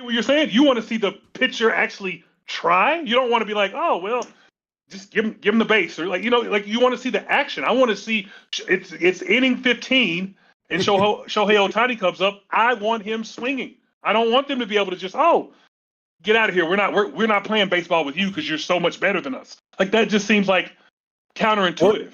what you're saying. You want to see the pitcher actually try. You don't want to be like, oh well, just give him the base, or like you want to see the action. I want to see it's inning 15 and Shohei Ohtani comes up. I want him swinging. I don't want them to be able to just get out of here. We're not playing baseball with you because you're so much better than us. Like that just seems like counterintuitive.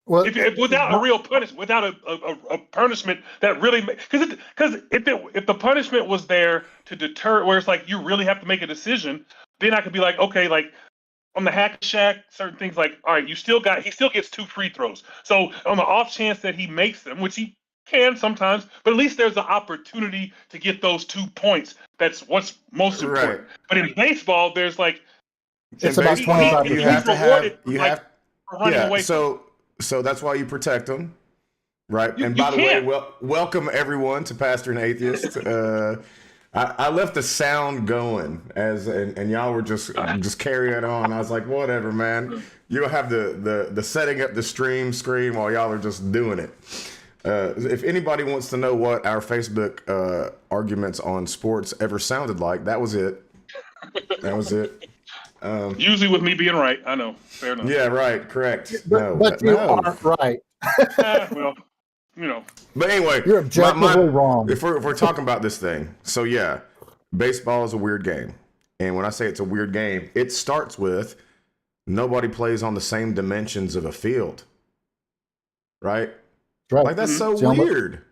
Well, if without a real punishment, without a punishment that really, because if the punishment was there to deter, where it's like you really have to make a decision, then I could be like, okay, like on the hack shack, certain things like, all right, he still gets 2 free throws. So on the off chance that he makes them, which he can sometimes, but at least there's the opportunity to get those 2 points. That's what's most important. Right. But in baseball, there's like it's about 25. You have to have away so that's why you protect them, right? And by the way, welcome everyone to Pastor and Atheist. I left the sound going and y'all were just carrying on. I was like, whatever, man. You'll have the setting up the stream screen while y'all are just doing it. If anybody wants to know what our Facebook arguments on sports ever sounded like, that was it. That was it. Usually with me being right, I know. Fair enough. Yeah, right, correct. But you aren't right. Well, But anyway, you're objectively wrong. If we're talking about this thing, so yeah, baseball is a weird game, and when I say it's a weird game, it starts with nobody plays on the same dimensions of a field, right? Right. Like that's so weird.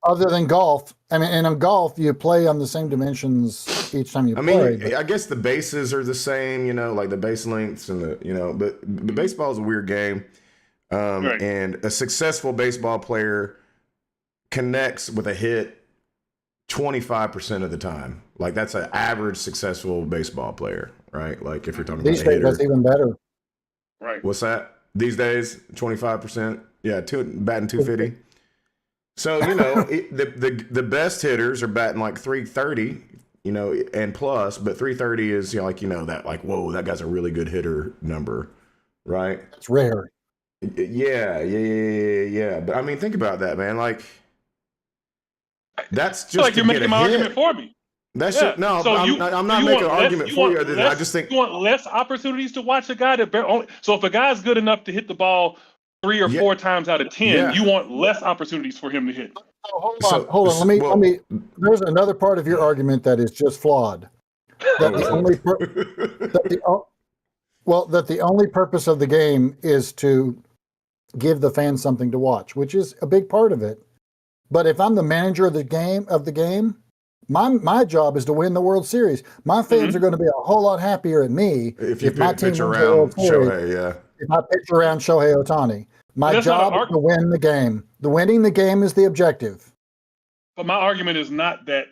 Other than golf, I mean, and in golf, you play on the same dimensions each time you play. I mean, I guess the bases are the same, like the base lengths and but baseball is a weird game. Right. And a successful baseball player connects with a hit 25% of the time. Like that's an average successful baseball player, right? Like if you're talking these about days, that's even better. Right. What's that? These days, 25%. Yeah, batting 250. So, the best hitters are batting like 330, and plus, but 330 is that like, whoa, that guy's a really good hitter number, right? It's rare. Yeah. But I mean, think about that, man. Like, that's just like you're making my argument for me. That's no. So I'm not making an argument for you. I just think you want less opportunities to watch a guy so if a guy's good enough to hit the ball 3 or 4 times out of 10, you want less opportunities for him to hit. Oh, hold on. Let me. There's another part of your argument that is just flawed. That the only purpose of the game is to give the fans something to watch, which is a big part of it. But if I'm the manager of the game, my job is to win the World Series. My fans are going to be a whole lot happier at me if my team wins the World Series. If I pitch around Shohei Ohtani. My job is to win the game. Winning the game is the objective. But my argument is not that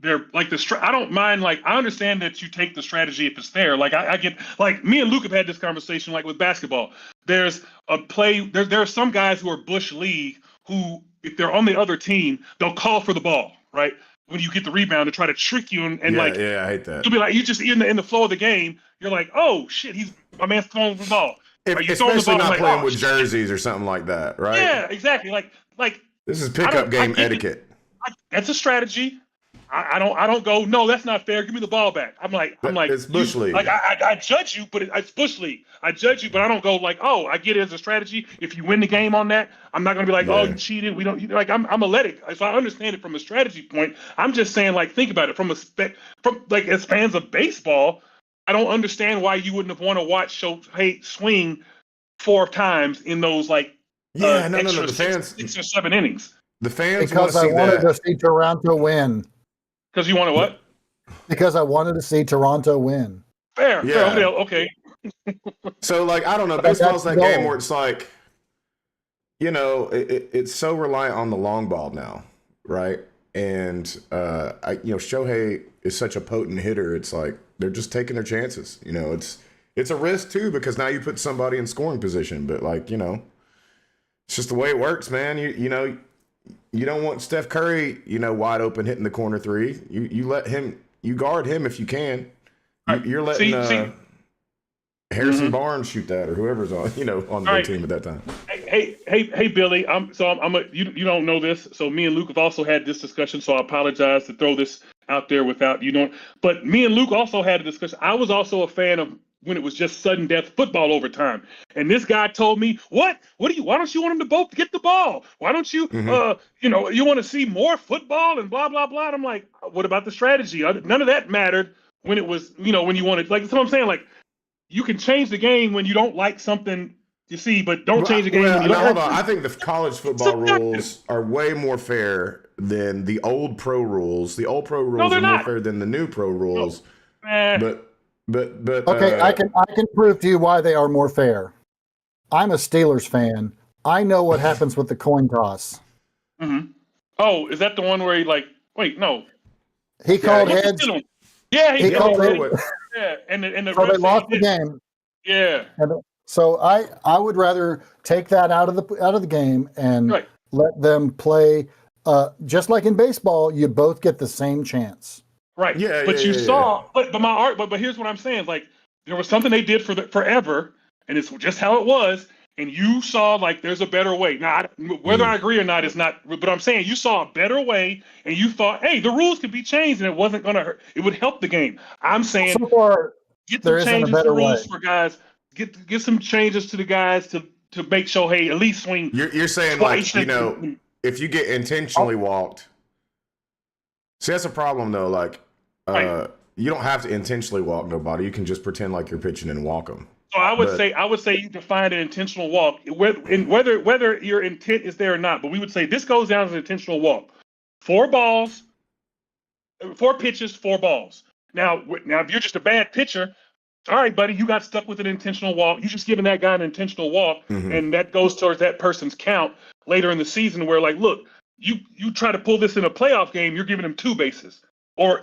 they're like I don't mind. Like I understand that you take the strategy if it's there. Like I get like me and Luke have had this conversation like with basketball. There's a play. There are some guys who are Bush League who, if they're on the other team, they'll call for the ball, right? When you get the rebound to try to trick you and I hate that. You'll be like, you just in the flow of the game, you're like, oh shit, my man's throwing the ball. Especially not playing with jerseys or something like that, right? Yeah, exactly. Like this is pickup game etiquette. That's a strategy. I don't go, no, that's not fair. Give me the ball back. I'm like, it's Bush League. Like I judge you, but it's Bush League. I judge you, but I don't go like, oh, I get it as a strategy. If you win the game on that, I'm not gonna be like, oh, you cheated. We don't. I'm athletic, so I understand it from a strategy point. I'm just saying, like, think about it from like as fans of baseball. I don't understand why you wouldn't have want to watch Shohei swing 4 times in those like the fans 6 or 7 innings. The fans because I wanted to see Toronto win. Because you want to what? Because I wanted to see Toronto win. Fair. Okay. So like I don't know, baseball's that game where it's like, it's so reliant on the long ball now, right? And Shohei is such a potent hitter. It's like they're just taking their chances. It's a risk too because now you put somebody in scoring position. But like it's just the way it works, man. You don't want Steph Curry, wide open hitting the corner 3. You let him. You guard him if you can. You're letting Harrison Barnes shoot that or whoever's on the team at that time. Hey, Billy. You don't know this, so me and Luke have also had this discussion. So I apologize to throw this out there without you know. But me and Luke also had a discussion. I was also a fan of when it was just sudden death football overtime. And this guy told me, why don't you want them to both get the ball? Why don't you, you want to see more football and blah, blah, blah. And I'm like, what about the strategy? None of that mattered when it was, when you wanted, like, that's what I'm saying. Like, you can change the game when you don't like something you see, but don't change the game. When you don't hold on. I think the college football rules are way more fair than the old pro rules. The old pro rules are more fair than the new pro rules. But okay, I can prove to you why they are more fair. I'm a Steelers fan. I know what happens with the coin toss. Mm-hmm. Oh, is that the one where wait, no. He called heads. Yeah, he called heads. Yeah, and the so they lost the game. Yeah. And so I would rather take that out of the game and let them play. Just like in baseball, you both get the same chance. Right. Yeah. But you saw, but here's what I'm saying. Like, there was something they did forever, and it's just how it was. And you saw there's a better way. Now, whether I agree or not is not. But I'm saying you saw a better way, and you thought, hey, the rules could be changed, and it wasn't going to hurt. It would help the game. I'm saying so far, get some changes to the rules for guys. Get some changes to the guys to make sure, hey, at least swing. You're saying if you get intentionally walked. See, that's a problem though. You don't have to intentionally walk nobody. You can just pretend like you're pitching and walk them. So I would say you define an intentional walk, whether your intent is there or not. But we would say this goes down as an intentional walk. 4 balls, 4 pitches, 4 balls. Now if you're just a bad pitcher, all right, buddy, you got stuck with an intentional walk. You're just giving that guy an intentional walk, and that goes towards that person's count later in the season. Where look. You try to pull this in a playoff game, you're giving him 2 bases, or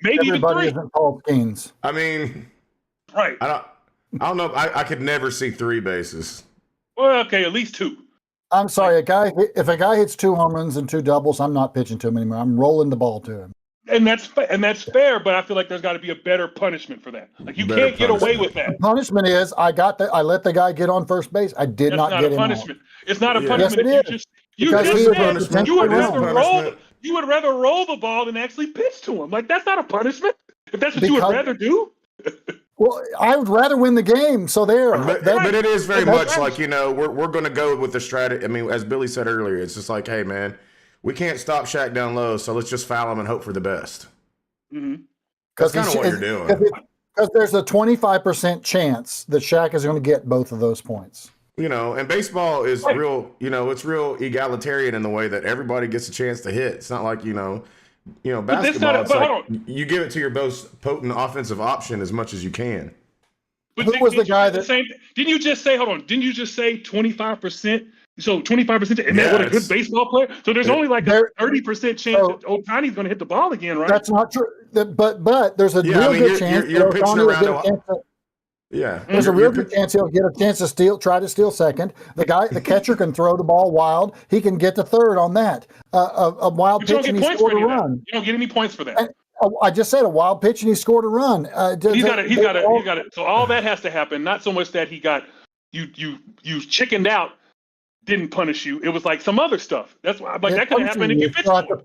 maybe even 3. Isn't Paul Skeens. I mean, right? I don't know. I could never see 3 bases. Well, okay, at least 2. I'm sorry, if a guy hits 2 home runs and 2 doubles, I'm not pitching to him anymore. I'm rolling the ball to him. And that's fair, but I feel like there's got to be a better punishment for that. Like you can't get away with that. The punishment is I let the guy get on first base. I did not get him. Punishment. It's not a punishment. Yes, it is. You would rather roll the ball than actually pitch to him. Like that's not a punishment. If that's what you would rather do. Well, I would rather win the game. So but it is very much like we're going to go with the strategy. I mean, as Billy said earlier, it's just like, hey man, we can't stop Shaq down low, so let's just foul him and hope for the best. Mm-hmm. That's kind of what you're doing. Because there's a 25% chance that Shaq is going to get both of those points. And baseball is real, it's real egalitarian in the way that everybody gets a chance to hit. It's not like, basketball, it's like you give it to your most potent offensive option as much as you can. But who was the guy that... Didn't you just say, 25%? So 25%, and what a good baseball player. So there's only a 30% chance that Ohtani's going to hit the ball again, right? That's not true. But there's a real good chance you're pitching around. There's a real good chance he'll get a chance to try to steal second. The catcher can throw the ball wild. He can get to third on that. A wild pitch and he scored a run. You don't get any points for that. I just said a wild pitch and he scored a run. He's got it. So all that has to happen. Not so much that he got you chickened out. Didn't punish you. It was like some other stuff. That's why that could happen if you pitch more.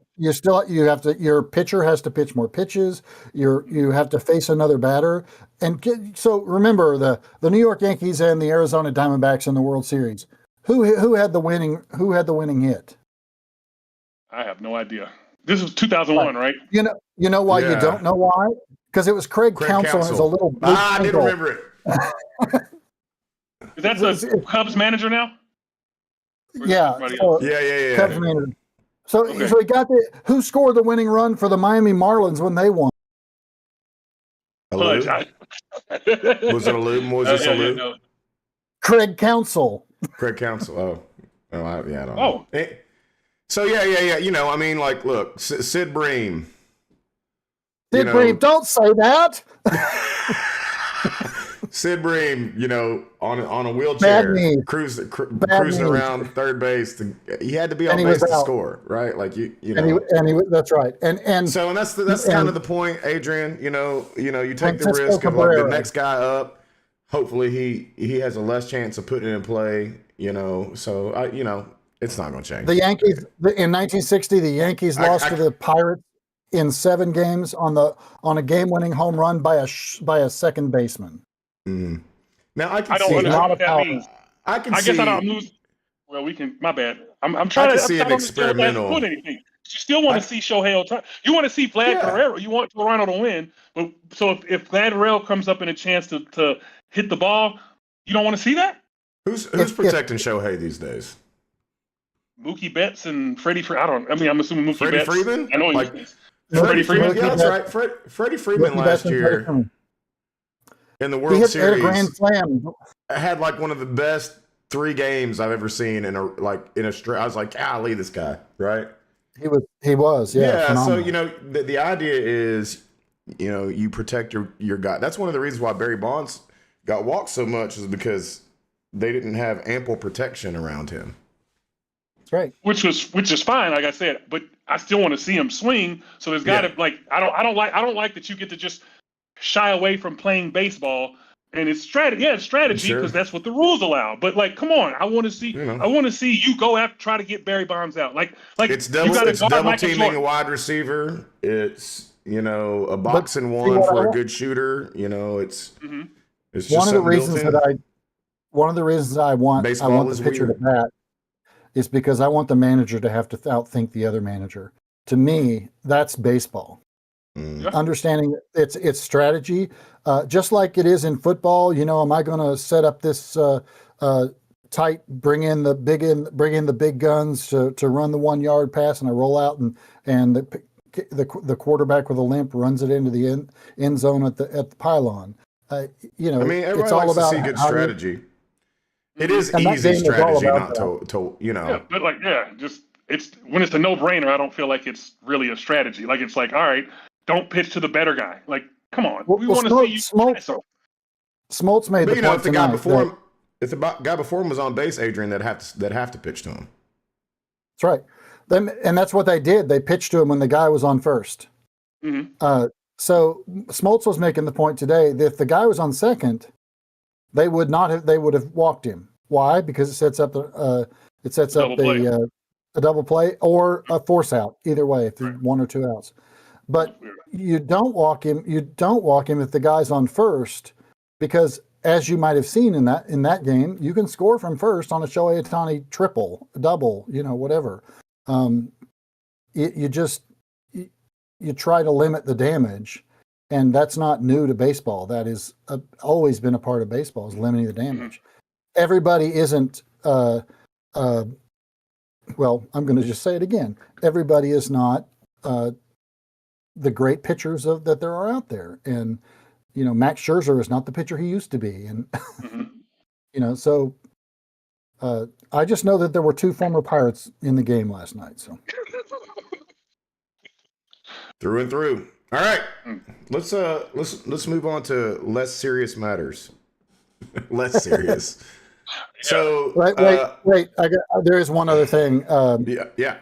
Your pitcher has to pitch more pitches. You have to face another batter. And so remember the New York Yankees and the Arizona Diamondbacks in the World Series. Who had the winning hit? I have no idea. This was 2001, right? You know why you don't know why? Because it was Craig Counsell as a little. I didn't remember it. Is that the Cubs manager now? Yeah. Cubs manager. So okay. So he got who scored the winning run for the Miami Marlins when they won? Was it a loop? Was this a loop? No. Craig Counsell. Craig Counsell. I don't know. Oh. So yeah. Look, Sid Bream. Sid Bream, don't say that. Sid Bream, on a wheelchair, cruising around third base. He had to be on base to score, right? Like that's right. And that's kind of the point, Adrian. You take the risk of the next guy up. Hopefully he has a less chance of putting it in play. So it's not going to change. The Yankees in 1960, the Yankees lost to the Pirates. in 7 games on a game-winning home run by a second baseman. Mm. Now I don't understand what that means. I guess I don't lose. Well, we can. My bad. I'm trying to see an experimental. Put anything. You still want to see Shohei Ohtani. You want to see Vlad Guerrero. You want Toronto to win. But so if Vlad Guerrero comes up in a chance to hit the ball, you don't want to see that. Who's protecting Shohei these days? Mookie Betts and Freddie. I'm assuming Mookie Freddie Betts. Freeman. I know Freddie Freeman. Yeah, that's right. Freddie Freeman last year in the World Series. Grand Slam. Had like one of the best 3 games I've ever seen in a stretch. I was like, golly, this guy, right? He was, yeah. Phenomenal. So the idea is, you protect your guy. That's one of the reasons why Barry Bonds got walked so much, is because they didn't have ample protection around him. That's right. Which is fine, like I said, but I still want to see him swing. So there's got to I don't like that you get to just shy away from playing baseball. And it's strategy. Yeah, it's strategy because that's what the rules allow. But come on, I want to see. I want to see you go after try to get Barry Bonds out. It's double teaming a wide receiver. It's a boxing one for a good shooter. It's just one of the reasons I want the pitcher to bat is because I want the manager to have to outthink the other manager. To me, that's baseball. Understanding it's strategy, just like it is in football. Am I going to set up this tight, bring in the big guns to run the 1 yard pass, and I roll out and the quarterback with a limp runs it into the end zone at the pylon. Everybody likes to see good strategy. It is easy strategy, not to. Yeah, but just it's when it's a no-brainer. I don't feel like it's really a strategy. It's all right. Don't pitch to the better guy. Come on. We want to see you. Smoltz made the point tonight. If the guy before him was on base, Adrian, that have to pitch to him. That's right. And that's what they did. They pitched to him when the guy was on first. Mm-hmm. So Smoltz was making the point today that if the guy was on second, they would have walked him. Why? Because it sets up a double play or a force out. Either way, if there's 1 or 2 outs. But you don't walk him if the guy's on first, because as you might have seen in that game, you can score from first on a Shohei Ohtani triple, double, whatever. You try to limit the damage, and that's not new to baseball. That is always been a part of baseball, is limiting the damage. Mm-hmm. Everybody isn't. Well, I'm going to just say it again. Everybody is not. The great pitchers that there are out there, and Max Scherzer is not the pitcher he used to be, and so I just know that there were 2 former Pirates in the game last night. So through and through. All right, let's move on to less serious matters. Less serious. So wait. There is one other thing. Yeah.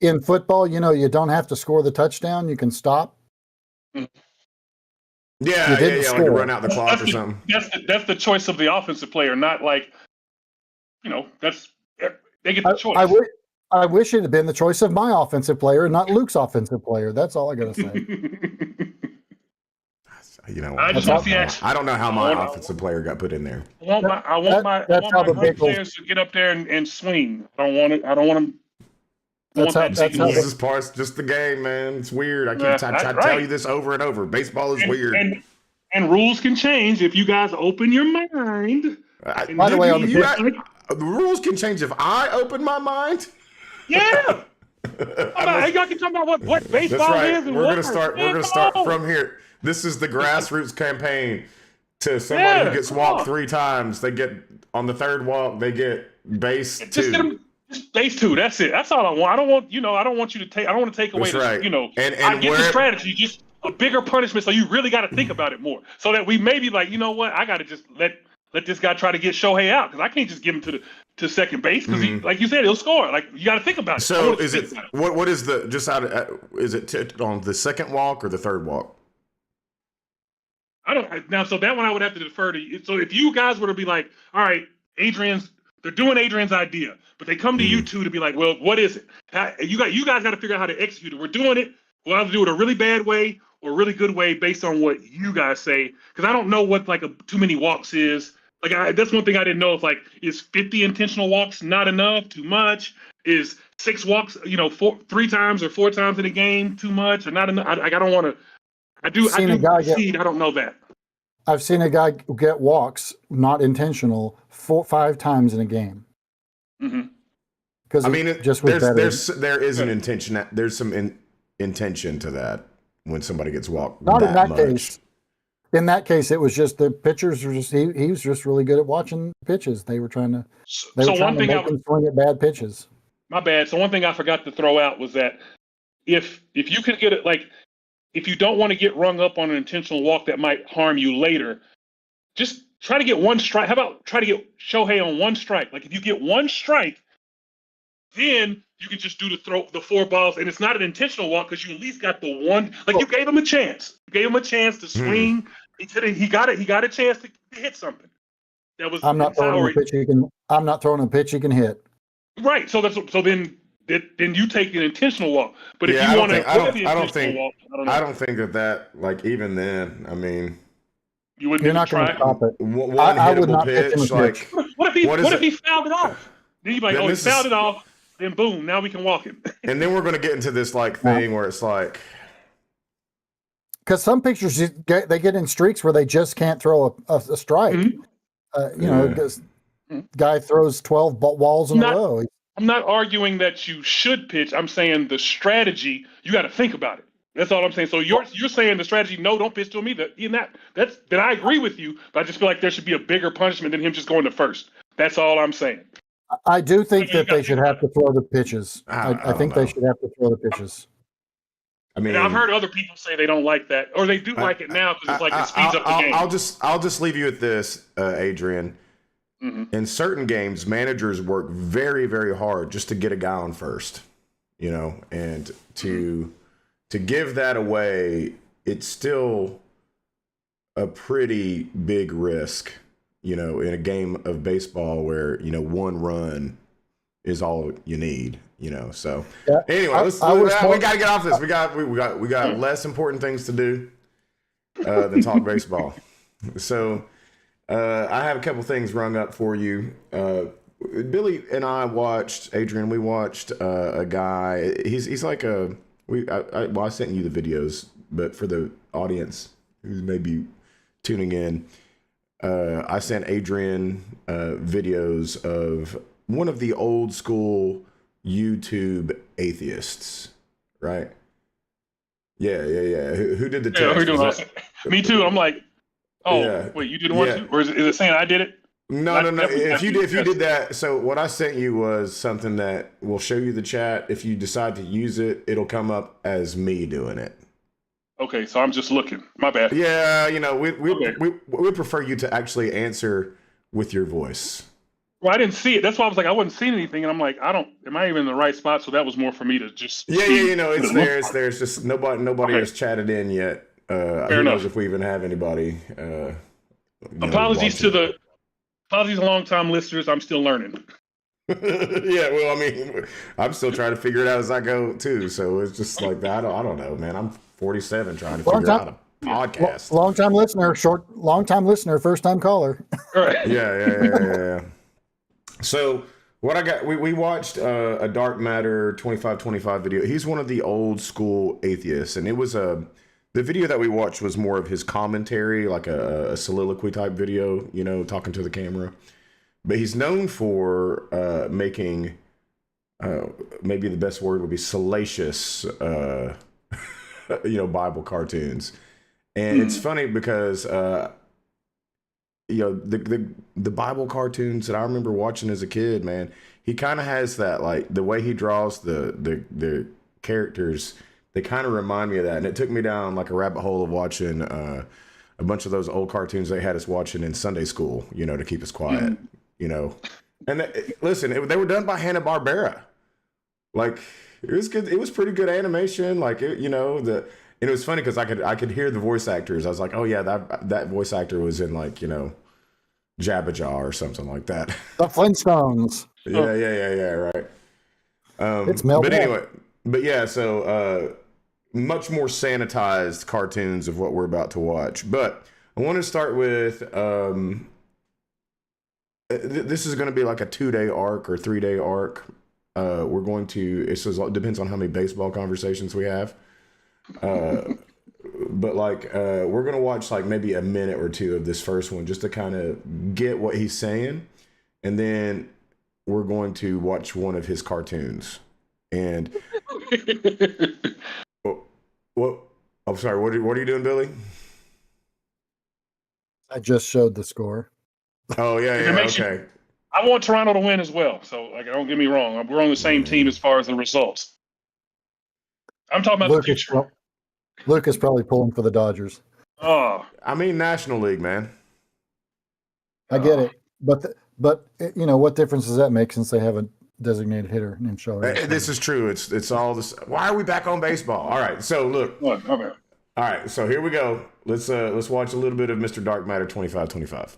In football, you don't have to score the touchdown. You can stop. Yeah, like run out the clock or something. That's the choice of the offensive player, not that's they get the choice. I wish it had been the choice of my offensive player, not Luke's offensive player. That's all I got to say. I don't know how my offensive player got put in there. I want my players to get up there and swing. I don't want them. This is just the game, man. It's weird. I keep trying to tell you this over and over. Baseball is weird. And rules can change if you guys open your mind. By the way, the rules can change if I open my mind. Yeah. Y'all can talk about what baseball is. And we're gonna start from here. This is the grassroots campaign. To somebody who gets walked 3 times, they get on the 3rd walk. They get base 2. Just base 2. That's it. That's all I want. I don't want you to take. I don't want to take away. And I get the strategy. Just a bigger punishment. So you really got to think about it more. So that we maybe what? I got to just let this guy try to get Shohei out, because I can't just give him to second base because he, like you said, he'll score. You got to think about it. So is it what is the just out of is it on the 2nd walk or the 3rd walk? I don't now. So that one I would have to defer to you. So if you guys were to be like, all right, they're doing Adrian's idea, but they come to you two to be like, well, what is it? You guys got to figure out how to execute it. We're doing it. We'll either do it a really bad way or a really good way based on what you guys say. Because I don't know what like too many walks is. Like that's one thing I didn't know. If like is 50 intentional walks not enough? Too much? Is 6 walks? 3 times or 4 times in a game too much or not enough? I don't want to. I don't know that. I've seen a guy get walks not intentional 4-5 times in a game. Because there is an intention. There's some intention to that when somebody gets walked. Not in that case. In that case, it was just the pitchers were just he was just really good at watching pitches. They were trying to make him swing at bad pitches. My bad. So one thing I forgot to throw out was that if you could get it, like if you don't want to get rung up on an intentional walk that might harm you later, just try to get 1 strike. How about try to get Shohei on 1 strike? Like if you get 1 strike, then you can just do the 4 balls, and it's not an intentional walk because you at least got the 1. Like you gave him a chance. You gave him a chance to swing. He got a chance to hit something. That was I'm not throwing a pitch he can hit. Right. So then you take an intentional walk. But if you want to I don't think that like even then, I mean, you're not going to stop it. I would not pitch. Like what if he fouled it off? Then you're like, he fouled it off. Then boom, now we can walk him. And then we're going to get into this like thing where it's like, because some pitchers they get in streaks where they just can't throw a strike. Because guy throws 12 walls in a row. I'm not arguing that you should pitch. I'm saying the strategy. You got to think about it. That's all I'm saying. So you're saying the strategy. No, don't pitch to him either. Then I agree with you, but I just feel like there should be a bigger punishment than him just going to first. That's all I'm saying. I do think that they should have to throw the pitches. I think they should have to throw the pitches. I mean, and I've heard other people say they don't like that, or they do like it now because it's like it speeds up the game. I'll just leave you with this, Adrian. In certain games, managers work very, very hard just to get a guy on first, and to give that away, it's still a pretty big risk, in a game of baseball where 1 run is all you need. So anyway, we got to get off this. We got less important things to do than talk baseball. So I have a couple things rung up for you. Billy and I watched Adrian. We watched a guy. He's like I sent you the videos, but for the audience who may be tuning in, I sent Adrian videos of one of the old school YouTube atheists, right? Yeah. Who did the text? Me too. I'm like, wait, you did one too? Or is it saying I did it? No. If you did that, so what I sent you was something that will show you the chat. If you decide to use it, it'll come up as me doing it. Okay, so I'm just looking. My bad. Yeah, we prefer you to actually answer with your voice. Well, I didn't see it. That's why I was like, I wasn't seeing anything, and I'm like, am I even in the right spot? So that was more for me to just. It's there. It's there. It's just nobody has chatted in yet. Who knows if we even have anybody? Apologies to long-time listeners. I'm still learning. Yeah, well, I mean, I'm still trying to figure it out as I go too. So it's just like that. I don't know, man. I'm 47 trying to figure out a podcast. Long-time listener, first-time caller. Right. Yeah. So what I got, we watched a Dark Matter 2525 video. He's one of the old school atheists, and it was the video that we watched was more of his commentary, like a soliloquy type video, talking to the camera. But he's known for making, maybe the best word would be salacious, Bible cartoons. And it's funny because, the Bible cartoons that I remember watching as a kid, man, he kind of has that, like, the way he draws the characters, they kind of remind me of that. And it took me down like a rabbit hole of watching a bunch of those old cartoons they had us watching in Sunday school, to keep us quiet, And listen, they were done by Hanna-Barbera. Like, it was good. It was pretty good animation. Like, and it was funny because I could hear the voice actors. I was like, oh yeah, that voice actor was in like, Jabberjaw or something like that. The Flintstones. Yeah, right. It's Mel. But anyway, so much more sanitized cartoons of what we're about to watch. But I want to start with this is going to be like a 2-day arc or 3-day arc. We're going to, it depends on how many baseball conversations we have. But like, we're going to watch like maybe a minute or two of this first one just to kind of get what he's saying. And then we're going to watch one of his cartoons. And what? I'm sorry. What are you doing, Billy? I just showed the score. Oh yeah, okay. I want Toronto to win as well. So like, don't get me wrong. We're on the same team as far as the results. I'm talking about the future. Luke is probably pulling for the Dodgers. Oh, I mean National League, man. I get it, but you know what difference does that make since they have a designated hitter named Shaw? This is true. It's all this. Why are we back on baseball? All right, so look. What? Okay. All right, so here we go. Let's watch a little bit of Mr. Dark Matter 2525.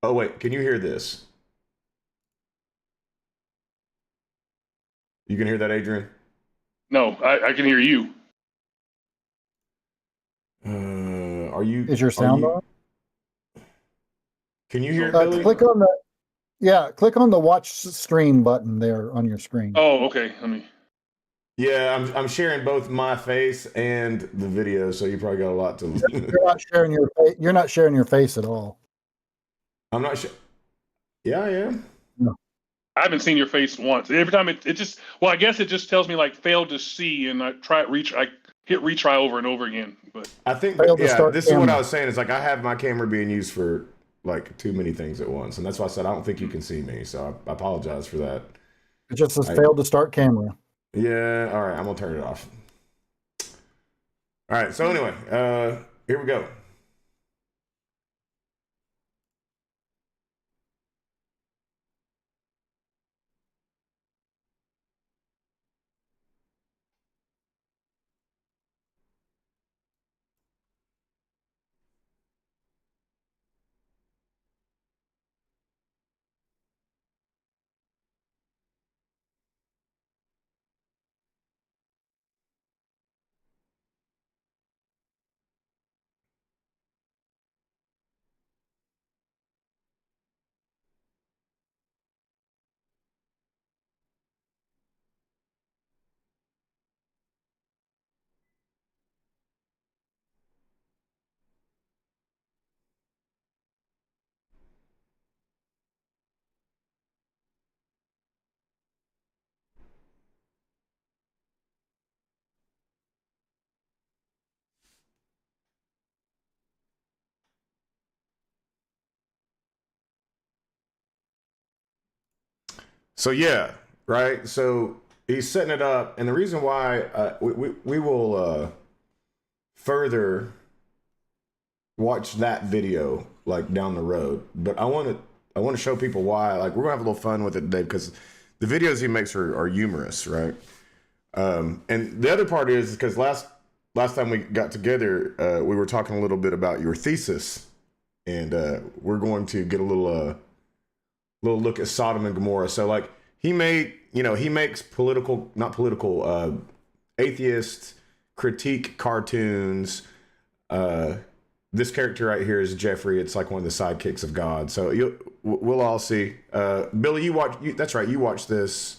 Oh wait, can you hear this? You can hear that, Adrian? No, I can hear you. Are you? Is your sound on? Can you hear it, Billy? Click on the watch stream button there on your screen. Oh, okay. Let me. Yeah, I'm sharing both my face and the video, so you probably got a lot to. You're not sharing your face. You're not sharing your face at all. I'm not sure. Yeah, I am. No. I haven't seen your face once. Every time it just, well, I guess it just tells me like failed to see, and I hit retry over and over again. But I think this is what I was saying. Is like I have my camera being used for like too many things at once, and that's why I said I don't think you can see me. So I apologize for that. It just says failed to start camera. Yeah. All right. I'm gonna turn it off. All right. So anyway, here we go. So yeah, right. So he's setting it up, and the reason why we will further watch that video like down the road, but I want to show people why. Like we're gonna have a little fun with it today because the videos he makes are humorous, right? And the other part is because last time we got together, we were talking a little bit about your thesis, and we're going to get a little look at Sodom and Gomorrah. So like he makes atheist critique cartoons. This character right here is Jeffrey. It's like one of the sidekicks of God. So we'll all see. Billy, that's right. You watched this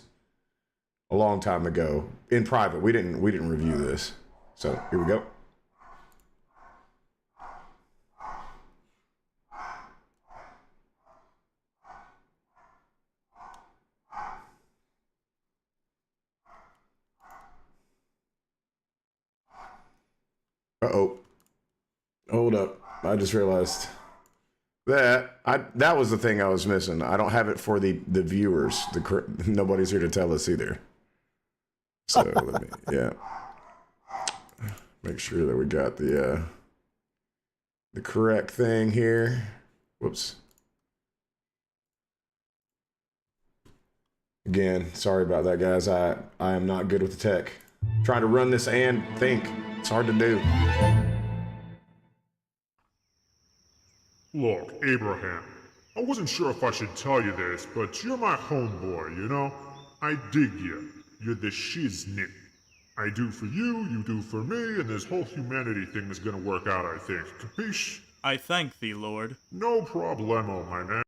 a long time ago in private. We didn't review this. So here we go. Uh-oh. Hold up. I just realized that was the thing I was missing. I don't have it for the viewers. Nobody's here to tell us either. So let me, make sure that we got the correct thing here. Whoops. Again, sorry about that, guys. I am not good with the tech. Trying to run this and think. It's hard to do. Look, Abraham, I wasn't sure if I should tell you this, but you're my homeboy, you know? I dig you. You're the shiznit. I do for you, you do for me, and this whole humanity thing is gonna work out, I think. Capiche? I thank thee, Lord. No problemo, my man.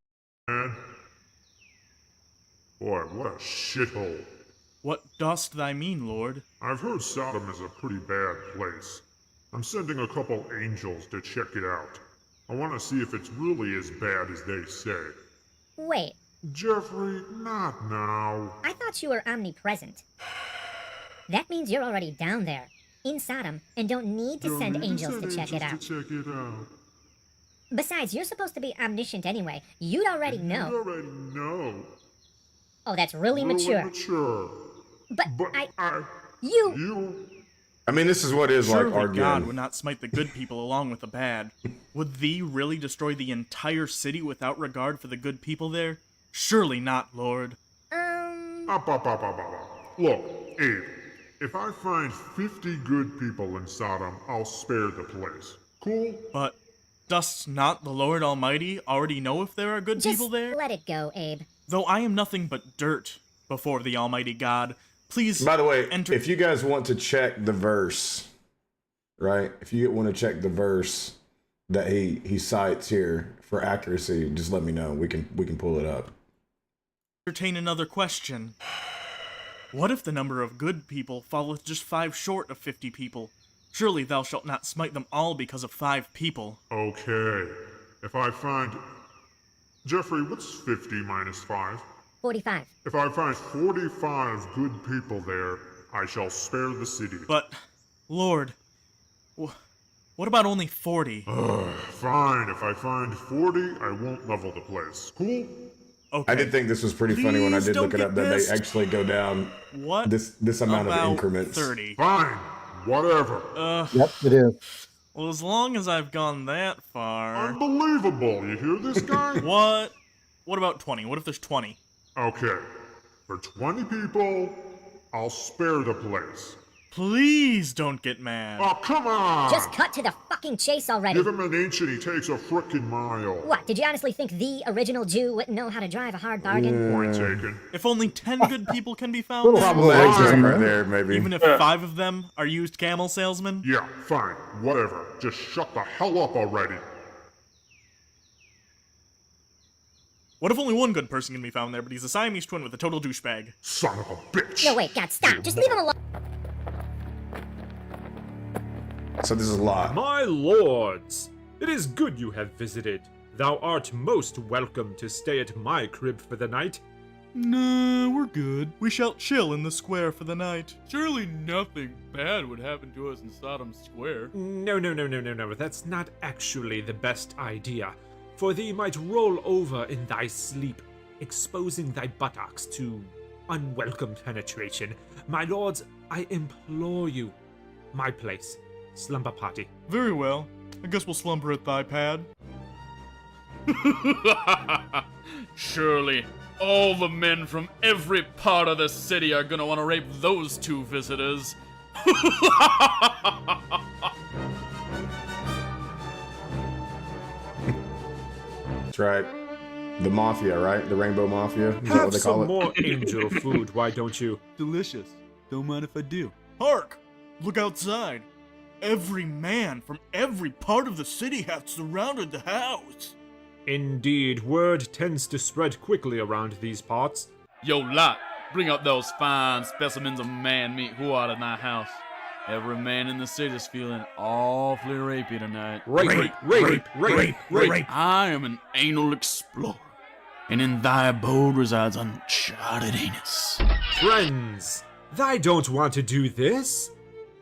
Boy, what a shithole. What dost thou mean, Lord? I've heard Sodom is a pretty bad place. I'm sending a couple angels to check it out. I want to see if it's really as bad as they say. Wait. Jeffrey, not now. I thought you were omnipresent. That means you're already down there, in Sodom, and don't need to send angels to check it out. Besides, you're supposed to be omniscient anyway. You'd already know. You'd already know. Oh, that's really mature. But you... I mean, this is what is surely like arguing. God would not smite the good people along with the bad. Would thee really destroy the entire city without regard for the good people there? Surely not, Lord. Look, Abe, if I find 50 good people in Sodom, I'll spare the place. Cool? But does not the Lord Almighty already know if there are good people there? Just let it go, Abe. Though I am nothing but dirt before the Almighty God, please. By the way, if you guys want to check the verse, right? If you want to check the verse that he cites here for accuracy, just let me know. We can pull it up. Entertain another question. What if the number of good people falleth just 5 short of 50 people? Surely thou shalt not smite them all because of 5 people. Okay. If I find... Jeffrey, what's 50 minus 5? 45. If I find 45 good people there, I shall spare the city. But, Lord, what about only 40? Fine. If I find 40, I won't level the place. Cool? Okay. I did think this was pretty funny when I did look it up, that they actually go down this amount of increments. 30. Fine. Whatever. Yep, it is. Well, as long as I've gone that far... Unbelievable, you hear this guy? What about 20? What if there's 20? Okay. For 20 people, I'll spare the place. Please don't get mad. Oh, come on! Just cut to the fucking chase already. Give him an inch and he takes a frickin' mile. What, did you honestly think the original Jew wouldn't know how to drive a hard bargain? Point taken. If only 10 good people can be found there, racism right there, maybe. Even if 5 of them are used camel salesmen? Yeah, fine. Whatever. Just shut the hell up already. What if only 1 good person can be found there, but he's a Siamese twin with a total douchebag? Son of a bitch! No, wait, God, stop. Just leave him alone. So this is a lot. My lords, it is good you have visited. Thou art most welcome to stay at my crib for the night. No, we're good. We shall chill in the square for the night. Surely nothing bad would happen to us in Sodom Square. No, that's not actually the best idea. For thee might roll over in thy sleep, exposing thy buttocks to unwelcome penetration. My lords, I implore you, my place. Slumber party. Very well. I guess we'll slumber at thy pad. Surely, all the men from every part of the city are gonna want to rape those 2 visitors. That's right. The Mafia, right? The Rainbow Mafia? Is that Have what they call some it? more angel food, why don't you? Delicious. Don't mind if I do. Hark! Look outside. Every man from every part of the city hath surrounded the house. Indeed, word tends to spread quickly around these parts. Yo, Lot, bring up those fine specimens of man meat who are in that house. Every man in the city's feeling awfully rapey tonight. Rape. I am an anal explorer, and in thy abode resides uncharted anus. Friends, I don't want to do this.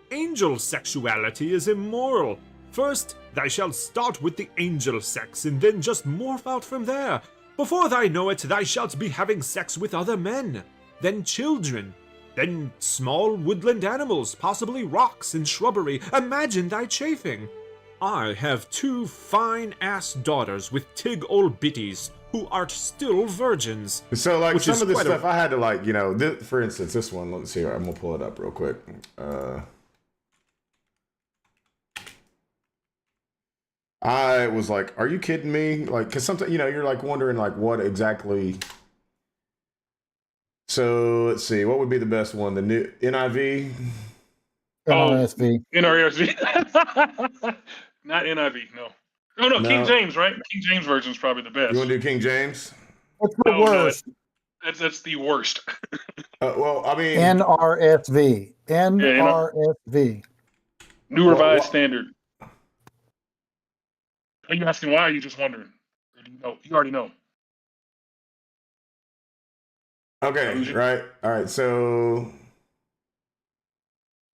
Angel sexuality is immoral. First, thou shalt start with the angel sex, and then just morph out from there. Before thou know it, thou shalt be having sex with other men, then children, then small woodland animals, possibly rocks and shrubbery. Imagine thy chafing. I have 2 fine-ass daughters with tig old bitties, who art still virgins. So, like, some of this stuff I had to, like, you know, for instance, this one, let's see, I'm gonna pull it up real quick. I was like, are you kidding me? Like, because sometimes, you know, you're like wondering, like, what exactly. So let's see, what would be the best one? The new NIV? NRSV. NRSV. Not NIV, no. No, King James, right? King James version is probably the best. You want to do King James? That's the worst. That's the worst. Well, I mean, NRSV. NRSV. New Revised Standard. Are you asking why? Or are you just wondering? Or do you know? You already know. Okay, right. All right. So,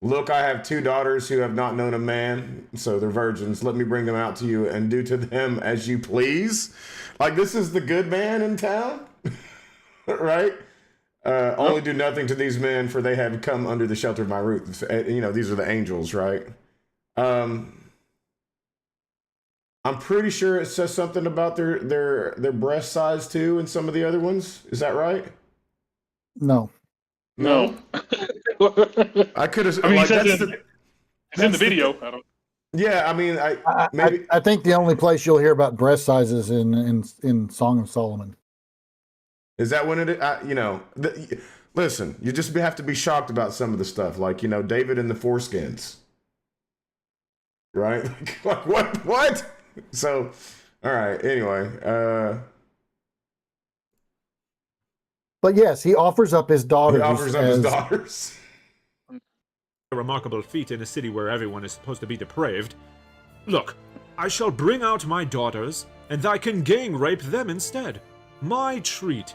look, I have 2 daughters who have not known a man, so they're virgins. Let me bring them out to you and do to them as you please. Like, this is the good man in town, right? Only do nothing to these men, for they have come under the shelter of my roof. You know, these are the angels, right? I'm pretty sure it says something about their breast size too, in some of the other ones. Is that right? No. I could have. I mean, like, it's in the video. I don't. Yeah, I mean, I think the only place you'll hear about breast sizes in Song of Solomon. Is that when it? You know, listen. You just have to be shocked about some of the stuff, like, you know, David and the foreskins, right? Like what? So, all right. Anyway. But yes, he offers up his daughters. He offers up his daughters. A remarkable feat in a city where everyone is supposed to be depraved. Look, I shall bring out my daughters, and I can gang rape them instead. My treat.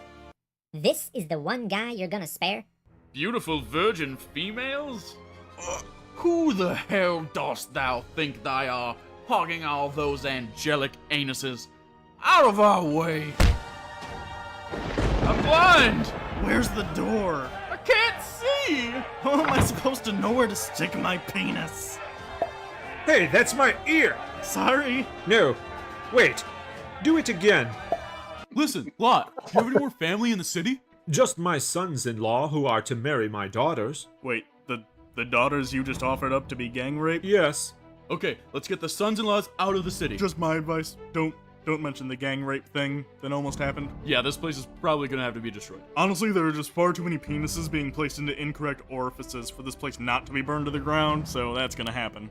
This is the one guy you're gonna spare? Beautiful virgin females? Who the hell dost thou think thou art, hogging all those angelic anuses? Out of our way! I'm blind! Where's the door? I can't see! How am I supposed to know where to stick my penis? Hey, that's my ear! Sorry. No. Wait. Do it again. Listen, Lot, do you have any more family in the city? Just my sons-in-law who are to marry my daughters. Wait, the daughters you just offered up to be gang raped? Yes. Okay, let's get the sons-in-laws out of the city. Just my advice, don't mention the gang rape thing that almost happened. Yeah, this place is probably gonna have to be destroyed. Honestly, there are just far too many penises being placed into incorrect orifices for this place not to be burned to the ground, so that's gonna happen.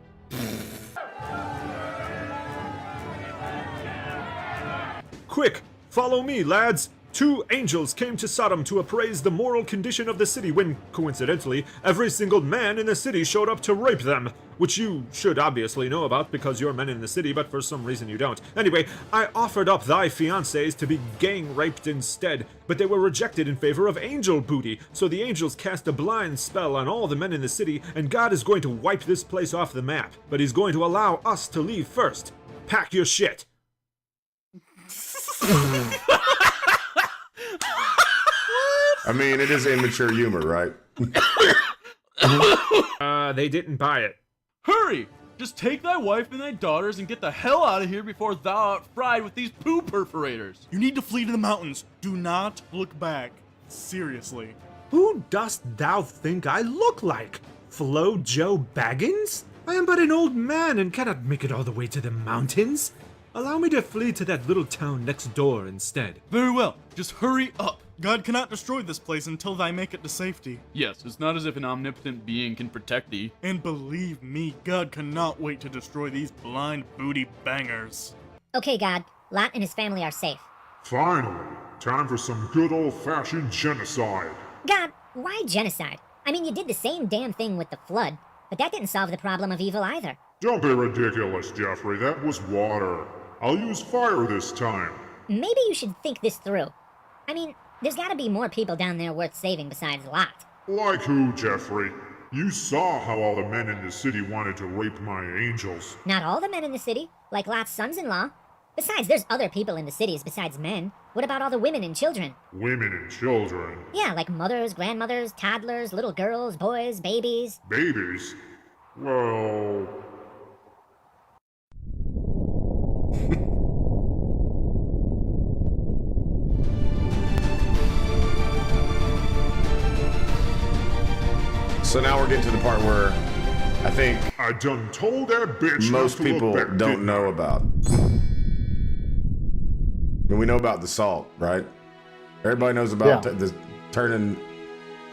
Quick, follow me, lads! 2 angels came to Sodom to appraise the moral condition of the city when, coincidentally, every single man in the city showed up to rape them. Which you should obviously know about because you're men in the city, but for some reason you don't. Anyway, I offered up thy fiancés to be gang raped instead, but they were rejected in favor of angel booty. So the angels cast a blind spell on all the men in the city, and God is going to wipe this place off the map. But he's going to allow us to leave first. Pack your shit. I mean, it is immature humor, right? They didn't buy it. Hurry! Just take thy wife and thy daughters and get the hell out of here before thou art fried with these poo perforators. You need to flee to the mountains. Do not look back. Seriously. Who dost thou think I look like? Flo Joe Baggins? I am but an old man and cannot make it all the way to the mountains. Allow me to flee to that little town next door instead. Very well. Just hurry up. God cannot destroy this place until thy make it to safety. Yes, it's not as if an omnipotent being can protect thee. And believe me, God cannot wait to destroy these blind booty bangers. Okay, God. Lot and his family are safe. Finally, time for some good old-fashioned genocide. God, why genocide? I mean, you did the same damn thing with the flood, but that didn't solve the problem of evil either. Don't be ridiculous, Jeffrey. That was water. I'll use fire this time. Maybe you should think this through. I mean, there's gotta be more people down there worth saving besides Lot. Like who, Jeffrey? You saw how all the men in the city wanted to rape my angels. Not all the men in the city, like Lot's sons-in-law. Besides, there's other people in the cities besides men. What about all the women and children? Women and children? Yeah, like mothers, grandmothers, toddlers, little girls, boys, babies. Babies? Well... So now we're getting to the part where I think I done told that bitch most people don't know about. I mean, we know about the salt, right? Everybody knows about the turning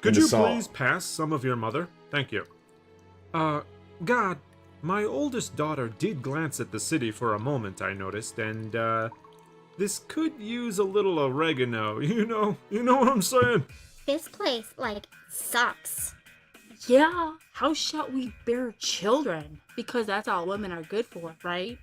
Could into you salt. please pass some of your mother? Thank you. God, my oldest daughter did glance at the city for a moment, I noticed, and, this could use a little oregano, you know what I'm saying? This place, sucks. Yeah, how shall we bear children? Because that's all women are good for, right?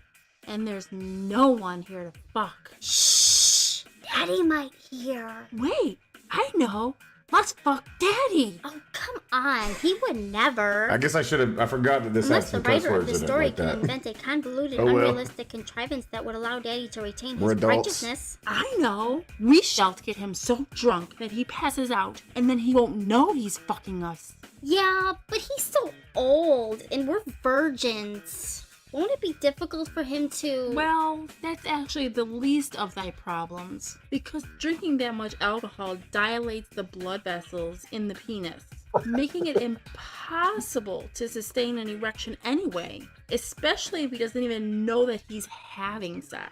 And there's no one here to fuck. Shh! Daddy might hear. Wait, I know. Let's fuck Daddy. Oh, come on. He would never. I guess I forgot that this Unless has some the writer cuss of words the in it story like can that. invent a convoluted, Oh, well. unrealistic contrivance that would allow Daddy to retain his We're adults. righteousness. I know. We shall get him so drunk that he passes out, and then he won't know he's fucking us. Yeah, but he's so old, and we're virgins. Won't it be difficult for him to... Well, that's actually the least of thy problems, because drinking that much alcohol dilates the blood vessels in the penis, making it impossible to sustain an erection anyway, especially if he doesn't even know that he's having sex.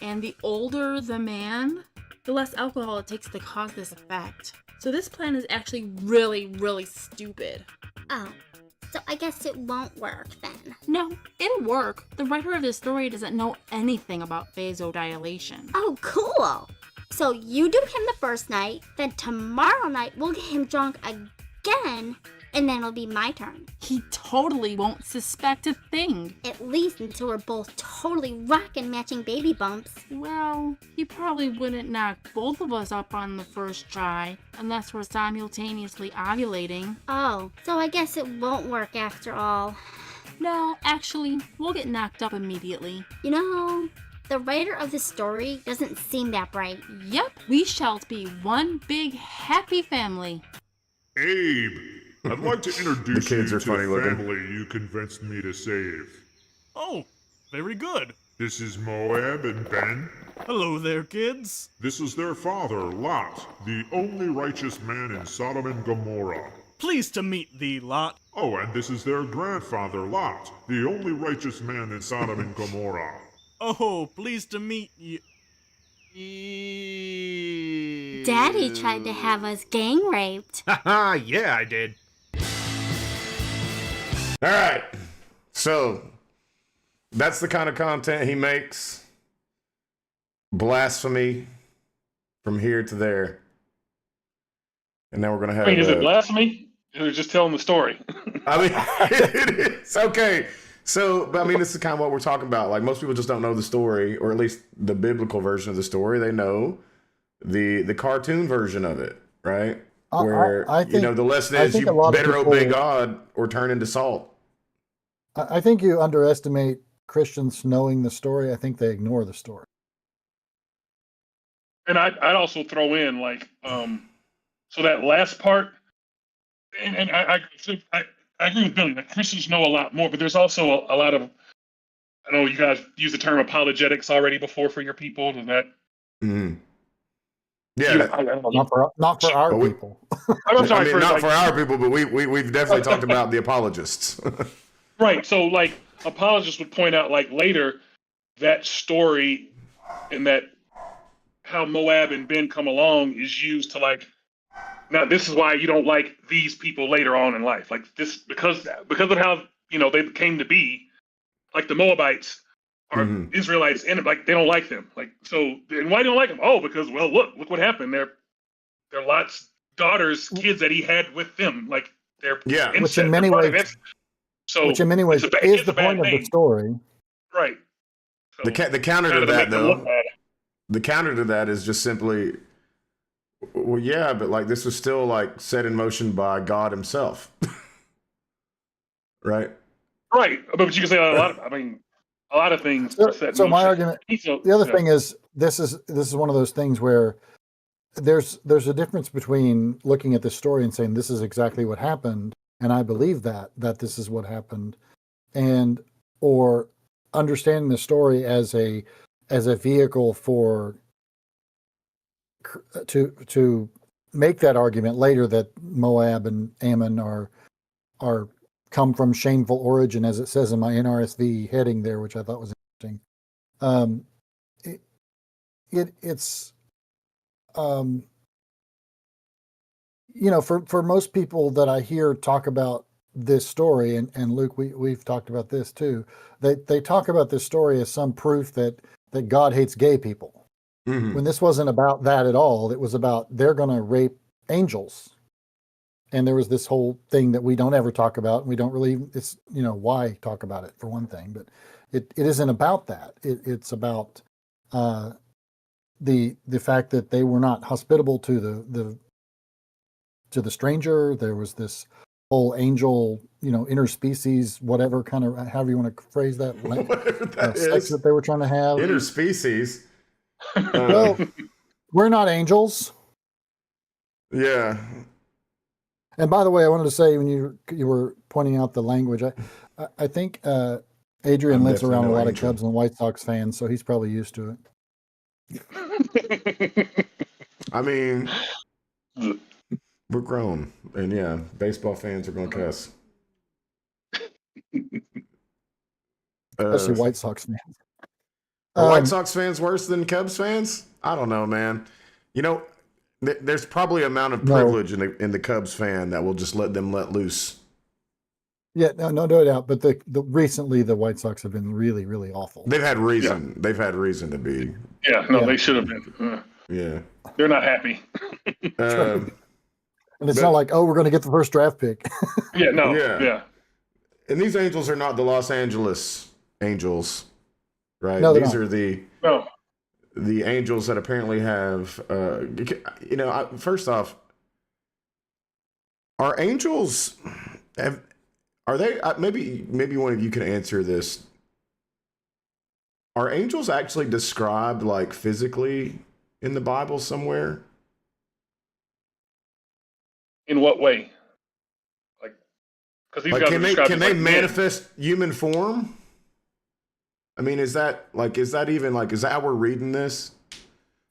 And the older the man, the less alcohol it takes to cause this effect. So this plan is actually really, really stupid. Oh. So I guess it won't work then. No, it'll work. The writer of this story doesn't know anything about vasodilation. Oh, cool. So you do him the first night, then tomorrow night we'll get him drunk again, and then it'll be my turn. He totally won't suspect a thing. At least until we're both totally rockin' matching baby bumps. Well, he probably wouldn't knock both of us up on the first try, unless we're simultaneously ovulating. Oh, so I guess it won't work after all. No, actually, we'll get knocked up immediately. You know, the writer of the story doesn't seem that bright. Yep, we shall be one big happy family. Abe, I'd like to introduce The kids you are to funny the looking. family you convinced me to save. Oh, very good. This is Moab and Ben. Hello there, kids. This is their father, Lot, the only righteous man in Sodom and Gomorrah. Pleased to meet thee, Lot. Oh, and this is their grandfather, Lot, the only righteous man in Sodom and Gomorrah. Oh, pleased to meet you. Daddy tried to have us gang raped. Haha, yeah, I did. All right. So that's the kind of content he makes. Blasphemy from here to there. And now we're going to have... Wait, is it blasphemy? Or just telling the story? I mean, it is. Okay. So, but I mean, this is kind of what we're talking about. Like, most people just don't know the story, or at least the biblical version of the story. They know the cartoon version of it, right? Where, I think, the lesson is you better obey God or turn into salt. I think you underestimate Christians knowing the story. I think they ignore the story. And I'd also throw in, so that last part, and I agree with Billy that Christians know a lot more, but there's also a lot of, I know you guys use the term apologetics already before for your people. Does that? Mm-hmm. Yeah, not for our people. I'm sorry, not for our people, but we've definitely talked about the apologists. Right. So apologists would point out later that story and that how Moab and Ben come along is used to now this is why you don't like these people later on in life. This because of how they came to be. The Moabites are Israelites and they don't like them. And why don't like them? Oh, because look what happened. They're Lot's daughter's kids that he had with them. They're incest, which in many ways is the point of the story. Right. So, the counter to that though. The counter to that is just simply, well, yeah, but this was still set in motion by God himself. Right. Right. But you can say a lot of things are set in so motion. my argument, the other thing is, this is one of those things where there's a difference between looking at the story and saying this is exactly what happened, and I believe that this is what happened, or understanding the story as a vehicle to make that argument later that Moab and Ammon are come from shameful origin, as it says in my NRSV heading there, which I thought was interesting. It's for most people that I hear talk about this story, and Luke, we've talked about this too. They talk about this story as some proof that God hates gay people. Mm-hmm. When this wasn't about that at all. It was about they're going to rape angels. And there was this whole thing that we don't ever talk about. And we don't really, it's, why talk about it for one thing, but it isn't about that. It's about the fact that they were not hospitable to the stranger. There was this whole angel, interspecies, whatever kind of, however you want to phrase that, whatever that sex is. that they were trying to have. Interspecies. Well, we're not angels. Yeah. And by the way, I wanted to say, when you were pointing out the language, I think Adrian lives around a lot of Cubs and White Sox fans, so he's probably used to it. I mean, we're grown, and yeah, baseball fans are going to cuss. Especially White Sox fans. Are White Sox fans worse than Cubs fans? I don't know, man. There's probably an amount of privilege in the Cubs fan that will just let them let loose. Yeah, no doubt. But the recently the White Sox have been really, really awful. They've had reason. Yeah. They've had reason to be. Yeah, they should have been. Yeah, they're not happy. And it's not like, we're going to get the first draft pick. Yeah. And these Angels are not the Los Angeles Angels, right? No, these are the Angels that apparently have, first off, are Angels, are they, maybe one of you can answer this. Are angels actually described like physically in the Bible somewhere? In what way? Because can they manifest human form? I mean, is that how we're reading this?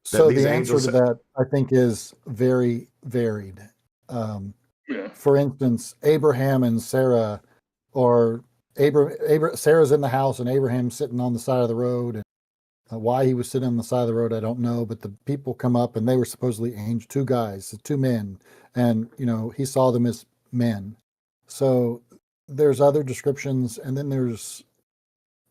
So the answer to that, I think, is very varied. For instance, Abraham and Sarah, or Sarah's in the house and Abraham's sitting on the side of the road. And why he was sitting on the side of the road, I don't know. But the people come up and they were supposedly two guys, two men. And, he saw them as men. So there's other descriptions. And then there's...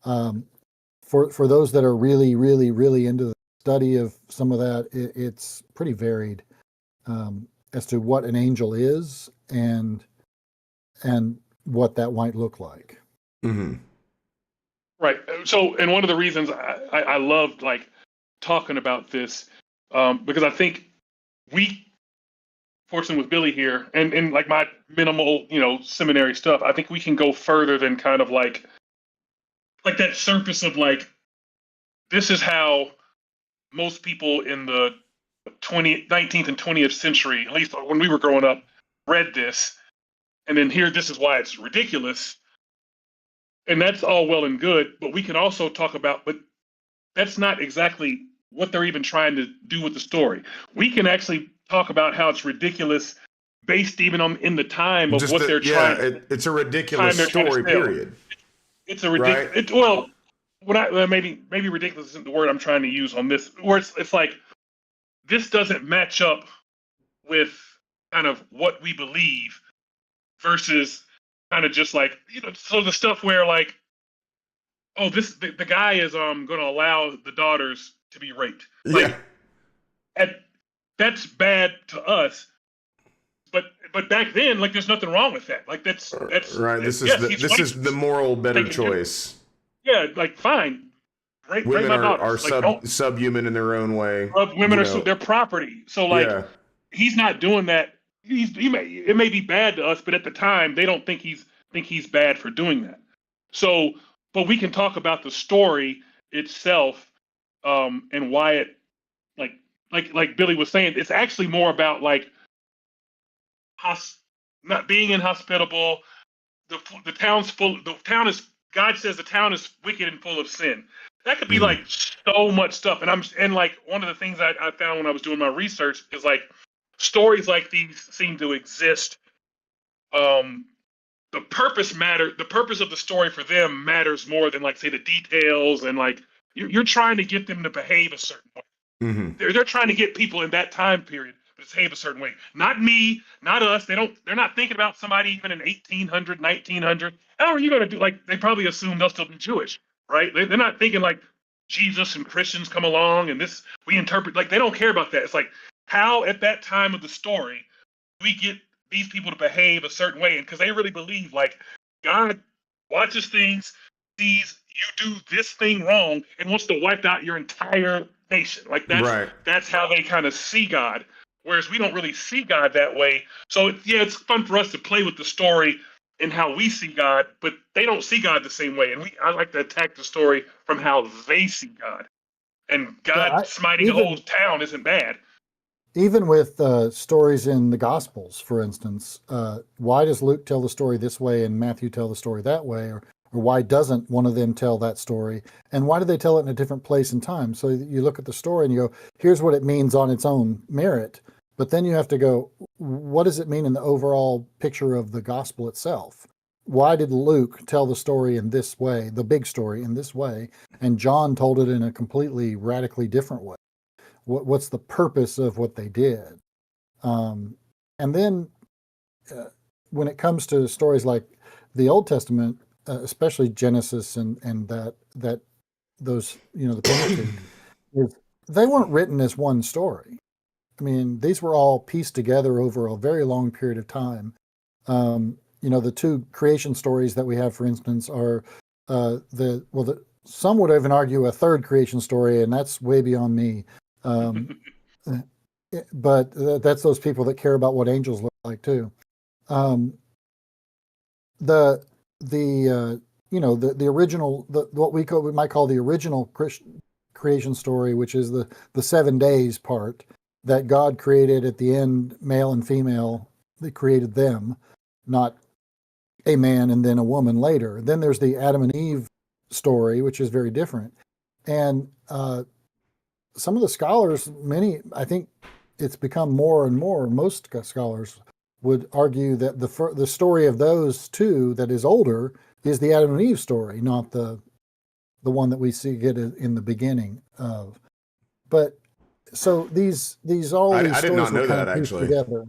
For those that are really, really, really into the study of some of that, it's pretty varied as to what an angel is and what that might look like. Mm-hmm. Right. So, and one of the reasons I loved talking about this because I think fortunately with Billy here and my minimal seminary stuff, I think we can go further than kind of like that surface of this is how most people in the 19th and 20th century, at least when we were growing up, read this. And then this is why it's ridiculous. And that's all well and good, but we can also talk about, but that's not exactly what they're even trying to do with the story. We can actually talk about how it's ridiculous based even in the time of what they're trying. It's a ridiculous story, period. It's a ridiculous. Right? Maybe ridiculous isn't the word I'm trying to use on this. Where it's like this doesn't match up with kind of what we believe versus kind of just so the stuff where the guy is going to allow the daughters to be raped. That's bad to us. But back then, there's nothing wrong with that. That's right. This is the moral better choice. Yeah, fine. Women are subhuman in their own way. Women are their property. So he's not doing that. It may be bad to us, but at the time they don't think he's bad for doing that. So, but we can talk about the story itself and why it like Billy was saying, it's actually more about not being inhospitable. The town's full. The town is. God says the town is wicked and full of sin. That could be so much stuff. And one of the things I found when I was doing my research is stories like these seem to exist. The purpose of the story for them matters more than say the details and you're trying to get them to behave a certain way. Mm-hmm. They're trying to get people in that time period. But behave a certain way. Not me, not us. They're not thinking about somebody even in 1800, 1900. How are you going to do? Like, they probably assume they'll still be Jewish, right? They're not thinking like Jesus and Christians come along and this we interpret. Like, they don't care about that. It's like, how at that time of the story we get these people to behave a certain way, and because they really believe like God watches things, sees you do this thing wrong, and wants to wipe out your entire nation. Like, that's how they kind of see God. Whereas we don't really see God that way. So it's fun for us to play with the story and how we see God, but they don't see God the same way. And I like to attack the story from how they see God. And God smiting a whole town isn't bad. Even with stories in the Gospels, for instance, why does Luke tell the story this way and Matthew tell the story that way? Or why doesn't one of them tell that story? And why do they tell it in a different place and time? So you look at the story and you go, here's what it means on its own merit. But then you have to go, what does it mean in the overall picture of the gospel itself? Why did Luke tell the story in this way, the big story in this way, and John told it in a completely radically different way? What's the purpose of what they did? And then when it comes to stories like the Old Testament, especially Genesis and that those, the Pentateuch, they weren't written as one story. I mean, these were all pieced together over a very long period of time. The two creation stories that we have, for instance, are some would even argue a third creation story, and that's way beyond me. But that's those people that care about what angels look like too. The original, what we might call the original creation story, which is the 7 days part that God created at the end, male and female. They created them, not a man and then a woman later. Then there's the Adam and Eve story, which is very different. And some of the scholars, I think it's become more and more, most scholars would argue that the story of those two that is older is the Adam and Eve story, not the one that we get in the beginning of. But so these I did not know that actually. Together.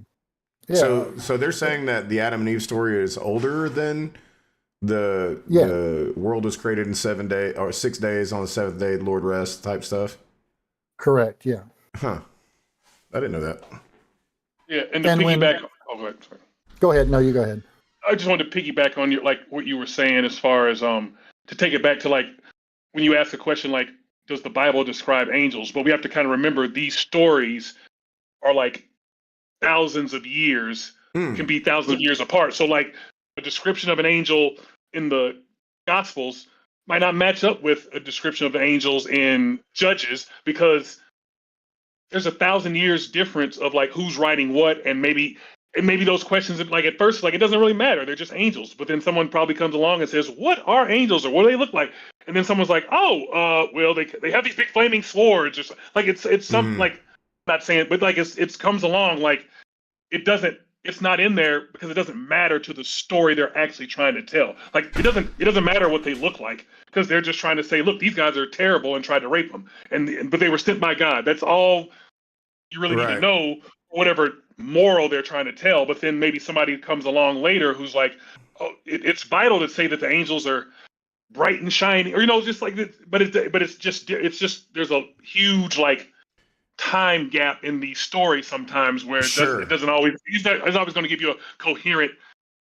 Yeah. So they're saying that the Adam and Eve story is older than the world was created in 7 days or 6 days, on the seventh day the Lord rests type stuff. Correct. Yeah. Huh. I didn't know that. Yeah, and to piggyback. Go ahead. Sorry. Go ahead. No, you go ahead. I just wanted to piggyback on what you were saying as far as to take it back to like when you ask the question like, does the Bible describe angels? But we have to kind of remember these stories are like thousands of years, can be thousands of years apart. So like a description of an angel in the Gospels might not match up with a description of the angels in Judges, because there's 1,000 years difference of like who's writing what, and maybe those questions, like at first, like it doesn't really matter, they're just angels. But then someone probably comes along and says, what are angels, or what do they look like? And then someone's like, well, they have these big flaming swords, or like it's something like, not saying, but like it comes along like it's not in there because it doesn't matter to the story they're actually trying to tell. Like it doesn't matter what they look like, because they're just trying to say, look, these guys are terrible and tried to rape them, but they were sent by God. That's all you really need to know, whatever moral they're trying to tell. But then maybe somebody comes along later who's like, oh, it's vital to say that the angels are bright and shiny, or just like this, but it's just there's a huge like time gap in these stories sometimes where it doesn't always, it's always going to give you a coherent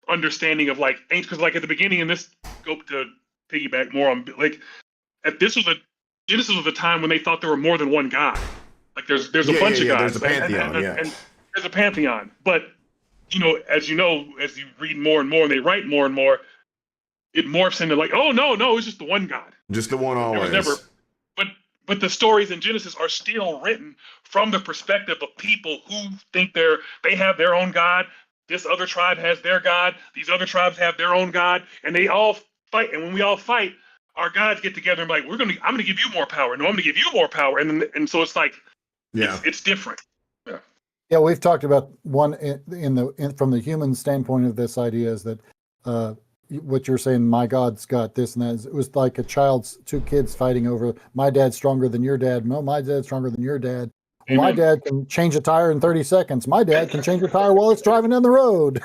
understanding of like angels. Because like at the beginning, in this, go to piggyback more on like Genesis was a time when they thought there were more than one God. Like there's a bunch of gods. There's a pantheon, and there's a pantheon. But as you read more and more and they write more and more, it morphs into like, oh no, it's just the one God. Just the one always. There was never, but the stories in Genesis are still written from the perspective of people who think they have their own God. This other tribe has their God. These other tribes have their own God, and they all fight. And when we all fight, our gods get together and be like, I'm going to give you more power. No, I'm going to give you more power. And so it's like, it's different. Yeah. Yeah, we've talked about one from the human standpoint of this idea is that what you're saying, my God's got this and that. It was like two kids fighting over, my dad's stronger than your dad. No, my dad's stronger than your dad. My dad can change a tire in 30 seconds. My dad can change a tire while it's driving down the road.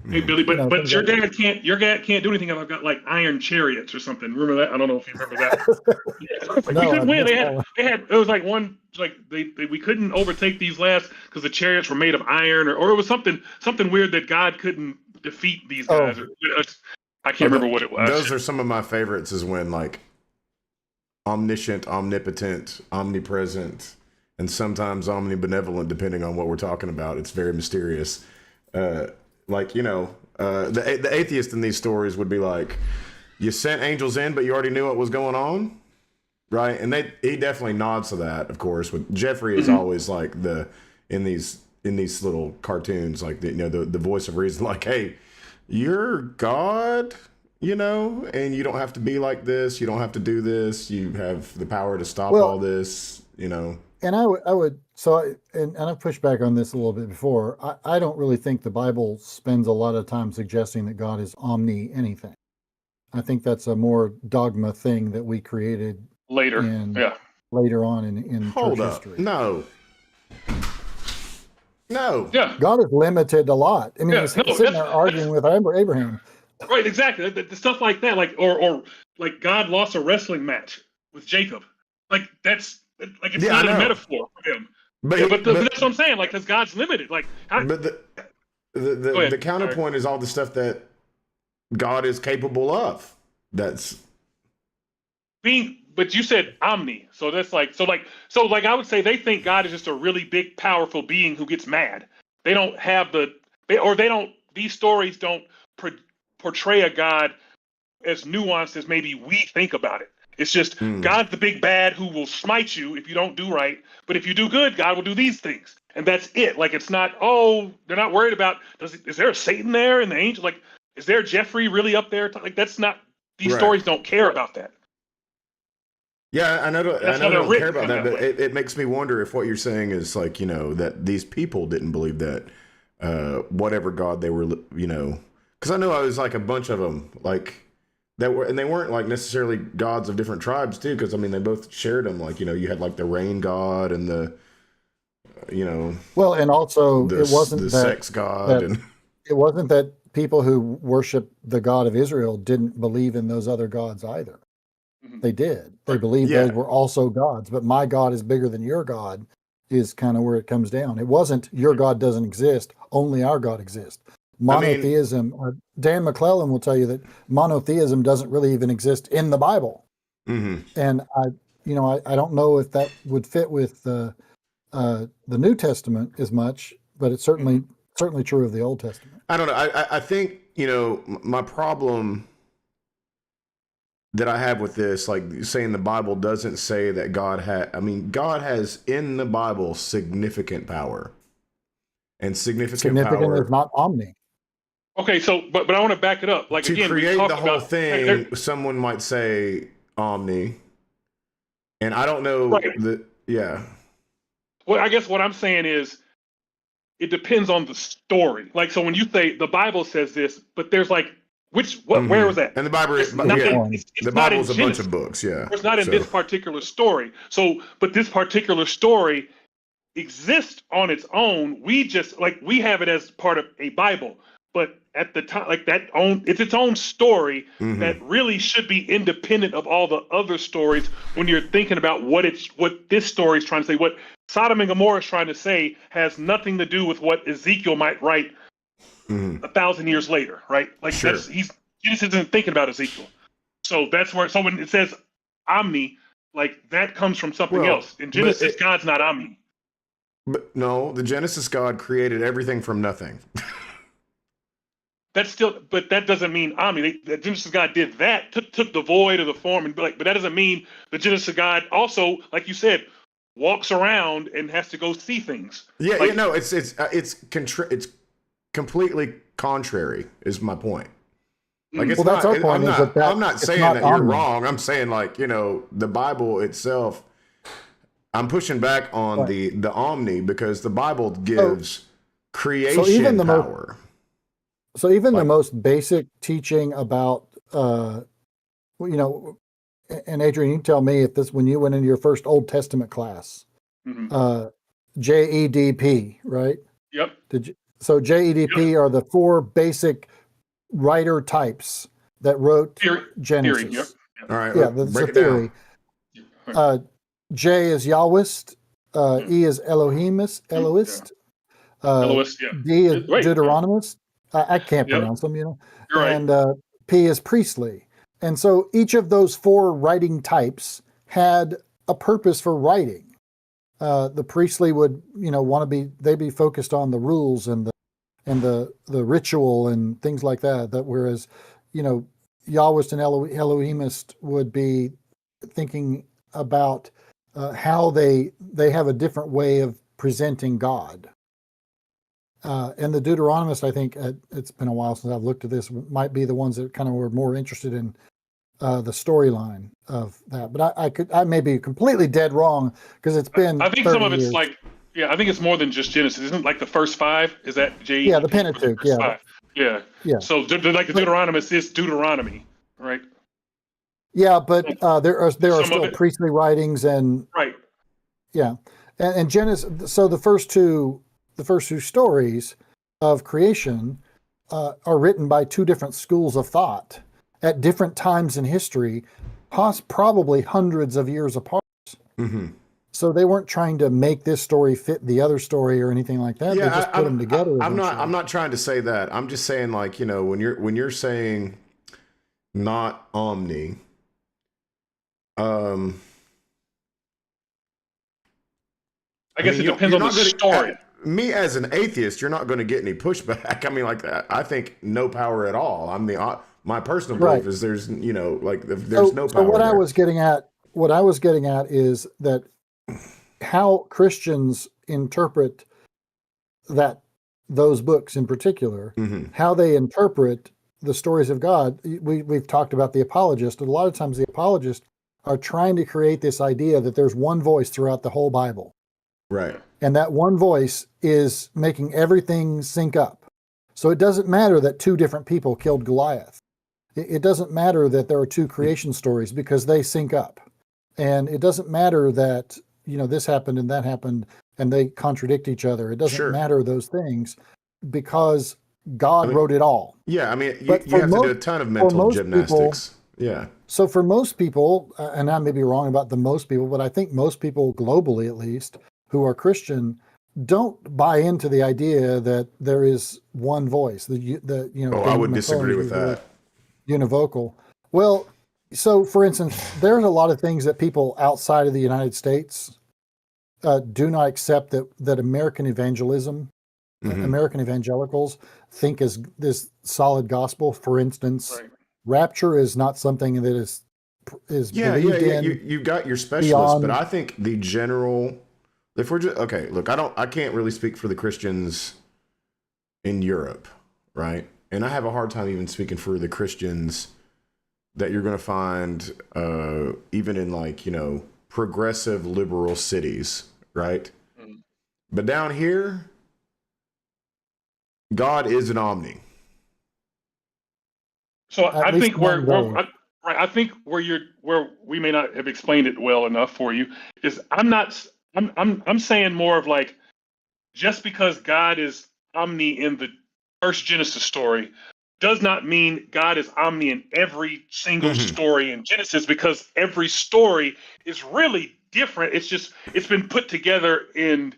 Hey Billy, but your dad can't do anything if I've got like iron chariots or something. Remember that? I don't know if you remember that. We couldn't win. They had it was like one like we couldn't overtake these last because the chariots were made of iron or it was something weird that God couldn't defeat these guys. I can't remember what it was. Those are some of my favorites. Is when like omniscient, omnipotent, omnipresent, and sometimes omnibenevolent, depending on what we're talking about. It's very mysterious. Like, the atheist in these stories would be like, you sent angels in, but you already knew what was going on, right? And he definitely nods to that, of course. But Jeffrey is always like in these little cartoons, like the voice of reason, like, hey, you're God, and you don't have to be like this. You don't have to do this. You have the power to stop all this, And I would and I've pushed back on this a little bit before. I don't really think the Bible spends a lot of time suggesting that God is omni anything. I think that's a more dogma thing that we created later on in church history. No. Yeah. God is limited a lot. I mean, he's sitting there arguing with Abraham. Right, exactly. The stuff like that, like or like God lost a wrestling match with Jacob. Like that's like it's not a metaphor for him. But that's what I'm saying. Like, because God's limited. Like, but the counterpoint is all the stuff that God is capable of. That's being. But you said omni, so that's like I would say they think God is just a really big, powerful being who gets mad. They don't have these stories don't portray a God as nuanced as maybe we think about it. It's just God's the big bad who will smite you if you don't do right. But if you do good, God will do these things. And that's it. Like, it's not, they're not worried about, is there a Satan there and the angel? Like, is there Jeffrey really up there? Like, that's not, these stories don't care about that. Yeah, I know they don't care about that, but it makes me wonder if what you're saying is like, that these people didn't believe that whatever God they were, because I know I was like a bunch of them, like, that were, and they weren't like necessarily gods of different tribes too, because I mean they both shared them. Like you had like the rain god and the, Well, and also it wasn't the that sex god, and it wasn't that people who worship the God of Israel didn't believe in those other gods either. They did. They believed those were also gods. But my God is bigger than your God is kind of where it comes down. It wasn't your God doesn't exist, only our God exists. Monotheism, Dan McLaughlin will tell you that monotheism doesn't really even exist in the Bible. And I don't know if that would fit with the New Testament as much, but it's certainly true of the Old Testament. I don't know. I think, my problem that I have with this, like saying the Bible doesn't say that God has in the Bible significant power. And significant power is not omni. Okay, so but I want to back it up. Like to again, create the whole thing, someone might say omni, and I don't know Well, I guess what I'm saying is, it depends on the story. Like, so when you say the Bible says this, but there's like where was that? And the Bible is the Bible is a bunch of books. Yeah, it's not in this particular story. So, but this particular story exists on its own. We just we have it as part of a Bible. But at the time, it's its own story that really should be independent of all the other stories. When you're thinking about what this story is trying to say, what Sodom and Gomorrah is trying to say, has nothing to do with what Ezekiel might write 1,000 years later, right? Like Jesus isn't thinking about Ezekiel, so that's where. So when it says omni, like that comes from something else. In Genesis, God's not omni. But no, the Genesis God created everything from nothing. But that doesn't mean omni. The Genesis God did that, took the void of the form, but that doesn't mean the Genesis God also, like you said, walks around and has to go see things. It's completely contrary. Is my point. Like it's that's our point. I'm not saying that you're wrong. I'm saying the Bible itself. I'm pushing back on the omni because the Bible gives creation power. So even the most basic teaching about, and Adrian, you tell me if when you went into your first Old Testament class, JEDP, right? Yep. So JEDP are the 4 basic writer types that wrote Genesis. Theory, yep. All right. Yeah, that's a theory. J is Yahwist. E is Elohist. Elohist, yeah. D is Deuteronomist. I can't pronounce them, You're right. And P is priestly. And so each of those 4 writing types had a purpose for writing. The priestly would, they'd be focused on the rules and the ritual and things like that. Whereas, Yahwist and Elohimist would be thinking about how they have a different way of presenting God. And the Deuteronomist, I think, it's been a while since I've looked at this, might be the ones that kind of were more interested in the storyline of that. But I may be completely dead wrong because it's been. I think some of it's like, I think it's more than just Genesis. Isn't like the first 5? Is that J? Yeah, the Pentateuch. Yeah. Yeah. So like the Deuteronomist is Deuteronomy, right? Yeah, but there are still priestly writings and right. Yeah, and Genesis. So the first two stories of creation are written by 2 different schools of thought at different times in history, probably hundreds of years apart. Mm-hmm. So they weren't trying to make this story fit the other story or anything like that. Yeah, they just put them together. I'm not trying to say that. I'm just saying, like, when you're saying not omni, I guess it depends on the story. Me as an atheist, you're not going to get any pushback. I mean, like, I think no power at all. My personal belief is there's no power. So what I was getting at is that how Christians interpret those books in particular, how they interpret the stories of God. We've talked about the apologist, and a lot of times the apologists are trying to create this idea that there's one voice throughout the whole Bible. Right. And that one voice is making everything sync up. So it doesn't matter that 2 different people killed Goliath. It doesn't matter that there are 2 creation stories because they sync up. And it doesn't matter that, this happened and that happened and they contradict each other. It doesn't matter those things because God wrote it all. Yeah, I mean, you have to do a ton of mental gymnastics. So for most people, and I may be wrong about the most people, but I think most people globally, at least, who are Christian, don't buy into the idea that there is one voice. I would disagree with that. Univocal. Well, so for instance, there's a lot of things that people outside of the United States do not accept that American evangelism, American evangelicals think is this solid gospel. For instance, rapture is not something that is believed in. You've got your specialists, but I think the general. If we're just look, I can't really speak for the Christians in Europe, right? And I have a hard time even speaking for the Christians that you're going to find even in progressive liberal cities, right? But down here, God is an omni. So I think where we may not have explained it well enough for you is I'm saying more of like, just because God is omni in the first Genesis story does not mean God is omni in every single story in Genesis, because every story is really different. It's been put together in,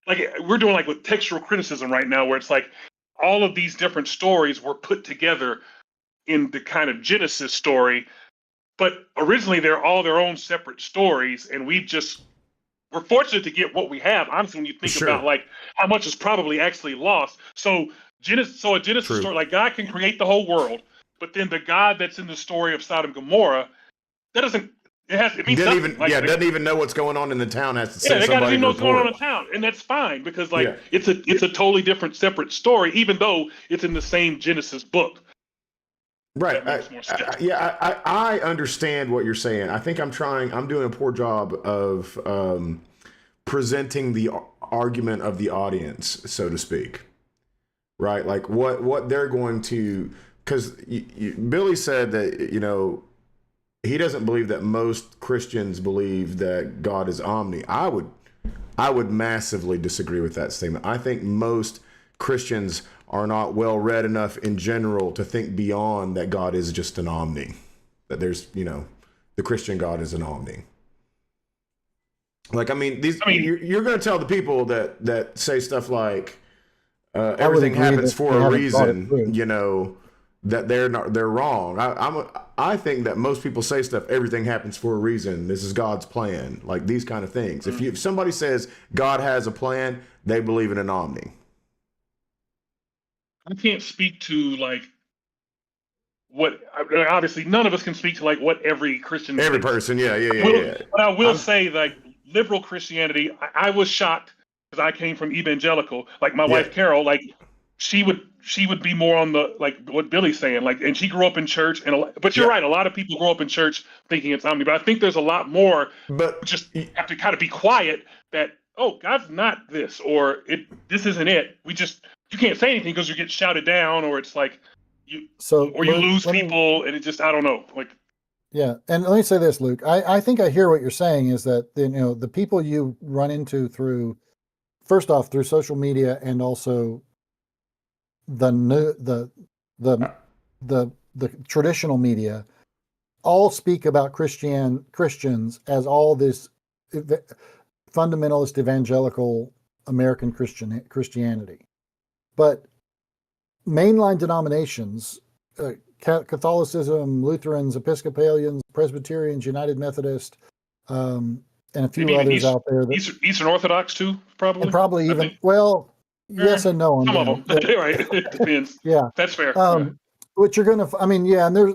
like, we're doing like with textual criticism right now, where it's like all of these different stories were put together in the kind of Genesis story, but originally they're all their own separate stories, and we're fortunate to get what we have. Honestly, when you think about like how much is probably actually lost. So a Genesis story, like God can create the whole world, but then the God that's in the story of Sodom and Gomorrah, doesn't even know what's going on in the town. Has to they gotta even know what's going on in the town, and that's fine because it's a totally different, separate story, even though it's in the same Genesis book. Right. I understand what you're saying. I think I'm doing a poor job of presenting the argument of the audience, so to speak. Right. Like what they're going to, because Billy said that, he doesn't believe that most Christians believe that God is omni. I I would massively disagree with that statement. I think most Christians are not well read enough in general to think beyond that God is just an omni. That there's, the Christian God is an omni. Like, you're going to tell the people that say stuff like everything happens for a reason, that they're wrong. I think that most people say stuff, everything happens for a reason. This is God's plan, like these kind of things. If somebody says God has a plan, they believe in an omni. I can't speak to what, obviously none of us can speak to what every Christian thinks. Person, yeah. But I will say liberal Christianity, I was shocked because I came from evangelical. Like my wife Carol, she would be more on the what Billy's saying, and she grew up in church, but you're right, a lot of people grow up in church thinking it's omni, but I think there's a lot more, but just have to kind of be quiet that, oh, God's not this, or this isn't it. You can't say anything because you get shouted down, or it's you lose people, and it just, I don't know, Yeah, and let me say this, Luke. I think I hear what you're saying is that the people you run into through social media, and also the traditional media all speak about Christians as all this fundamentalist evangelical American Christianity, but mainline denominations, Catholicism, Lutherans, Episcopalians, Presbyterians, United Methodist, and a few others out there. Eastern Orthodox too, probably. And probably even, yes and no. Some of them, right? It depends. Yeah, that's fair. Which you're going to, and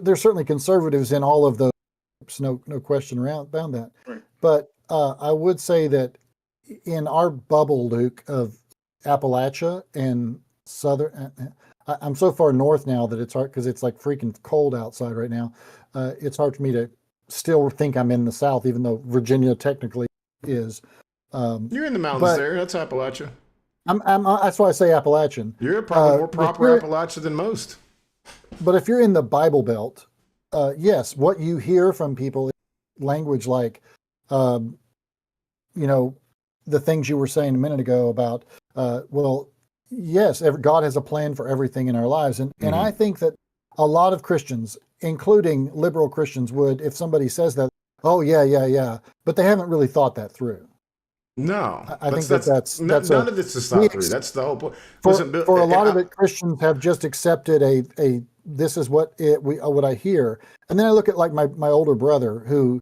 there's certainly conservatives in all of those groups, no question about that. Right. But I would say that in our bubble, Luke, of Appalachia and Southern, I'm so far north now that it's hard because it's freaking cold outside right now. It's hard for me to still think I'm in the South, even though Virginia technically is. You're in the mountains there. That's Appalachia. That's why I say Appalachian. You're probably more proper Appalachia than most. But if you're in the Bible Belt, yes, what you hear from people is language like, the things you were saying a minute ago about, yes, God has a plan for everything in our lives. And I think that a lot of Christians, including liberal Christians, would, if somebody says that, oh, yeah. But they haven't really thought that through. No. I think that's none of this is thought through. That's the whole point. For a lot of it, Christians have just accepted this is what I hear. And then I look at my older brother, who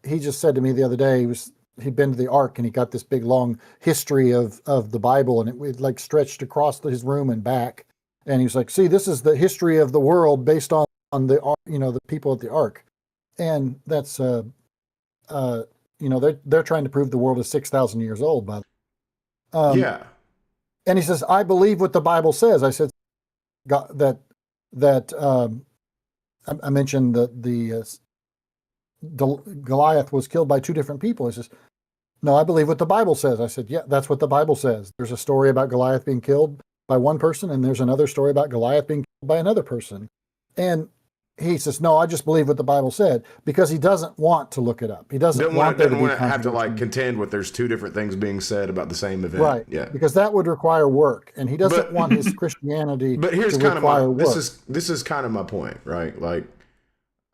he just said to me the other day, he'd been to the Ark, and he got this big long history of the Bible, and it stretched across his room and back. And he was like, see, this is the history of the world based on the the people at the Ark. And that's they're trying to prove the world is 6,000 years old, by the way. Yeah. And he says, I believe what the Bible says. I said that I mentioned that Goliath was killed by two different people. He says, no, I believe what the Bible says. I said, yeah, that's what the Bible says. There's a story about Goliath being killed by one person, and there's another story about Goliath being killed by another person. And he says, no, I just believe what the Bible said, because he doesn't want to look it up. He doesn't want to have to contend with there's two different things being said about the same event. Right. Yeah. Because that would require work, and he doesn't want his Christianity but here's to kind require of work. This is kind of my point, right?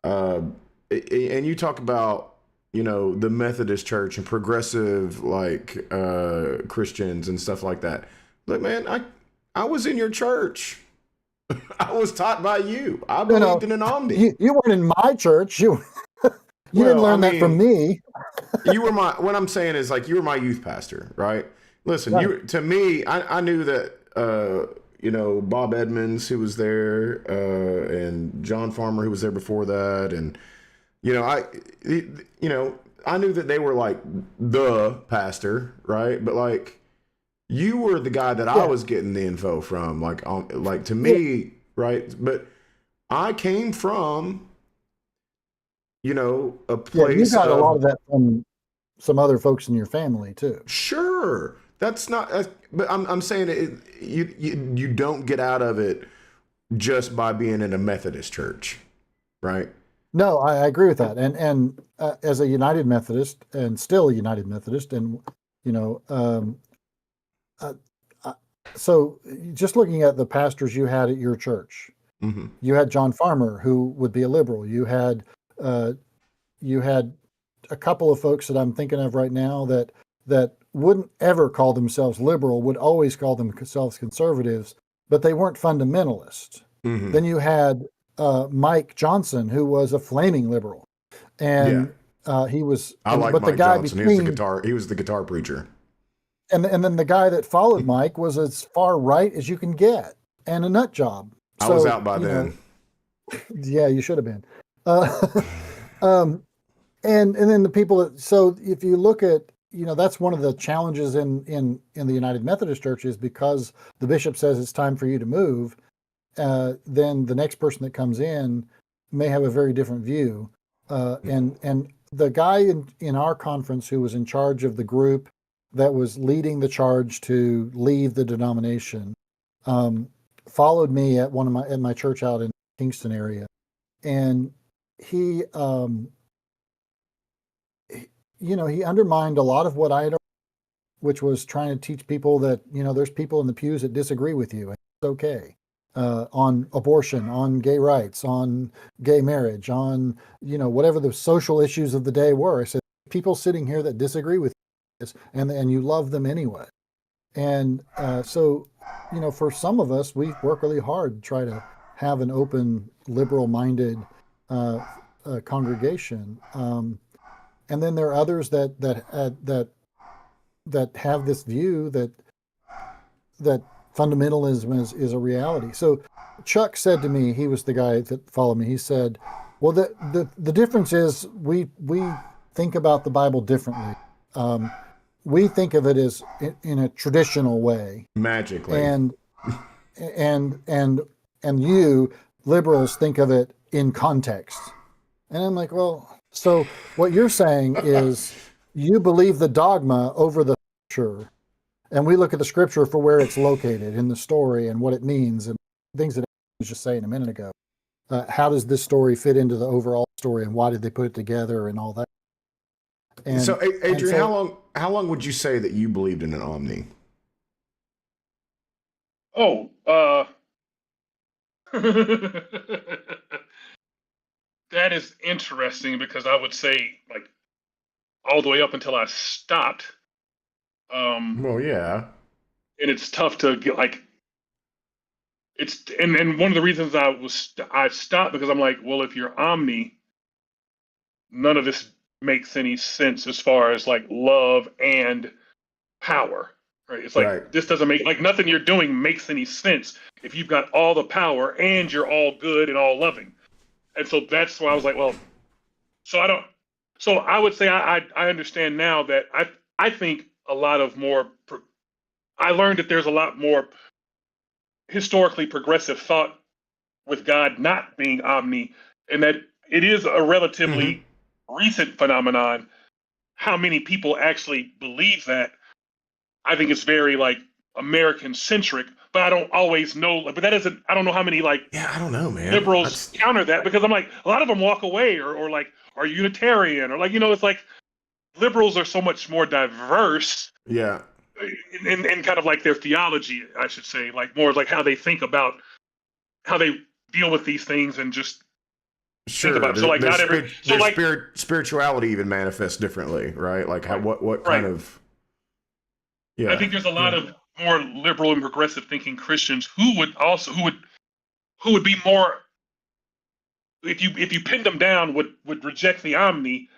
And you talk about, the Methodist Church and progressive Christians and stuff like that. Look, man, I was in your church. I was taught by you. I believed in an omni. You weren't in my church. You didn't learn that from me. You were what I'm saying is you were my youth pastor, right? Listen, right. To me, I knew that, Bob Edmonds, who was there, and John Farmer, who was there before that. And, I knew that they were the pastor, right? But you were the guy that I was getting the info from, to me, right? But I came from, a place. You got a lot of that from some other folks in your family too. Sure, that's not. But I'm saying you don't get out of it just by being in a Methodist church, right? No, I agree with that. And as a United Methodist, and still a United Methodist, and You know, so just looking at the pastors you had at your church, you had John Farmer, who would be a liberal. You had a couple of folks that I'm thinking of right now that wouldn't ever call themselves liberal, would always call themselves conservatives, but they weren't fundamentalists. Then you had Mike Johnson, who was a flaming liberal, and he was. I like Mike Johnson. He was the guitar preacher. And then the guy that followed Mike was as far right as you can get, and a nut job. I was out by then. Yeah, you should have been. And then the people that, so if you look at, that's one of the challenges in the United Methodist Church, is because the bishop says it's time for you to move, then the next person that comes in may have a very different view. And the guy in our conference who was in charge of the group that was leading the charge to leave the denomination, followed me at my church out in Kingston area, and he undermined a lot of what I had, which was trying to teach people that there's people in the pews that disagree with you, and it's okay, on abortion, on gay rights, on gay marriage, on whatever the social issues of the day were. I said, people sitting here that disagree with you, and you love them anyway. And so for some of us, we work really hard to try to have an open, liberal-minded congregation. And then there are others that have this view that fundamentalism is a reality. So Chuck said to me, he was the guy that followed me. He said, "Well, the difference is we think about the Bible differently. We think of it as in a traditional way, magically, and you liberals think of it in context." And I'm like, well, so what you're saying is you believe the dogma over the scripture, and we look at the scripture for where it's located in the story and what it means and things that I was just saying a minute ago. How does this story fit into the overall story, and why did they put it together and all that? And so, Adrian, how long would you say that you believed in an omni? Oh, that is interesting, because I would say like all the way up until I stopped. Well, yeah. And it's tough to get and one of the reasons I stopped, because I'm like, well, if you're omni, none of this makes any sense as far as like love and power, right? It's like, this doesn't make, like, nothing you're doing makes any sense if you've got all the power and you're all good and all loving. And so that's why I was like, well, so I would say I understand now that I think a lot of more, I learned that there's a lot more historically progressive thought with God not being omni, and that it is a relatively recent phenomenon. How many people actually believe that? I think it's very like American centric, but I don't always know. But that isn't. I don't know how many I don't know, man. Liberals counter that, because I'm like, a lot of them walk away or like are Unitarian, or like it's like liberals are so much more diverse. Yeah. In kind of like their theology, I should say, like more like how they think about how they deal with these things, and just think about it. So like not every spirituality even manifests differently, right? Like how what kind of I think there's a lot of more liberal and progressive thinking Christians who would be more, if you pinned them down, would reject the omni.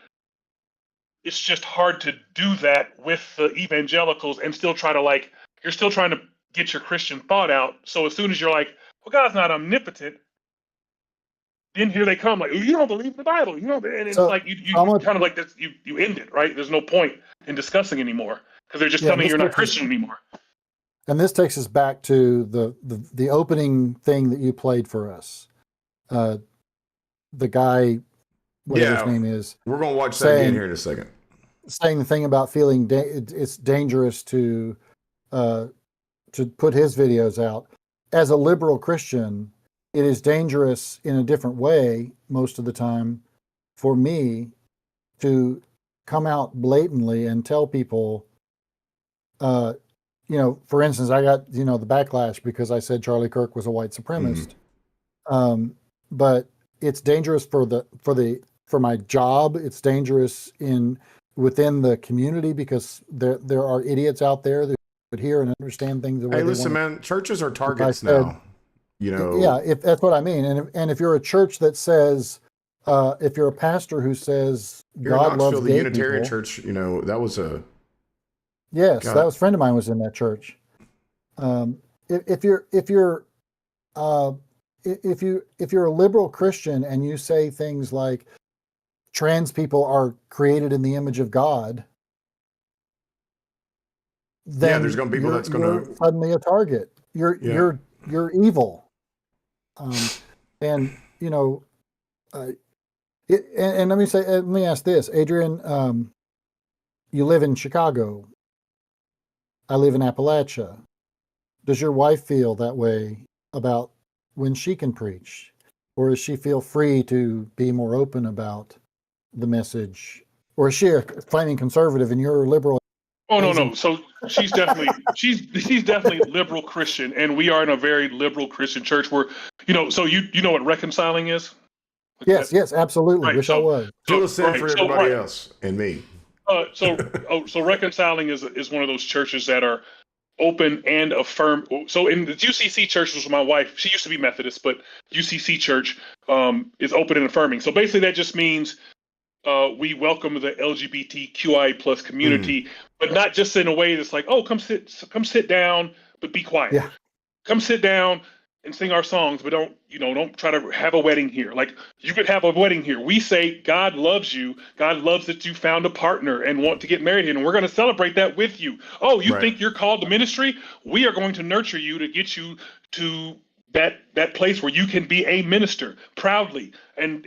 It's just hard to do that with the evangelicals and still try to you're still trying to get your Christian thought out. So as soon as you're like, well, God's not omnipotent, then here they come, like, you don't believe the Bible, and it's like you kind of like this, you end it, right? There's no point in discussing anymore, because they're just telling you you're not Christian anymore. And this takes us back to the opening thing that you played for us. The guy, whatever his name is. We're going to watch that again here in a second. Saying the thing about feeling it's dangerous to put his videos out. As a liberal Christian, it is dangerous in a different way most of the time for me to come out blatantly and tell people for instance, I got, the backlash because I said Charlie Kirk was a white supremacist. But it's dangerous for my job. It's dangerous within the community because there are idiots out there that would hear and understand things the way they want. Man, churches are targets now. Yeah, if that's what I mean. And if you're a church that says, if you're a pastor who says God loves the gay Unitarian people, Church, that was a yes, God. That was a friend of mine was in that church. If you're a liberal Christian and you say things like trans people are created in the image of God, then there's going to be people that's going to suddenly a target. You're evil. And let me ask this, Adrian. You live in Chicago. I live in Appalachia. Does your wife feel that way about when she can preach, or does she feel free to be more open about the message, or is she a flaming conservative and you're a liberal? Oh no. So she's definitely she's definitely liberal Christian, and we are in a very liberal Christian church where so you know what reconciling is? Yes, absolutely. Right, Wish I was. Feel the same for everybody else and me. So reconciling is one of those churches that are open and affirm. So in the UCC church, which was my wife, she used to be Methodist, but UCC church is open and affirming. So basically that just means we welcome the LGBTQI plus community, but not just in a way that's like, oh, come sit down, but be quiet. Yeah. Come sit down and sing our songs, but don't try to have a wedding here. Like, you could have a wedding here. We say God loves you. God loves that you found a partner and want to get married here, and we're going to celebrate that with you. Oh, you think you're called to ministry? We are going to nurture you to get you to that place where you can be a minister proudly and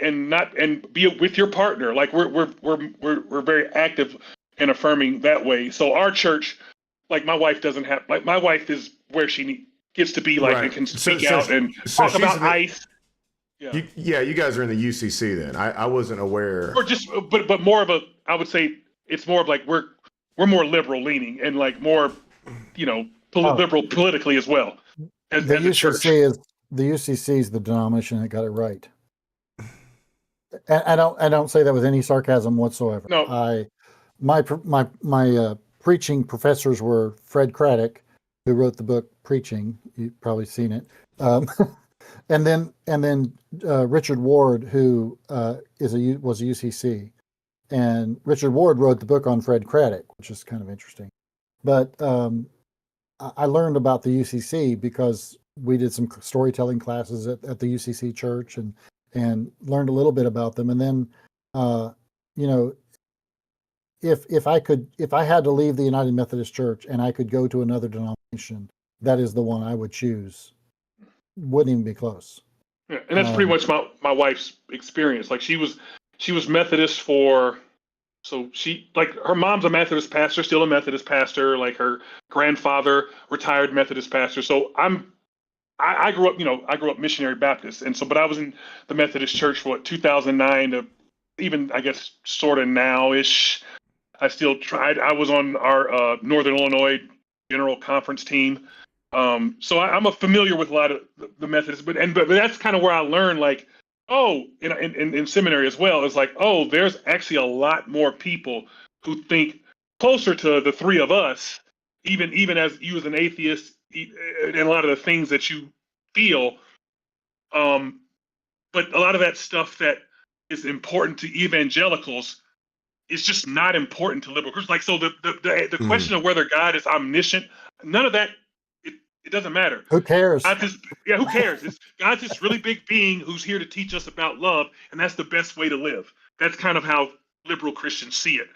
be with your partner. Like, we're very active and affirming that way. So our church, like, my wife is where she gets to be, like, and can speak out and talk about ICE. Yeah. You guys are in the UCC then. I wasn't aware. Or just, but more of I would say it's more of like we're more liberal leaning and like more, liberal politically as well. As the UCC is the denomination that got it right. And I don't say that with any sarcasm whatsoever. No. My preaching professors were Fred Craddock, who wrote the book Preaching. You've probably seen it. And then Richard Ward, who was a UCC, and Richard Ward wrote the book on Fred Craddock, which is kind of interesting. But I learned about the UCC because we did some storytelling classes at the UCC church and learned a little bit about them. And then, if I had to leave the United Methodist Church and I could go to another denomination, that is the one I would choose. Wouldn't even be close. Yeah, and that's pretty much my wife's experience. Like, she was Methodist so she, like, her mom's a Methodist pastor, still a Methodist pastor. Like, her grandfather, retired Methodist pastor. So I grew up missionary Baptist, and so, but I was in the Methodist Church for 2009 to even, I guess, sort of now-ish. I still tried. I was on our Northern Illinois General Conference team. So I'm familiar with a lot of the Methodists, but that's kind of where I learned, like, in seminary as well. It's like, there's actually a lot more people who think closer to the three of us, even as you as an atheist, and a lot of the things that you feel. But a lot of that stuff that is important to evangelicals is just not important to liberal Christians. Like, so the question of whether God is omniscient, none of that. It doesn't matter. Who cares? Who cares? God's this really big being who's here to teach us about love, and that's the best way to live. That's kind of how liberal Christians see it.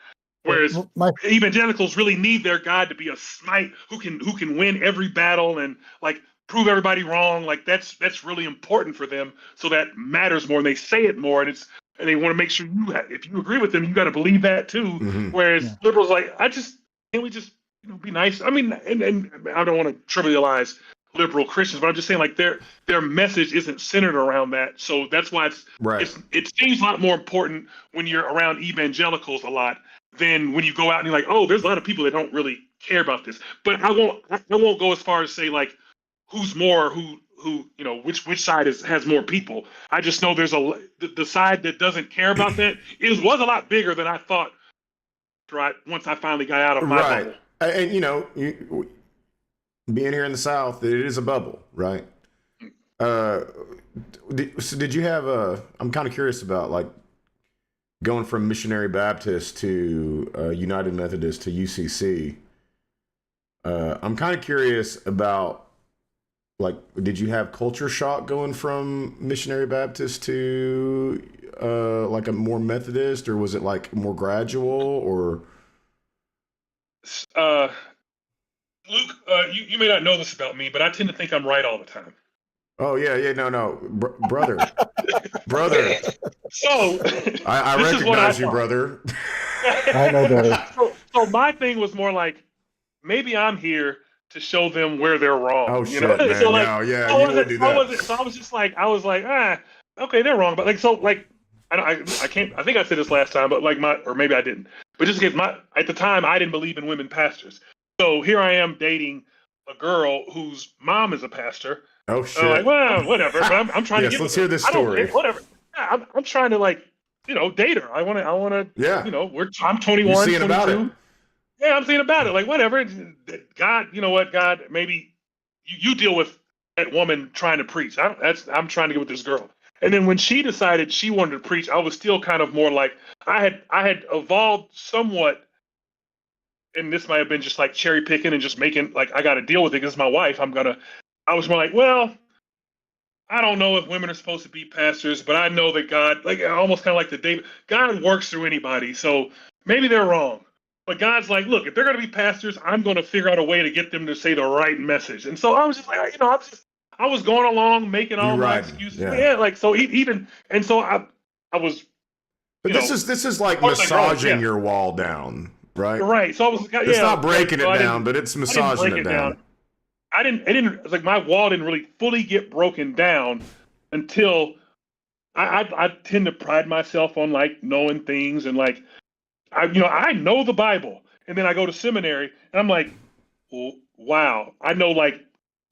Whereas evangelicals really need their God to be a smite who can win every battle and, like, prove everybody wrong. Like, that's really important for them. So that matters more, and they say it more, and they want to make sure if you agree with them, you got to believe that too. Mm-hmm. Whereas liberals, like, can we just be nice? I mean, and I don't want to trivialize liberal Christians, but I'm just saying, like, their message isn't centered around that. So that's why it seems a lot more important when you're around evangelicals a lot than when you go out and you're like, there's a lot of people that don't really care about this. But I won't go as far as say like who's more, who which side has more people. I just know there's the side that doesn't care about that was a lot bigger than I thought. Right, once I finally got out of my bubble. And being here in the South, it is a bubble, right? Did you have I'm kind of curious about like going from Missionary Baptist to United Methodist to UCC. I'm kind of curious about like, did you have culture shock going from Missionary Baptist to like a more Methodist, or was it like more gradual, or? Luke, you may not know this about me, but I tend to think I'm right all the time. Oh yeah, no, brother. So I recognize you, brother. I know better. So my thing was more like, maybe I'm here to show them where they're wrong. Oh shit, man! So like, you would do that. So I was just like, okay, they're wrong, but like, so like, I can't. I think I said this last time, but like or maybe I didn't. But just because at the time I didn't believe in women pastors. So here I am dating a girl whose mom is a pastor. Oh shit! Like, well, whatever. But I'm trying to get. Let's hear this story. Whatever. Yeah, I'm trying to like, date her. I want to. Yeah. I'm 21. You're seeing 22. About it. Yeah, I'm seeing about it. Like, whatever. God, you know what? God, maybe you deal with that woman trying to preach. I'm trying to get with this girl. And then when she decided she wanted to preach, I was still kind of more like I had evolved somewhat. And this might have been just like cherry picking and just making like I got to deal with it because it's my wife. I was more like, well, I don't know if women are supposed to be pastors, but I know that God, like almost kind of like the David, God works through anybody. So maybe they're wrong. But God's like, look, if they're going to be pastors, I'm going to figure out a way to get them to say the right message. And so I was just like, I was going along making all my excuses. Yeah, like so even and so I was. But this is like massaging your wall down, right? Right. So I was. It's not breaking it down, but it's massaging it down. I didn't like my wall didn't really fully get broken down until I tend to pride myself on like knowing things and like I know the Bible, and then I go to seminary and I'm like, wow, I know like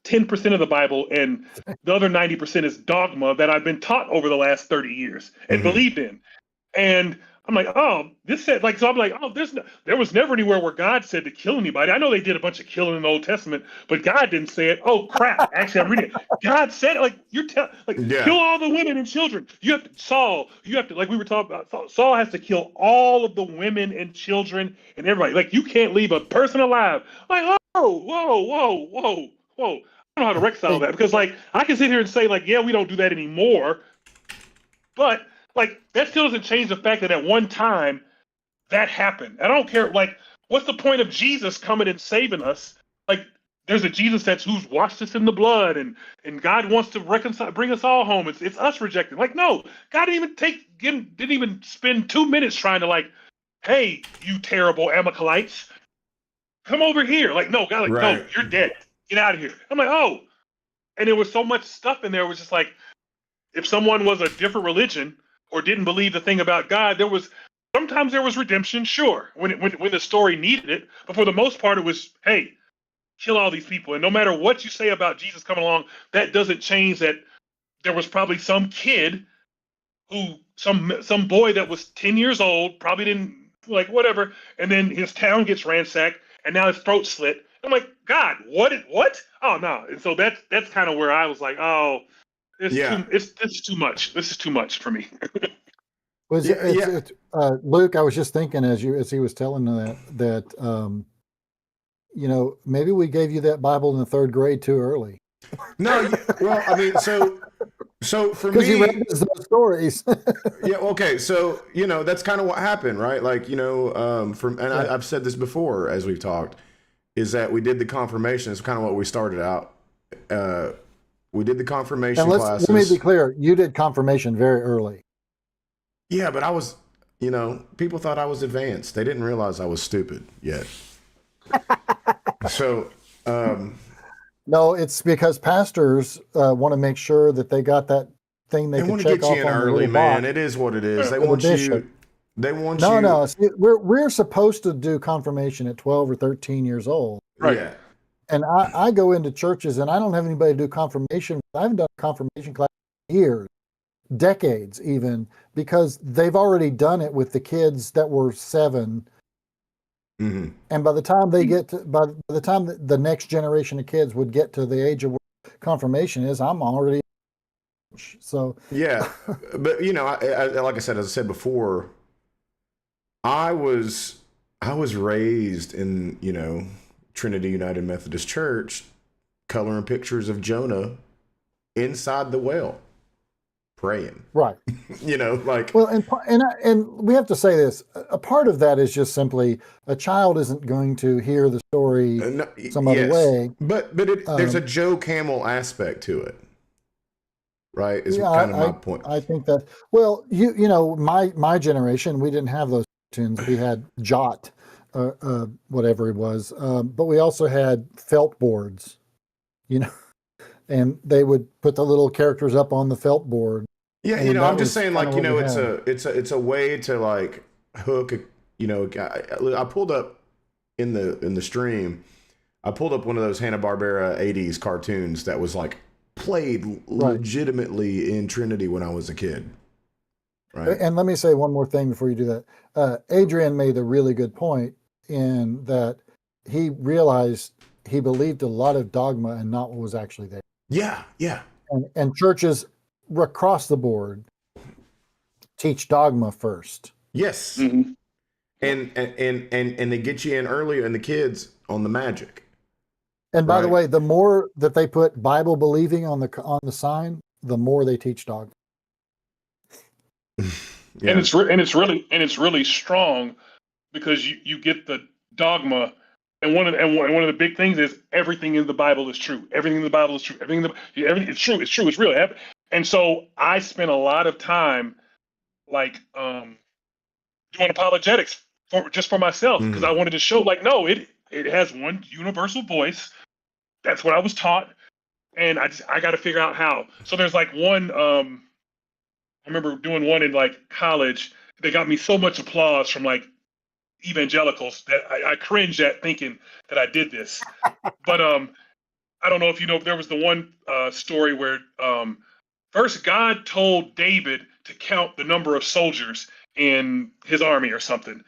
10% of the Bible, and the other 90% is dogma that I've been taught over the last 30 years and believed in. And I'm like, oh, this said like, so I'm like, oh, there was never anywhere where God said to kill anybody. I know they did a bunch of killing in the Old Testament, but God didn't say it. Oh crap! Actually, I'm reading it. God said it. Like kill all the women and children. You have to like we were talking about. Saul has to kill all of the women and children and everybody. Like you can't leave a person alive. Like whoa. I don't know how to reconcile that because like I can sit here and say like, yeah, we don't do that anymore, but like that still doesn't change the fact that at one time that happened. I don't care. Like, what's the point of Jesus coming and saving us? Like, there's a Jesus who's washed us in the blood, and God wants to bring us all home. It's us rejecting. Like, no, God didn't even spend 2 minutes trying to like, hey, you terrible Amalekites, come over here. Like, no, God, like, no, you're dead. Get out of here. I'm like, oh, and there was so much stuff in there. It was just like, if someone was a different religion or didn't believe the thing about God, sometimes there was redemption, sure, when the story needed it. But for the most part, it was, hey, kill all these people. And no matter what you say about Jesus coming along, that doesn't change that there was probably some kid some boy that was 10 years old, probably didn't like whatever, and then his town gets ransacked, and now his throat slit. I'm like, God, what? Oh no! And so that's kind of where I was like, oh. This is too much. This is too much for me. Luke, I was just thinking as he was telling that maybe we gave you that Bible in the third grade too early. No, well, I mean, so for me, because you read those stories. Yeah, okay, so that's kind of what happened, right? Like I've said this before as we've talked, is that we did the confirmation. It's kind of what we started out. We did the confirmation classes. Let me be clear. You did confirmation very early. Yeah, but I was, people thought I was advanced. They didn't realize I was stupid yet. So, no, it's because pastors want to make sure that they got that thing they can check off on the little box. Man. It is what it is. They want you. They want no, you. No. See, we're supposed to do confirmation at 12 or 13 years old. Right. Yeah. And I go into churches and I don't have anybody do confirmation. I haven't done a confirmation class in years, decades even, because they've already done it with the kids that were 7. Mm-hmm. And by the time they get to, by the time the next generation of kids would get to the age of where confirmation is, I'm already. So yeah, but you know, I like I said before, I was raised in, you know, Trinity United Methodist Church, coloring pictures of Jonah inside the whale, praying. Right. You know, like. Well, and we have to say this. A part of that is just simply a child isn't going to hear the story some other way. But there's a Joe Camel aspect to it. Right, is kind of my point. I think that, well, you know, my generation, we didn't have those tunes. We had Jot, whatever it was, but we also had felt boards, you know, and they would put the little characters up on the felt board. Yeah, you know, I'm just saying, like, you know, it's a way to like hook, you know. I pulled up in the stream, I pulled up one of those Hanna-Barbera 80s cartoons that was like played legitimately in Trinity when I was a kid. Right. And let me say one more thing before you do that. Adrian made a really good point in that he realized he believed a lot of dogma and not what was actually there. Yeah, yeah. And churches across the board teach dogma first. Yes. Mm-hmm. And they get you in earlier and the kids on the magic. And by the way, the more that they put Bible believing on the sign, the more they teach dogma. Yeah. And it's really strong because you get the dogma, and one of the big things is everything in the Bible is true. Everything in the Bible is true. Everything it's true. It's true. It's real. And so I spent a lot of time like doing apologetics for myself because I wanted to show like, no, it has one universal voice. That's what I was taught, and I got to figure out how. So there's like one. I remember doing one in like college. They got me so much applause from like evangelicals that I cringed at thinking that I did this. But I don't know if you know. There was the one story where first God told David to count the number of soldiers in his army or something,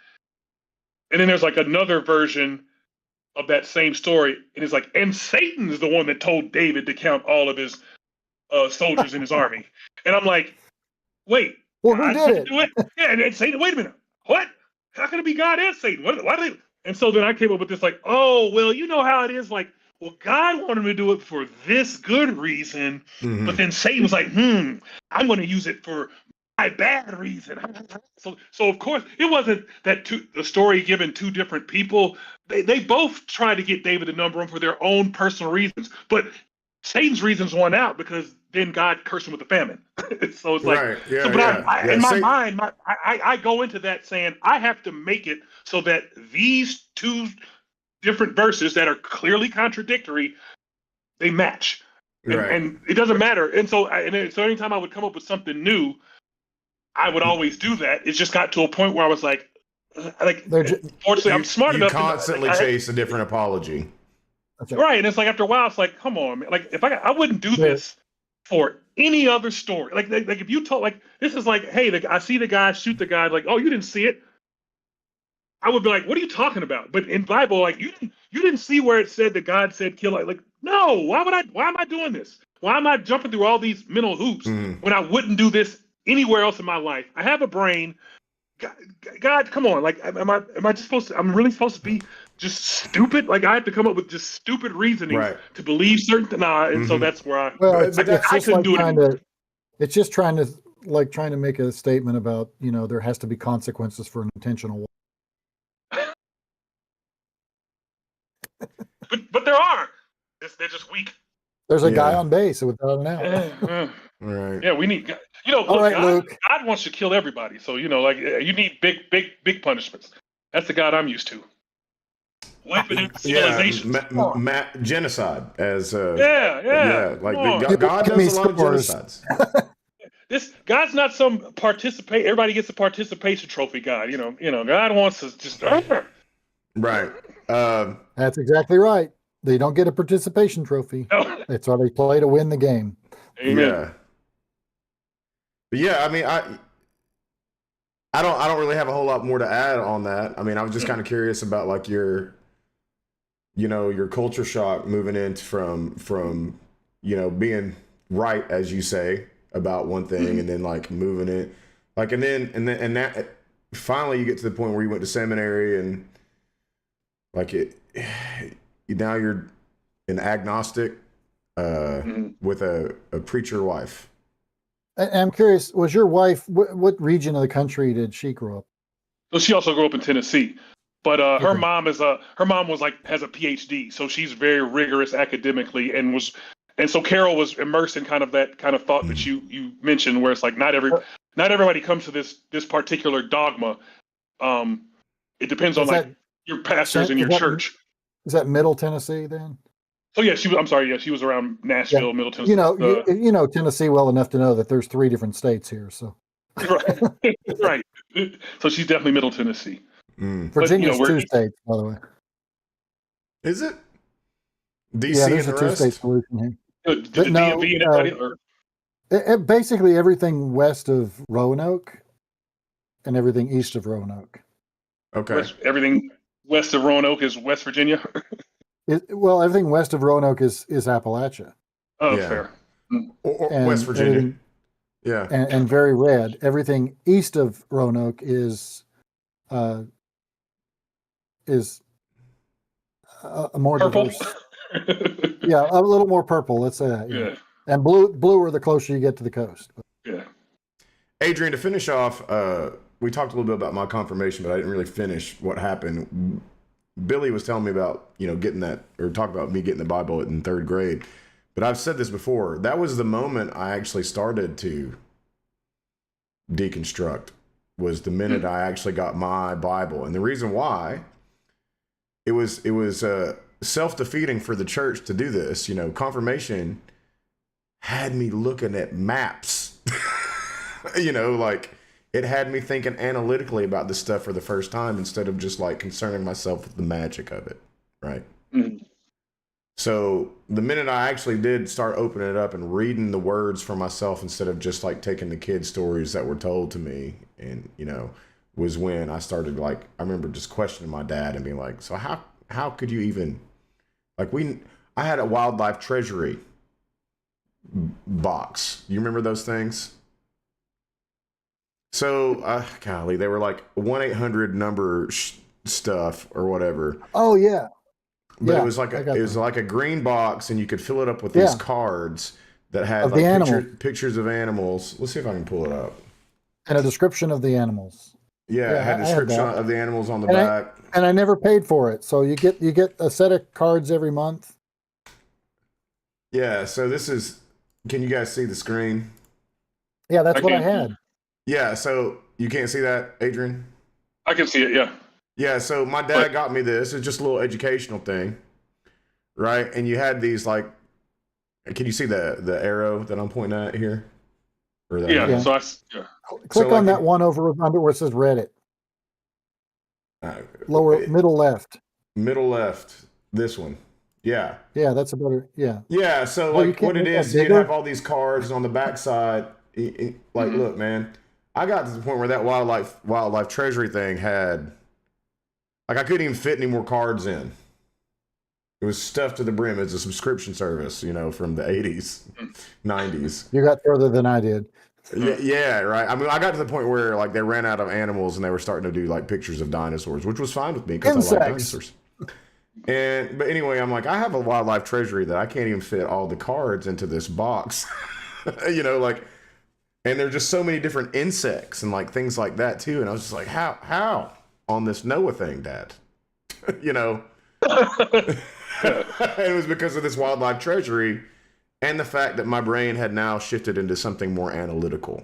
and then there's like another version of that same story, and it's like, and Satan's the one that told David to count all of his soldiers in his army. And I'm like, wait, well, who did it? Do it? Yeah, and Satan, wait a minute, what? How can it be God and Satan? Why do they? And so then I came up with this like, oh, well, you know how it is, like, well, God wanted me to do it for this good reason, but then Satan was like, I'm going to use it for my bad reason. So of course it wasn't that the story given two different people. They both tried to get David to number them for their own personal reasons, but Satan's reasons won out because then God cursed him with the famine. So it's like, in my mind, I go into that saying I have to make it so that these two different verses that are clearly contradictory, they match, and it doesn't matter. And so anytime I would come up with something new, I would always do that. It just got to a point where I was like, fortunately, I'm smart enough. You constantly chase a different apology. Right. And it's like, after a while, it's like, come on, man. Like, if I wouldn't do this for any other story. Like if you told, like, this is like, hey, I see the guy shoot the guy, like, oh, you didn't see it. I would be like, what are you talking about? But in Bible, like, you didn't see where it said that God said kill. Like, no, why am I doing this? Why am I jumping through all these mental hoops when I wouldn't do this anywhere else in my life? I have a brain. God, come on. Like, am I just supposed to, I'm really supposed to be just stupid? Like, I have to come up with just stupid reasoning to believe certain things. And so that's where I couldn't do it. It's just trying to make a statement about, you know, there has to be consequences for an intentional war. But there are. They're just weak. There's a guy on base without an out. Right. Yeah, we need. You know, look, God wants to kill everybody. So, you know, like, you need big punishments. That's the God I'm used to. Wiping civilization. Genocide as. Yeah. Like God does a lot of genocides. God's not some participate. Everybody gets a participation trophy. God, God wants us just. Right. That's exactly right. They don't get a participation trophy. No. That's why they play to win the game. Amen. Yeah. But yeah, I mean, I don't really have a whole lot more to add on that. I mean, I was just kind of curious about like your culture shock moving in from being right, as you say, about one thing, and then like moving it, like, and that finally you get to the point where you went to seminary and like now you're an agnostic with a preacher wife. I'm curious, was your wife, what region of the country did she grow up? So she also grew up in Tennessee, but her mom has a PhD, so she's very rigorous academically, and so Carol was immersed in kind of that kind of thought that you mentioned, where it's like not everybody comes to this particular dogma. It depends on like your pastors and your church. Is that Middle Tennessee then? So yeah, she was around Nashville, Middle Tennessee. You know Tennessee well enough to know that there's 3 different states here. So right, right. So she's definitely Middle Tennessee. Virginia's 2 states, by the way. Is it? DC yeah, there's and a the 2-state rest? solution here. Did the DMV basically everything west of Roanoke and everything east of Roanoke. Okay. Everything west of Roanoke is West Virginia. Well, everything west of Roanoke is Appalachia. Oh, yeah. Fair. Or West Virginia. Yeah. And very red. Everything east of Roanoke is more purple. diverse. Yeah, a little more purple. Let's say that. Yeah. And bluer the closer you get to the coast. Yeah. Adrian, to finish off, we talked a little bit about my confirmation, but I didn't really finish what happened. Billy was telling me about, getting that, or talk about me getting the Bible in 3rd grade. But I've said this before. That was the moment I actually started to deconstruct, was the minute I actually got my Bible. And the reason why, it was self-defeating for the church to do this. Confirmation had me looking at maps. Like it had me thinking analytically about this stuff for the first time instead of just like concerning myself with the magic of it, right? Mm-hmm. So the minute I actually did start opening it up and reading the words for myself instead of just like taking the kid stories that were told to me, and was when I started I remember just questioning my dad and being like, so how could you even I had a wildlife treasury box. You remember those things? So, golly, they were like 1-800 number stuff or whatever. Oh yeah. But it was like a green box, and you could fill it up with these cards that had pictures of animals. Let's see if I can pull it up. And a description of the animals. Yeah, it had a description of the animals on the back. And I never paid for it, so you get a set of cards every month. Yeah, so this is. Can you guys see the screen? Yeah, that's what I had. Yeah, so you can't see that, Adrian? I can see it, yeah. Yeah, so my dad got me this. It's just a little educational thing, right? And you had these can you see the arrow that I'm pointing at here? Or that yeah. So click on that one over under where it says Reddit. Middle left. Middle left. This one. Yeah. Yeah, that's a better. Yeah. Yeah. So what it is, you'd have all these cards on the backside. Look, man, I got to the point where that wildlife treasury thing had, I couldn't even fit any more cards in. It was stuffed to the brim. It's a subscription service, from the 80s, 90s. You got further than I did. Yeah, right. I mean, I got to the point where they ran out of animals and they were starting to do pictures of dinosaurs, which was fine with me because I like dinosaurs. But anyway, I'm like, I have a wildlife treasury that I can't even fit all the cards into this box, and there's just so many different insects and things like that too. And I was just like, how on this Noah thing, Dad? It was because of this wildlife treasury and the fact that my brain had now shifted into something more analytical,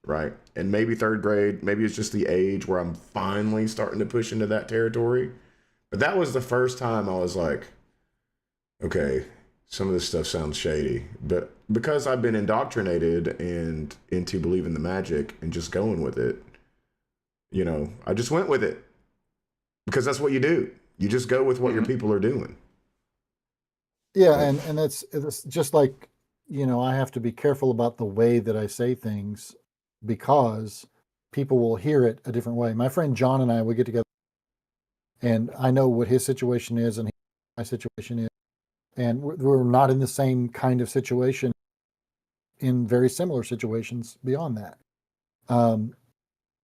right? And maybe 3rd grade, maybe it's just the age where I'm finally starting to push into that territory. But that was the first time I was like, okay, some of this stuff sounds shady, but because I've been indoctrinated and into believing the magic and just going with it, you know, I just went with it because that's what you do. You just go with what your people are doing. Yeah, and it's just like, you know, I have to be careful about the way that I say things because people will hear it a different way. My friend John and I, we get together and I know what his situation is and my situation is. And we're not in the same kind of situation, in very similar situations beyond that.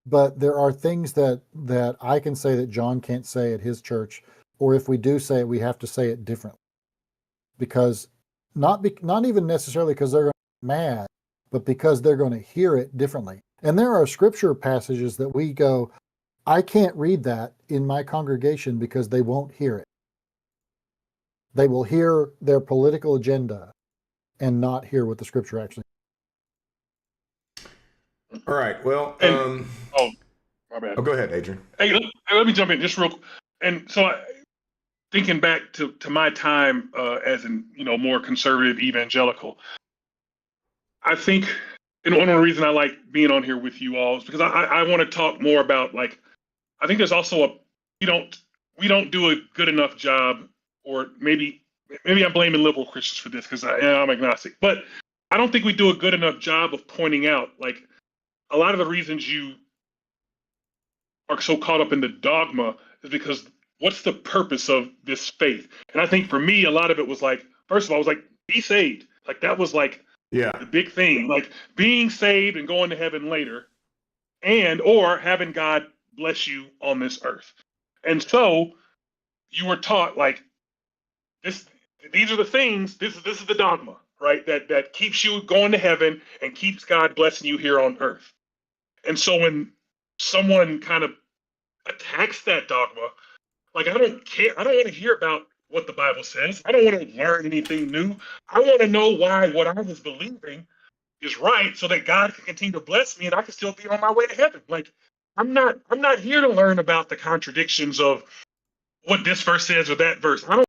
But there are things that I can say that John can't say at his church, or if we do say it, we have to say it differently. Because not even necessarily because they're going to get mad, but because they're going to hear it differently. And there are scripture passages that we go, I can't read that in my congregation because they won't hear it. They will hear their political agenda and not hear what the scripture actually. All right. Well, my bad. Oh, go ahead, Adrian. Hey, let me jump in just real quick. And so, thinking back to my time as an more conservative evangelical, I think, and one of the reasons I like being on here with you all is because I want to talk more about, like, I think there's also we don't do a good enough job. Or maybe I'm blaming liberal Christians for this because I'm agnostic. But I don't think we do a good enough job of pointing out, like, a lot of the reasons you are so caught up in the dogma is because what's the purpose of this faith? And I think for me, a lot of it was like, first of all, I was like, be saved. Like, that was like the big thing, like being saved and going to heaven later, or having God bless you on this earth. And so you were taught, like, these are the things, this is the dogma, right? That keeps you going to heaven and keeps God blessing you here on earth. And so when someone kind of attacks that dogma, like, I don't care. I don't want to hear about what the Bible says. I don't want to learn anything new. I want to know why what I was believing is right so that God can continue to bless me and I can still be on my way to heaven. Like, I'm not here to learn about the contradictions of what this verse says or that verse. I don't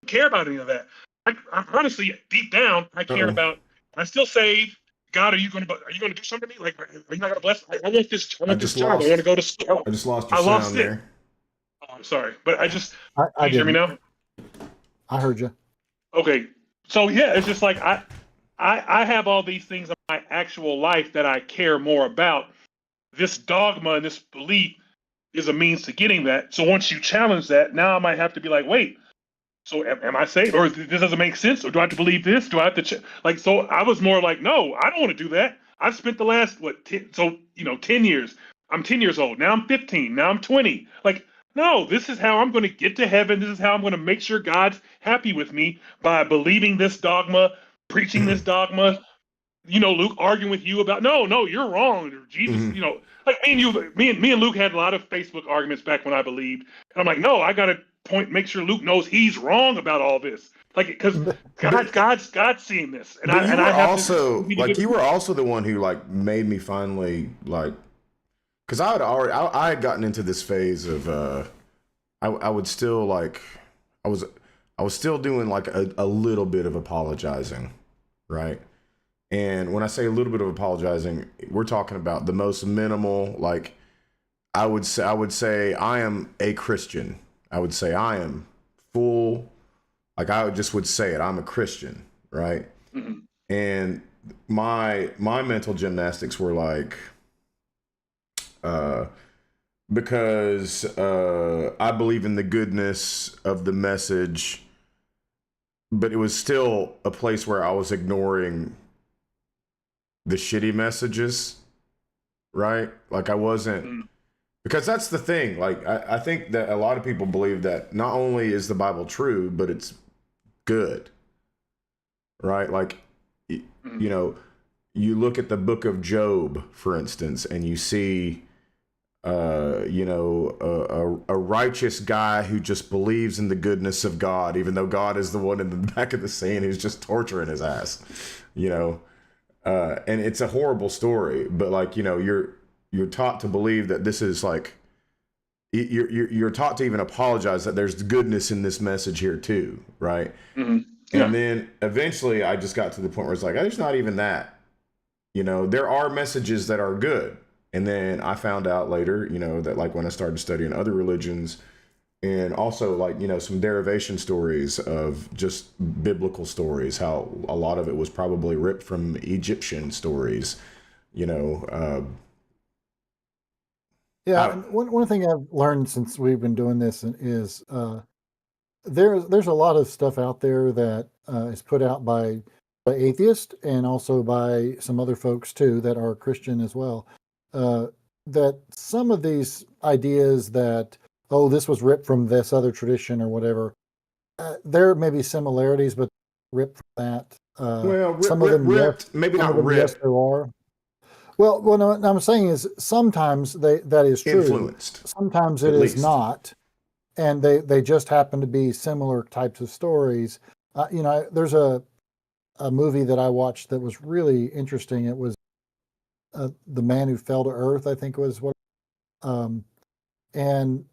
care about any of that. I honestly, deep down, I care about, I'm still saved. God, are you going to do something to me? Like, are you not going to bless? I want this job. I want to go to school. I just lost your sound there. Oh, I'm sorry, but I you hear me now? I heard you. Okay, so yeah, it's just like I have all these things in my actual life that I care more about. This dogma and this belief is a means to getting that. So once you challenge that, now I might have to be like, wait. So am I saved, or this doesn't make sense, or do I have to believe this? Do I have to like? So I was more like, no, I don't want to do that. I've spent the last 10 years. I'm 10 years old now. I'm 15. Now I'm 20. Like, no, this is how I'm going to get to heaven. This is how I'm going to make sure God's happy with me by believing this dogma, preaching this dogma. Luke arguing with you about no, you're wrong. Or Jesus, like me and Luke had a lot of Facebook arguments back when I believed. And I'm like, no, I got to make sure Luke knows he's wrong about all this. Like, because God's seeing this. And you were also the one who, like, made me finally, like, because I had gotten into this phase of I would still, like, I was still doing, like, a little bit of apologizing, right? And when I say a little bit of apologizing, we're talking about the most minimal. Like, I would say I am a Christian. I would say I am full. Like, I would say it. I'm a Christian, right? Mm-hmm. And my mental gymnastics were like, because I believe in the goodness of the message, but it was still a place where I was ignoring the shitty messages, right? Like, I wasn't, because that's the thing. Like, I think that a lot of people believe that not only is the Bible true, but it's good, right? Like, you look at the book of Job, for instance, and you see, a righteous guy who just believes in the goodness of God, even though God is the one in the back of the scene who's just torturing his ass, and it's a horrible story, but, like, you're taught to believe that this is, like, you're taught to even apologize that there's goodness in this message here too, right? Mm-hmm. And then eventually I just got to the point where it's like, it's not even that. You know, there are messages that are good. And then I found out later, you know, that like when I started studying other religions and also like, you know, some derivation stories of just biblical stories, how a lot of it was probably ripped from Egyptian stories, you know. One thing I've learned since we've been doing this is there's a lot of stuff out there that is put out by atheists and also by some other folks too that are Christian as well. That some of these ideas that, oh, this was ripped from this other tradition or whatever, there may be similarities, but ripped from that. Some of them, ripped, yes, maybe not ripped. Yes, there are. Well, what I'm saying is sometimes that is true. Influenced. Sometimes it is not, and they just happen to be similar types of stories. You know, there's a movie that I watched that was really interesting. It was The Man Who Fell to Earth, I think was what, and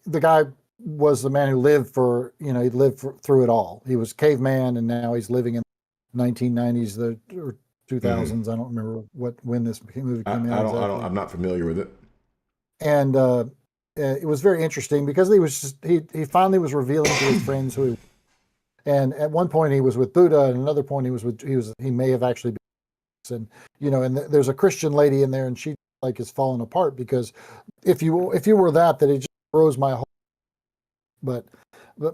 the guy was the man who lived for, you know, he lived through it all. He was caveman, and now he's living in 1990s or 2000s. I don't remember when this movie came out. I'm not familiar with it. And it was very interesting because he finally was revealing to his friends who he was. And at one point he was with Buddha, and another point he may have actually been, and you know, and there's a Christian lady in there, and she like is falling apart because if you were that it just throws my whole. But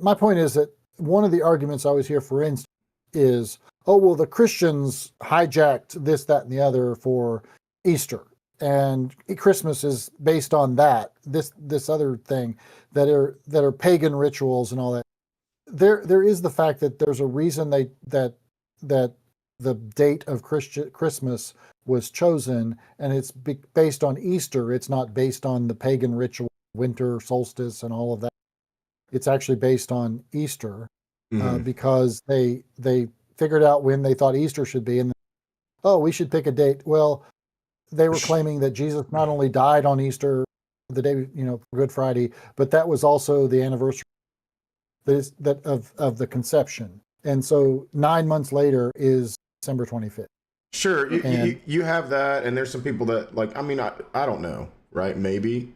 my point is that one of the arguments I always hear, for instance, is, oh, well, the Christians hijacked this, that, and the other for Easter, and Christmas is based on that, this other thing that are pagan rituals and all that. There is the fact that there's a reason that the date of Christmas was chosen, and it's based on Easter. It's not based on the pagan ritual, winter solstice, and all of that. It's actually based on Easter, because they figured out when they thought Easter should be, and we should pick a date. Well, they were claiming that Jesus not only died on Easter, the day, you know, Good Friday, but that was also the anniversary of the conception. And so 9 months later is December 25th. Sure, you have that, and there's some people that like. I mean, I don't know, right? Maybe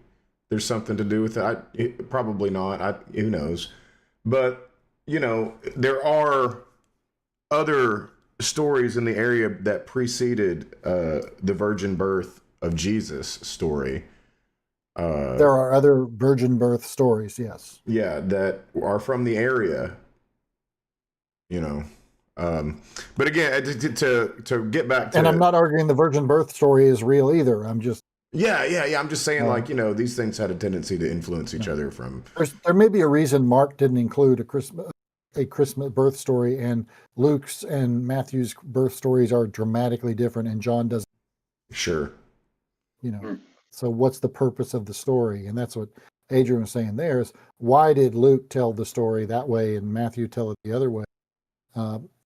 there's something to do with it. Probably not. Who knows? But you know, there are other stories in the area that preceded the virgin birth of Jesus story. There are other virgin birth stories, yes. Yeah, that are from the area. You know. But again, to get back to, and I'm not arguing the virgin birth story is real either. I'm just I'm just saying, like, you know, these things had a tendency to influence each other. From there may be a reason Mark didn't include a Christmas birth story, and Luke's and Matthew's birth stories are dramatically different, and John doesn't. Sure. You know, so what's the purpose of the story? And that's what Adrian was saying there is, why did Luke tell the story that way and Matthew tell it the other way?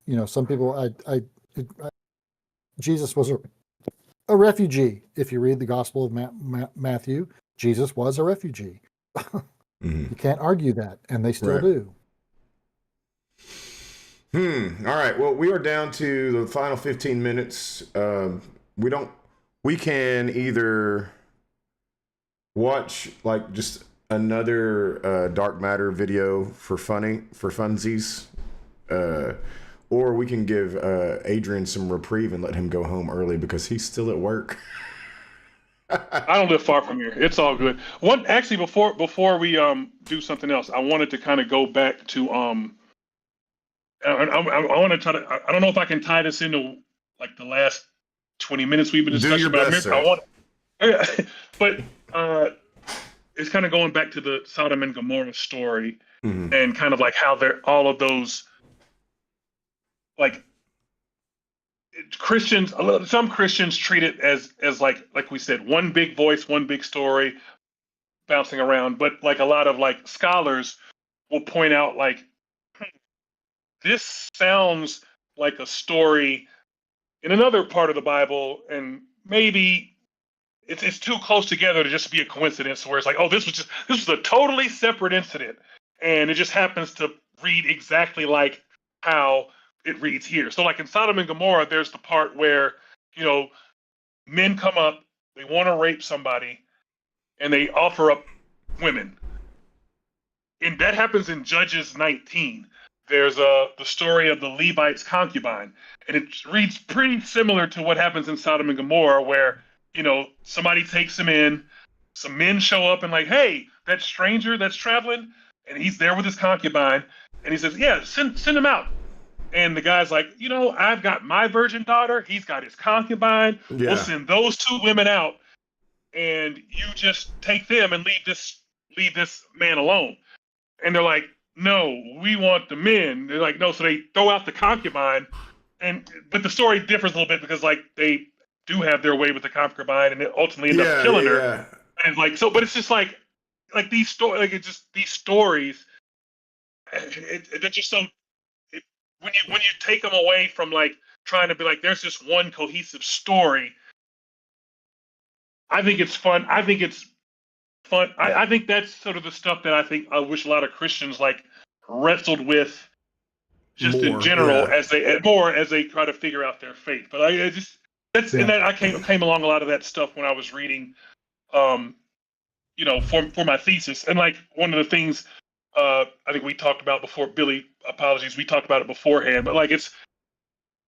You know, some people, Jesus was a refugee. If you read the Gospel of Matthew, Jesus was a refugee. You can't argue that, and they still do. All right. Well, we are down to the final 15 minutes. We can either watch like just another dark matter video for funsies, or we can give Adrian some reprieve and let him go home early because he's still at work. I don't live far from here. It's all good. Actually, before we do something else, I wanted to kind of go back to I want to try to. I don't know if I can tie this into like the last 20 minutes we've been discussing. Do your best, sir. But it's kind of going back to the Sodom and Gomorrah story, and kind of like how all of those. Like Christians, some Christians treat it as like we said, one big voice, one big story, bouncing around. But like a lot of like scholars will point out like, this sounds like a story in another part of the Bible, and maybe it's too close together to just be a coincidence. Where it's like, oh, this was a totally separate incident, and it just happens to read exactly like how it reads here. So like in Sodom and Gomorrah, there's the part where, men come up, they want to rape somebody, and they offer up women. And that happens in Judges 19. There's the story of the Levite's concubine, and it reads pretty similar to what happens in Sodom and Gomorrah, where somebody takes him in, some men show up and like, hey, that stranger that's traveling, and he's there with his concubine, and he says, yeah, send him out. And the guy's like, I've got my virgin daughter, he's got his concubine, we'll send those two women out, and you just take them and leave this man alone. And they're like, no, we want the men. They're like, no, so they throw out the concubine, but the story differs a little bit because like they do have their way with the concubine, and they ultimately end up killing her. And like so, but it's just like these stories, like it's just these stories. They're just so when you take them away from like trying to be like there's just one cohesive story. I think it's fun. I think that's sort of the stuff that I wish a lot of Christians like wrestled with just in general as they try to figure out their faith. But and that I came along a lot of that stuff when I was reading, for my thesis. And like one of the things I think we talked about before, Billy, apologies, we talked about it beforehand, but like it's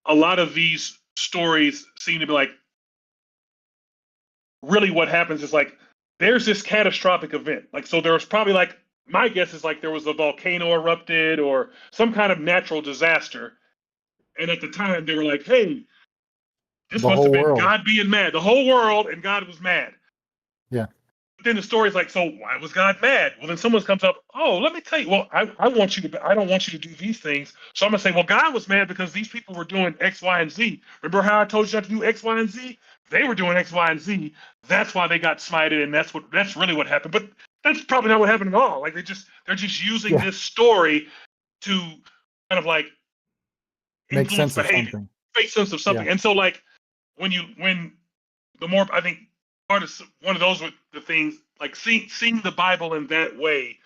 a lot of these stories seem to be like really what happens is like there's this catastrophic event. Like, so there was probably like, my guess is like there was a volcano erupted or some kind of natural disaster. And at the time they were like, hey, this must have been God being mad. The whole world, and God was mad. Yeah. But then the story's like, so why was God mad? Well, then someone comes up, oh, let me tell you, well, I don't want you to do these things. So I'm going to say, well, God was mad because these people were doing X, Y, and Z. Remember how I told you not to do X, Y, and Z? They were doing X, Y, and Z. That's why they got smited, and that's really what happened. But that's probably not what happened at all. Like they're just using this story to kind of like make sense of something. Make sense of something. Yeah. And so like when the more I think part of one of those were the things like seeing the Bible in that way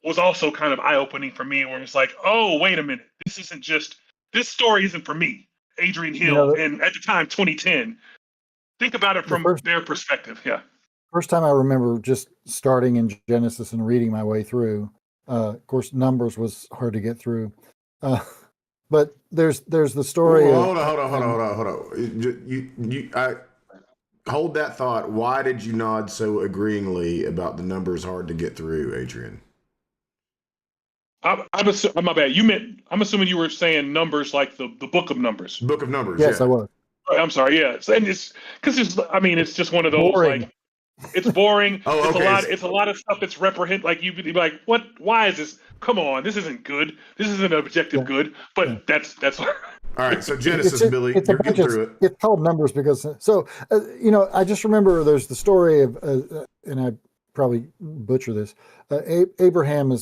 was also kind of eye-opening for me, where it's like, oh, wait a minute, this story isn't for me, Adrian Hill, and at the time 2010. Think about it from their perspective. Yeah. First time I remember just starting in Genesis and reading my way through. Of course, Numbers was hard to get through. But there's the story. Hold on. Hold that thought. Why did you nod so agreeingly about the Numbers hard to get through, Adrian? My bad. I'm assuming you were saying Numbers like the book of Numbers. Book of Numbers. Yes, I was. I'm sorry. Yeah, and it's because it's just one of those boring. Like it's boring. It's a lot of stuff that's reprehend. Like you could be like, what? Why is this? Come on, this isn't good. This isn't objective good. But that's. All right. So Genesis, Billy, you're getting through it. It's called Numbers because I just remember there's the story of and I probably butcher this. Abraham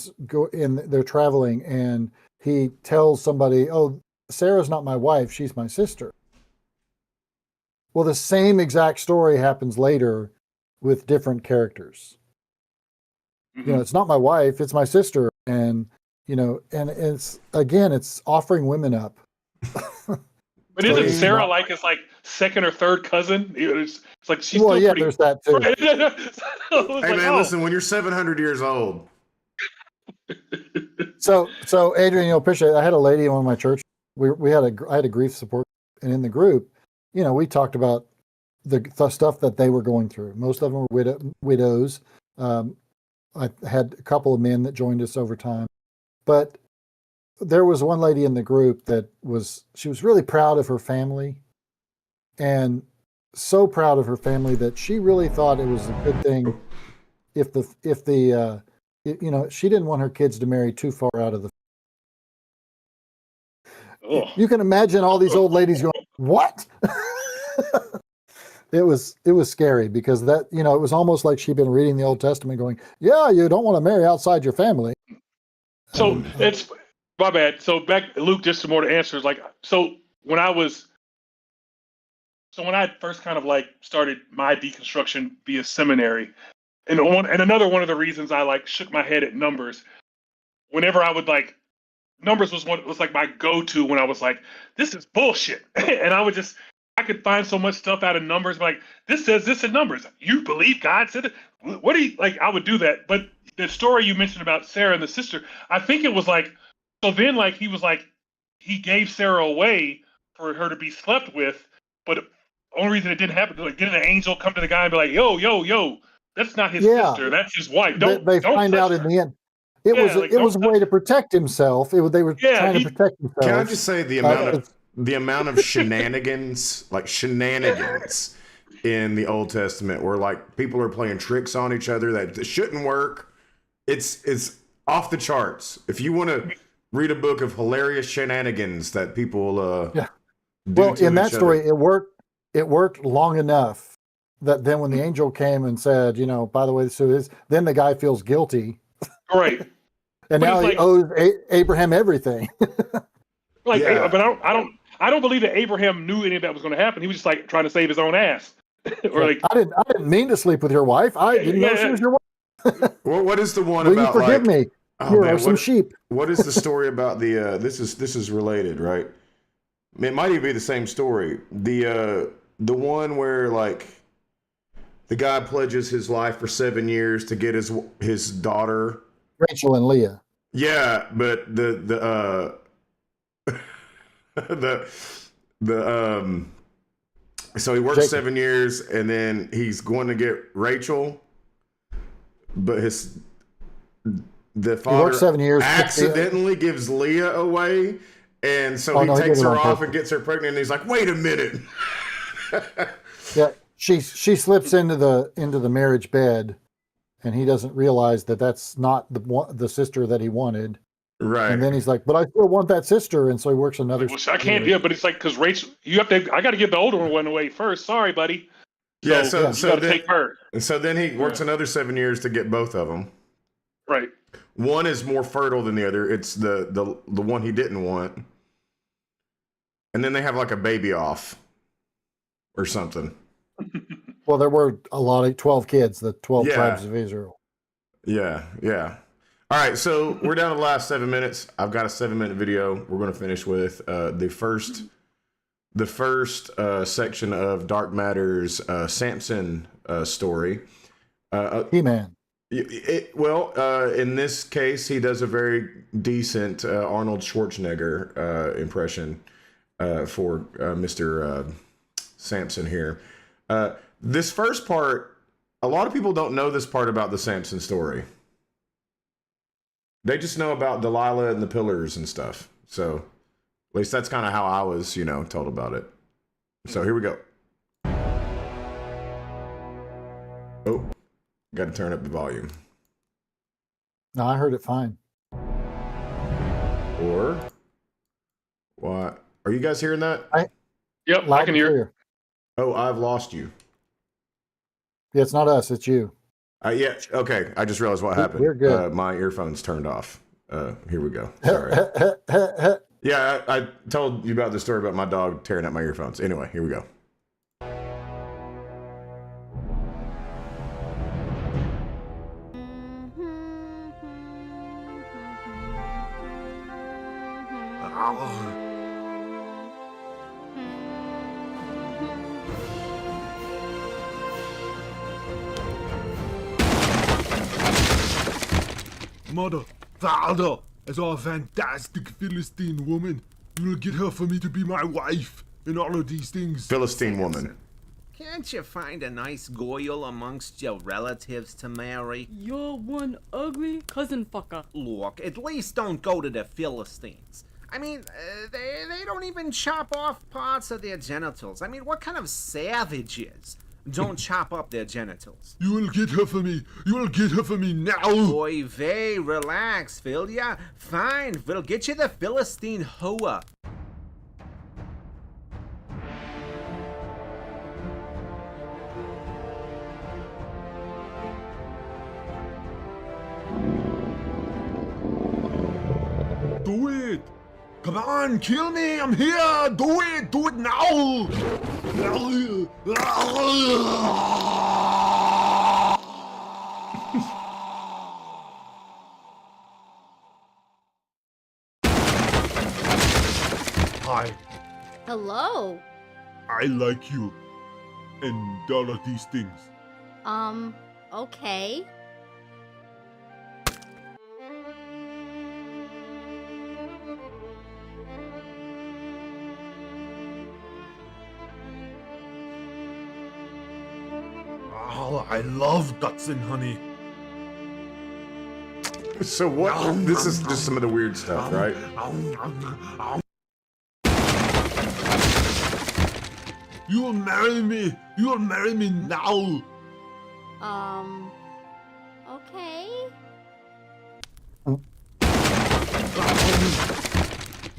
they're traveling and he tells somebody, "Oh, Sarah's not my wife; she's my sister." Well, the same exact story happens later with different characters. Mm-hmm. It's not my wife, it's my sister. And, and it's offering women up. But isn't Sarah like it's like second or third cousin? It's like she's still pretty... there's that too. Hey man, listen, when you're 700 years old. So Adrian, appreciate it. I had a lady in one of my church. I had a grief support, and in the group, we talked about the stuff that they were going through. Most of them were widows. I had a couple of men that joined us over time. But there was one lady in the group she was really proud of her family, and so proud of her family that she really thought it was a good thing she didn't want her kids to marry too far out of the. Oh. You can imagine all these old ladies going, "What?" It was scary because that, it was almost like she'd been reading the Old Testament going, yeah, you don't want to marry outside your family. So it's my bad. So back, Luke, just some more to answer is like, when I first kind of like started my deconstruction via seminary, and another one of the reasons I like shook my head at Numbers, whenever I would like Numbers was like my go-to when I was like, this is bullshit. And I could find so much stuff out of Numbers, like, this says this in Numbers. You believe God said it? What do you, like, I would do that. But the story you mentioned about Sarah and the sister, I think it was like, so then, like, he was like, he gave Sarah away for her to be slept with, but the only reason it didn't happen, like, didn't an angel come to the guy and be like, yo, that's not his sister, that's his wife. They find out in the end. It was a way to protect himself. They were trying to protect themselves. Can I just say the amount of shenanigans, like shenanigans, in the Old Testament, where like people are playing tricks on each other that shouldn't work. It's off the charts. If you want to read a book of hilarious shenanigans that people in that story, it worked long enough that then when the angel came and said, by the way, then the guy feels guilty. Right. And now he owes Abraham everything. But I don't believe that Abraham knew any of that was going to happen. He was just like trying to save his own ass. Or like, I didn't mean to sleep with your wife. I didn't know she was your wife. Well, what is the one Will about? You forgive me? Here are some sheep. What is the story about the? This is related, right? It might even be the same story. The one where like the guy pledges his life for 7 years to get his daughter. Rachel and Leah. Yeah, but so he works Jacob. 7 years and then he's going to get Rachel, but the father works 7 years, accidentally gives Leah away, and so he takes her off and gets her pregnant, and he's like, wait a minute. Yeah, she slips into the marriage bed, and he doesn't realize that that's not the sister that he wanted. Right. And then he's like, but I still want that sister. And so he works another. Well, I can't do it, but it's like, because Rachel, I got to give the older one away first. Sorry, buddy. So you got to take her. And so then he works another 7 years to get both of them. Right. One is more fertile than the other. It's the one he didn't want. And then they have like a baby off or something. Well, there were a lot of 12 kids, the 12 tribes of Israel. Yeah. All right, so we're down to the last 7 minutes. I've got a 7-minute video. We're going to finish with the first section of Dark Matter's Samson story. He-Man. In this case, he does a very decent Arnold Schwarzenegger impression for Mr. Samson here. This first part, a lot of people don't know this part about the Samson story. They just know about Delilah and the pillars and stuff. So at least that's kind of how I was, told about it. So here we go. Oh, got to turn up the volume. No, I heard it fine. Or what? Are you guys hearing that? Yep, I can hear. Oh, I've lost you. Yeah, it's not us, it's you. Yeah, okay. I just realized what happened. We're good. My earphones turned off. Here we go. Sorry. Yeah, I told you about the story about my dog tearing up my earphones. Anyway, here we go. Mother, father, I saw a fantastic Philistine woman. You will get her for me to be my wife, and all of these things. Philistine woman. Can't you find a nice goyle amongst your relatives to marry? You're one ugly cousin fucker. Look, at least don't go to the Philistines. I mean, they don't even chop off parts of their genitals. I mean, what kind of savages don't chop up their genitals? You will get her for me. You will get her for me now. Oy vey, relax, will ya? Fine, we'll get you the Philistine hoa. Do it! Come on, kill me! I'm here! Do it! Do it now! Hi. Hello. I like you. And all of these things. Okay. Oh, I love nuts and honey. So what? This is just some of the weird stuff, right? You will marry me. You will marry me now. Okay.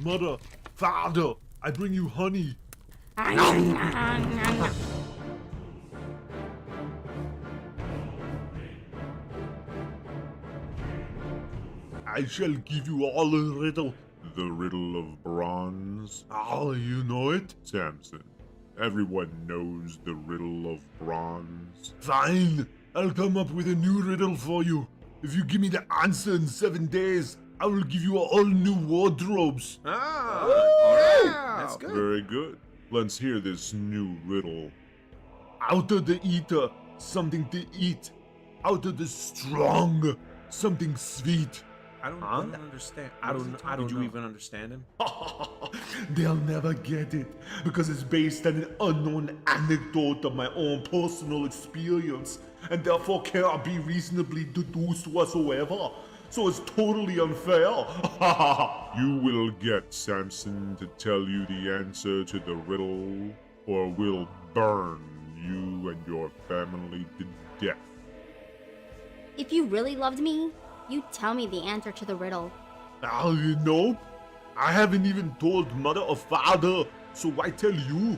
Mother, father, I bring you honey. I shall give you all a riddle. The riddle of bronze? Oh, you know it? Samson, everyone knows the riddle of bronze. Fine. I'll come up with a new riddle for you. If you give me the answer in 7 days, I will give you all new wardrobes. Ah, alright. That's good. Very good. Let's hear this new riddle. Out of the eater, something to eat. Out of the strong, something sweet. I don't understand. Did you even understand him? They'll never get it because it's based on an unknown anecdote of my own personal experience and therefore cannot be reasonably deduced whatsoever. So it's totally unfair. You will get Samson to tell you the answer to the riddle, or we'll burn you and your family to death. If you really loved me, you'd tell me the answer to the riddle. Nope. I haven't even told mother or father, so why tell you?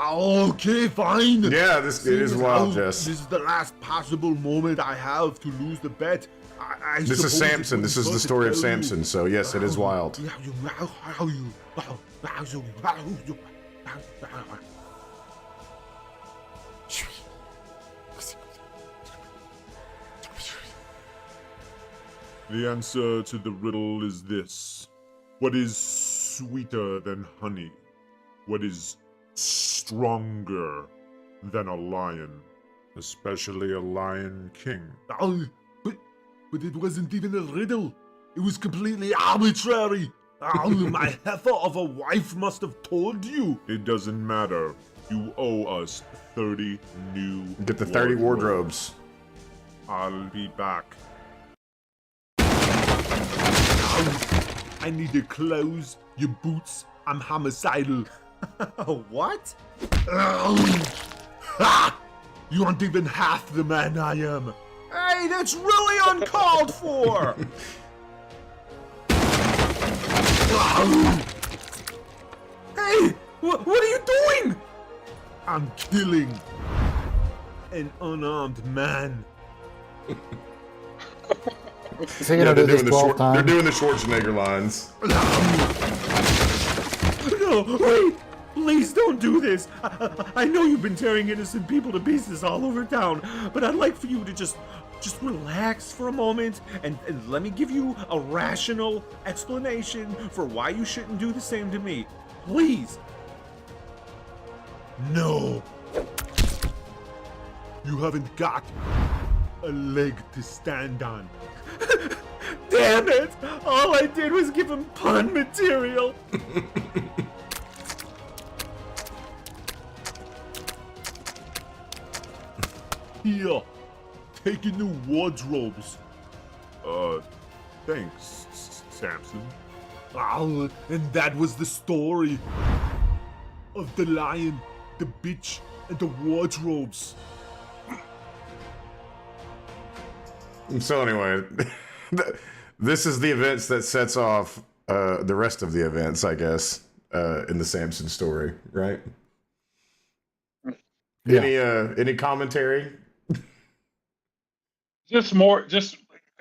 Okay, fine. Yeah, it is wild, Jess. This is the last possible moment I have to lose the bet. This is Samson. This is the story of Samson. So yes, it is wild. The answer to the riddle is this. What is sweeter than honey? What is stronger than a lion? Especially a lion king. But it wasn't even a riddle. It was completely arbitrary. My heifer of a wife must have told you. It doesn't matter. You owe us 30 new Get the 30 wardrobes. I'll be back. I need your clothes, your boots. I'm homicidal. What? You aren't even half the man I am. Hey, that's really uncalled for! Hey, what are you doing? I'm killing an unarmed man. So you're gonna do this 12 times? They're doing the Schwarzenegger lines. No, wait! Please don't do this! I know you've been tearing innocent people to pieces all over town, but I'd like for you to just relax for a moment and let me give you a rational explanation for why you shouldn't do the same to me. Please! No! You haven't got a leg to stand on. Damn it! All I did was give him pun material! Here, take your new wardrobes. Thanks, Samson. Oh, and that was the story of the lion, the bitch, and the wardrobes. So anyway, this is the events that sets off the rest of the events, I guess, in the Samson story, right? Yeah. Any commentary? just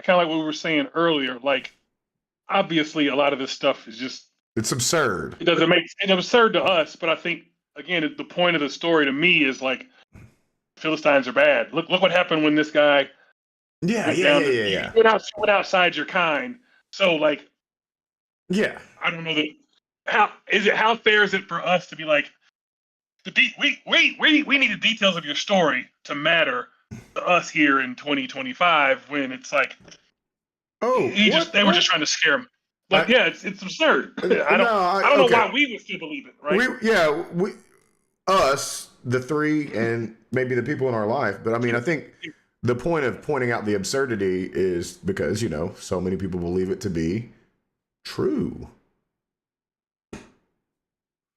kind of like what we were saying earlier. Like, obviously, a lot of this stuff is just it's absurd. It doesn't make it's absurd to us, but I think again, the point of the story to me is like Philistines are bad. Look what happened when this guy. Yeah. Went outside your kind. So like, yeah, I don't know how fair is it for us to be like, we need the details of your story to matter to us here in 2025 when it's like, they were just trying to scare him. Like, it's absurd. I don't know why we would still believe it, right? Us, the three, and maybe the people in our life. But I mean, I think the point of pointing out the absurdity is because, so many people believe it to be true.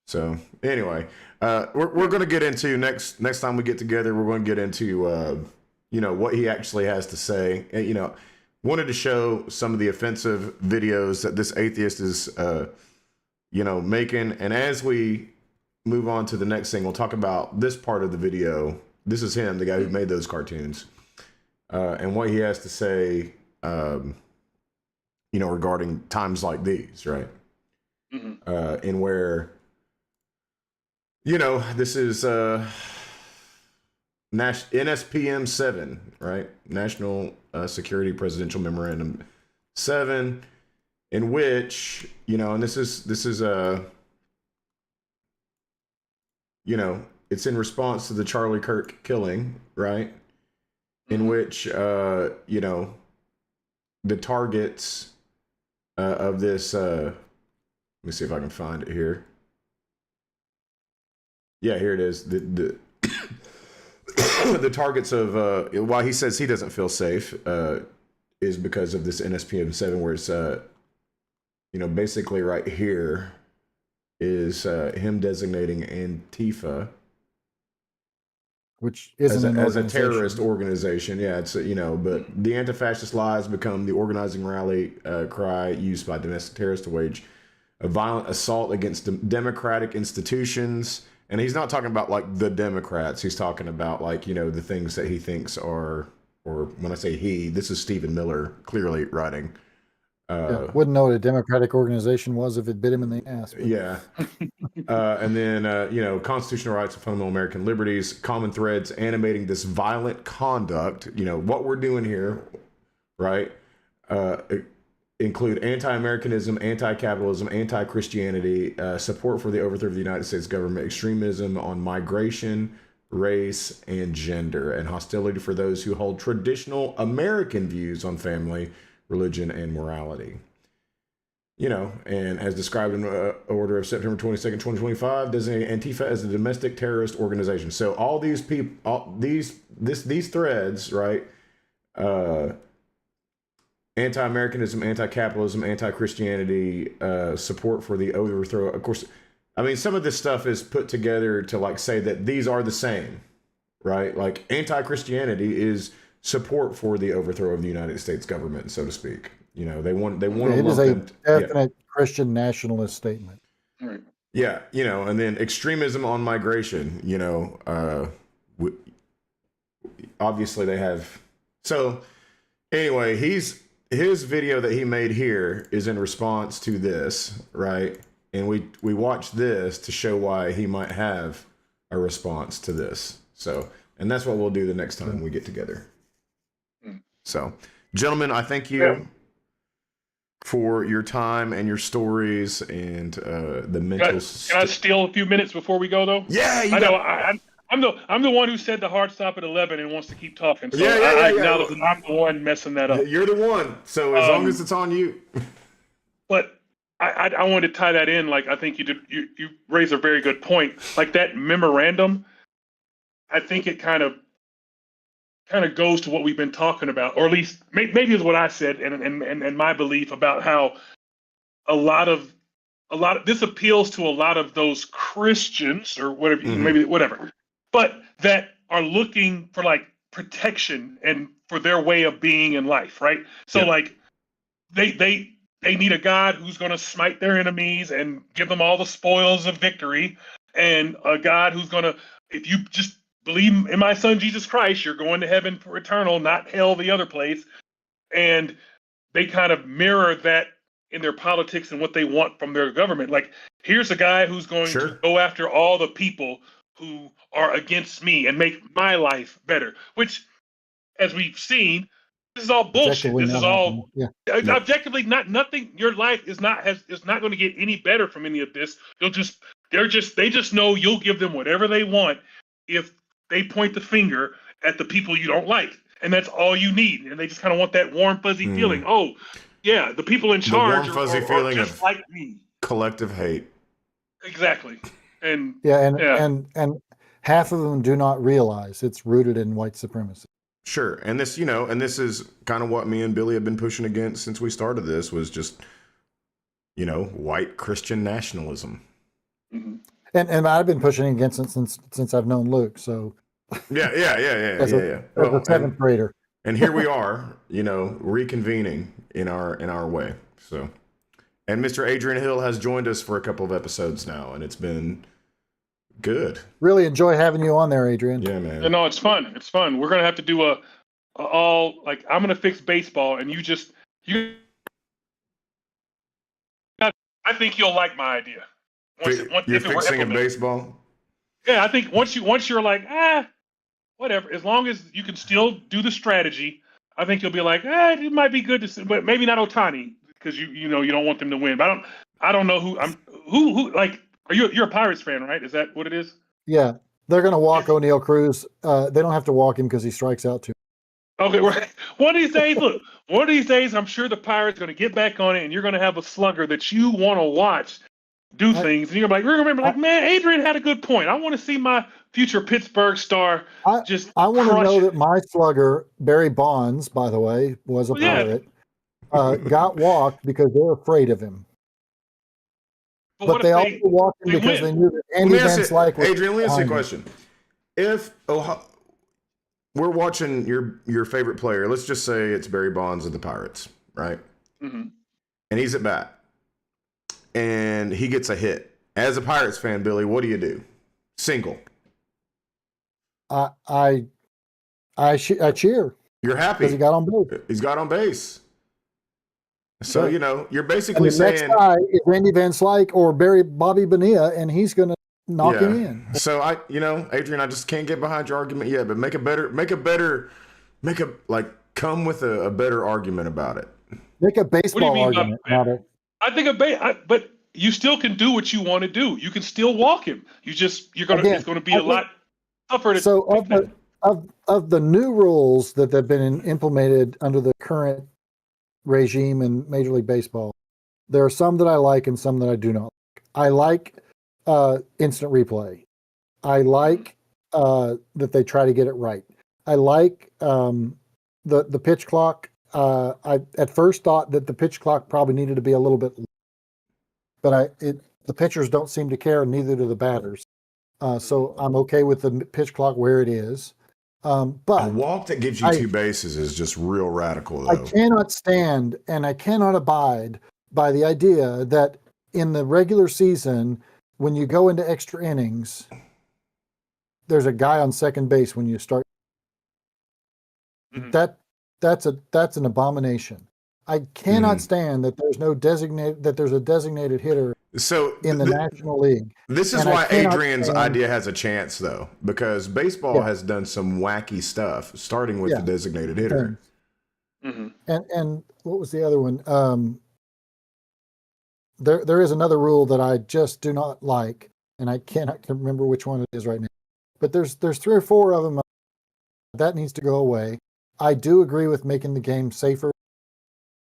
So anyway, we're going to get into next time we get together. We're going to get into, what he actually has to say. And, wanted to show some of the offensive videos that this atheist is, making. And as we move on to the next thing, we'll talk about this part of the video. This is him, the guy who made those cartoons, and what he has to say, regarding times like these, right? Mm-hmm. And where, this is NSPM 7, right? National Security Presidential Memorandum 7, in which, and this is it's in response to the Charlie Kirk killing, right? In which, the targets of this, let me see if I can find it here. Yeah, here it is. The the targets of why he says he doesn't feel safe is because of this NSPM 7, where it's basically right here is him designating Antifa, which isn't as a terrorist organization. Yeah, it's but the anti-fascist lies become the organizing rally cry used by domestic terrorists to wage a violent assault against democratic institutions. And he's not talking about like the Democrats. He's talking about like, the things that he thinks are, or when I say he, this is Stephen Miller clearly writing. Wouldn't know what a Democratic organization was if it bit him in the ass. But. Yeah. And then, constitutional rights and fundamental American liberties, common threads animating this violent conduct, what we're doing here, right? Include anti-Americanism, anti-capitalism, anti-Christianity, support for the overthrow of the United States government, extremism on migration, race, and gender, and hostility for those who hold traditional American views on family, religion, and morality. And as described in order of September 22nd, 2025, designating Antifa as a domestic terrorist organization. So all these people, these threads, right? Anti-Americanism, anti-capitalism, anti-Christianity, support for the overthrow. Of course, I mean, some of this stuff is put together to like say that these are the same, right? Like anti-Christianity is support for the overthrow of the United States government, so to speak. They want to. It is a definite Christian nationalist statement. Right. Yeah, and then extremism on migration. Obviously they have. So anyway, his video that he made here is in response to this, right? And we watched this to show why he might have a response to this. So, and that's what we'll do the next time we get together. So, gentlemen, I thank you for your time and your stories and the mental. Can I steal a few minutes before we go, though? Yeah, I'm the one who said the hard stop at 11 and wants to keep talking. So yeah. I'm the one messing that up. You're the one. So as long as it's on you. But I wanted to tie that in. Like, I think you raised a very good point. Like that memorandum, I think it kind of goes to what we've been talking about, or at least maybe is what I said and my belief about how a lot of this appeals to a lot of those Christians or whatever, maybe whatever, but that are looking for like protection and for their way of being in life, right? So like they need a God who's going to smite their enemies and give them all the spoils of victory, and a God who's going to, if you just believe in my son Jesus Christ, you're going to heaven for eternal, not hell, the other place. And they kind of mirror that in their politics and what they want from their government. Like, here's a guy who's going to go after all the people who are against me and make my life better, which, as we've seen, this is all bullshit. This is all objectively nothing. Your life is not going to get any better from any of this. They just know you'll give them whatever they want if they point the finger at the people you don't like. And that's all you need. And they just kind of want that warm, fuzzy feeling. Oh, yeah, the people in charge are just like me. Collective hate. Exactly. And and half of them do not realize it's rooted in white supremacy. Sure. And this, and this is kind of what me and Billy have been pushing against since we started this, was just, white Christian nationalism. Mm-hmm. And I've been pushing against it since I've known Luke. So yeah. As a seventh grader. And here we are, reconvening in our way. So, and Mr. Adrian Hill has joined us for a couple of episodes now, and it's been good. Really enjoy having you on there, Adrian. Yeah, man. No, it's fun. It's fun. We're gonna have to do I'm gonna fix baseball, and I think you'll like my idea. You're fixing a baseball? Yeah, I think once you're like, whatever, as long as you can still do the strategy, I think you'll be like, it might be good to see, but maybe not Ohtani, because you don't want them to win. But I don't know who like, you're a Pirates fan, right? Is that what it is? Yeah, they're gonna walk O'Neal Cruz. They don't have to walk him because he strikes out too. Okay, right. One of these days, I'm sure the Pirates are going to get back on it, and you're going to have a slugger that you want to watch do things, and you're going to remember, man, Adrian had a good point. I want to see my future Pittsburgh star I want to know that my slugger, Barry Bonds, by the way, was a Pirate, got walked because they're afraid of him. But they also walked him because they knew that Andy Van Slyke was Adrian, let me ask you a question. If we're watching your favorite player, let's just say it's Barry Bonds of the Pirates, right? Mm-hmm. And he's at bat, and he gets a hit. As a Pirates fan, Billy, what do you do? Single. I cheer. You're happy because he got on base. He's got on base. So you're basically saying next guy is Randy Van Slyke or Bobby Bonilla, and he's going to knock him in. So Adrian, I just can't get behind your argument yet, but come with a better argument about it. Make a baseball argument about it. I think but you still can do what you want to do. You can still walk him. It's going to be a lot tougher to. So of the new rules that have been implemented under the current regime in Major League Baseball, there are some that I like and some that I do not like. I like instant replay. I like that they try to get it right. I like the pitch clock. I at first thought that the pitch clock probably needed to be a little bit low, but the pitchers don't seem to care, neither do the batters. So I'm okay with the pitch clock where it is. But a walk that gives you two bases is just real radical, though. I cannot stand and I cannot abide by the idea that in the regular season, when you go into extra innings, there's a guy on second base when you start. Mm-hmm. That's an abomination. I cannot stand that there's a designated hitter in the National League. This is why Adrian's idea has a chance, though, because baseball has done some wacky stuff, starting with the designated hitter. Mm-hmm. And what was the other one? There is another rule that I just do not like, and I cannot remember which one it is right now. But there's 3 or 4 of them that needs to go away. I do agree with making the game safer.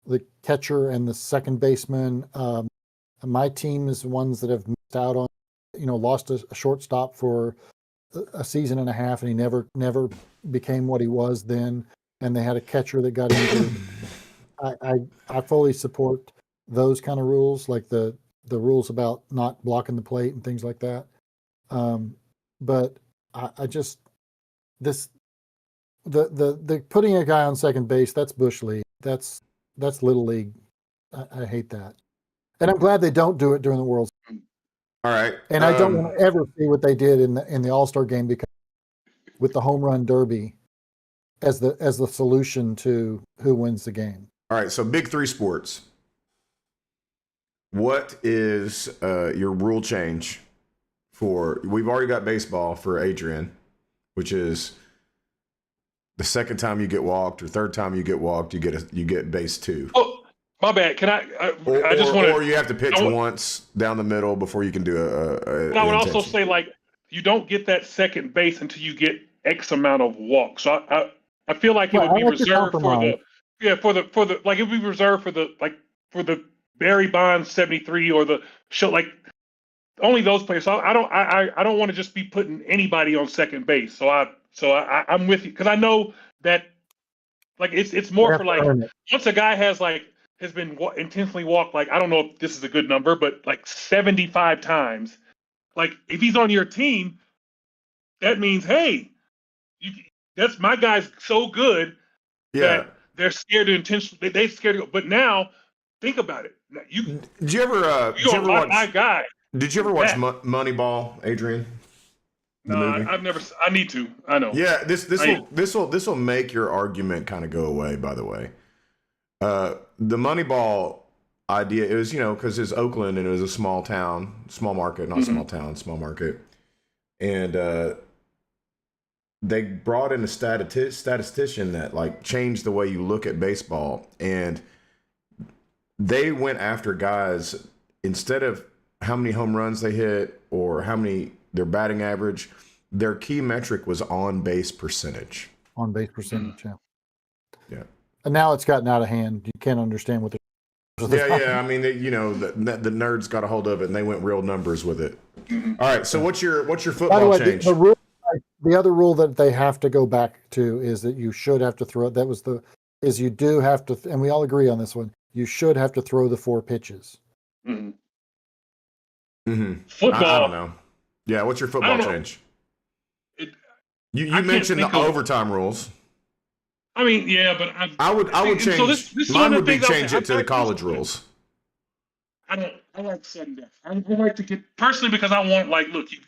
The catcher and the second baseman. My team is the ones that have missed out on, lost a shortstop for a season and a half, and he never became what he was then. And they had a catcher that got injured. I fully support those kind of rules, like the rules about not blocking the plate and things like that. But I just the putting a guy on second base, that's Bush League. That's Little League. I hate that. And I'm glad they don't do it during the World Series. All right. And I don't want to ever see what they did in the All-Star game, because with the home run derby as the solution to who wins the game. All right, so big three sports. What is your rule change for? We've already got baseball for Adrian, which is the second time you get walked or third time you get walked, you get base 2. Oh, my bad. Can I just want to. Or you have to pitch once down the middle before you can do a I would also say, like, you don't get that second base until you get X amount of walks. So I feel like it would be reserved for the like, it would be reserved for the Barry Bonds 73 or the show, like only those players. So I don't want to just be putting anybody on second base. So I'm with you, because I know that, like, it's more for, like, once a guy has been intentionally walked, like, I don't know if this is a good number, but like 75 times, like, if he's on your team, that means, hey, that's my guy's so good that they're scared to intentionally. They're scared to go. But now, think about it. Did you ever watch my guy? Did you ever watch Moneyball, Adrian? No, I've never. I need to. I know. Yeah, this will make your argument kind of go away. By the way, the Moneyball idea, it was, because it's Oakland and it was a small town, small market, not small town, small market, and they brought in a statistician that, like, changed the way you look at baseball, and they went after guys instead of how many home runs they hit or how many their batting average. Their key metric was on base percentage. On base percentage, yeah. And now it's gotten out of hand. You can't understand what Yeah. I mean, the nerds got a hold of it and they went real numbers with it. All right. So what's your football change? The other rule that they have to go back to is that you should have to throw. You do have to, and we all agree on this one. You should have to throw the 4 pitches. Mm-hmm. Mm-hmm. Football. I don't know. Yeah. What's your football change? You mentioned the overtime rules. I mean, yeah, but I would change. So this mine would be change it to the college rules. I like sudden death. I like to get, personally, because I want, like, look, you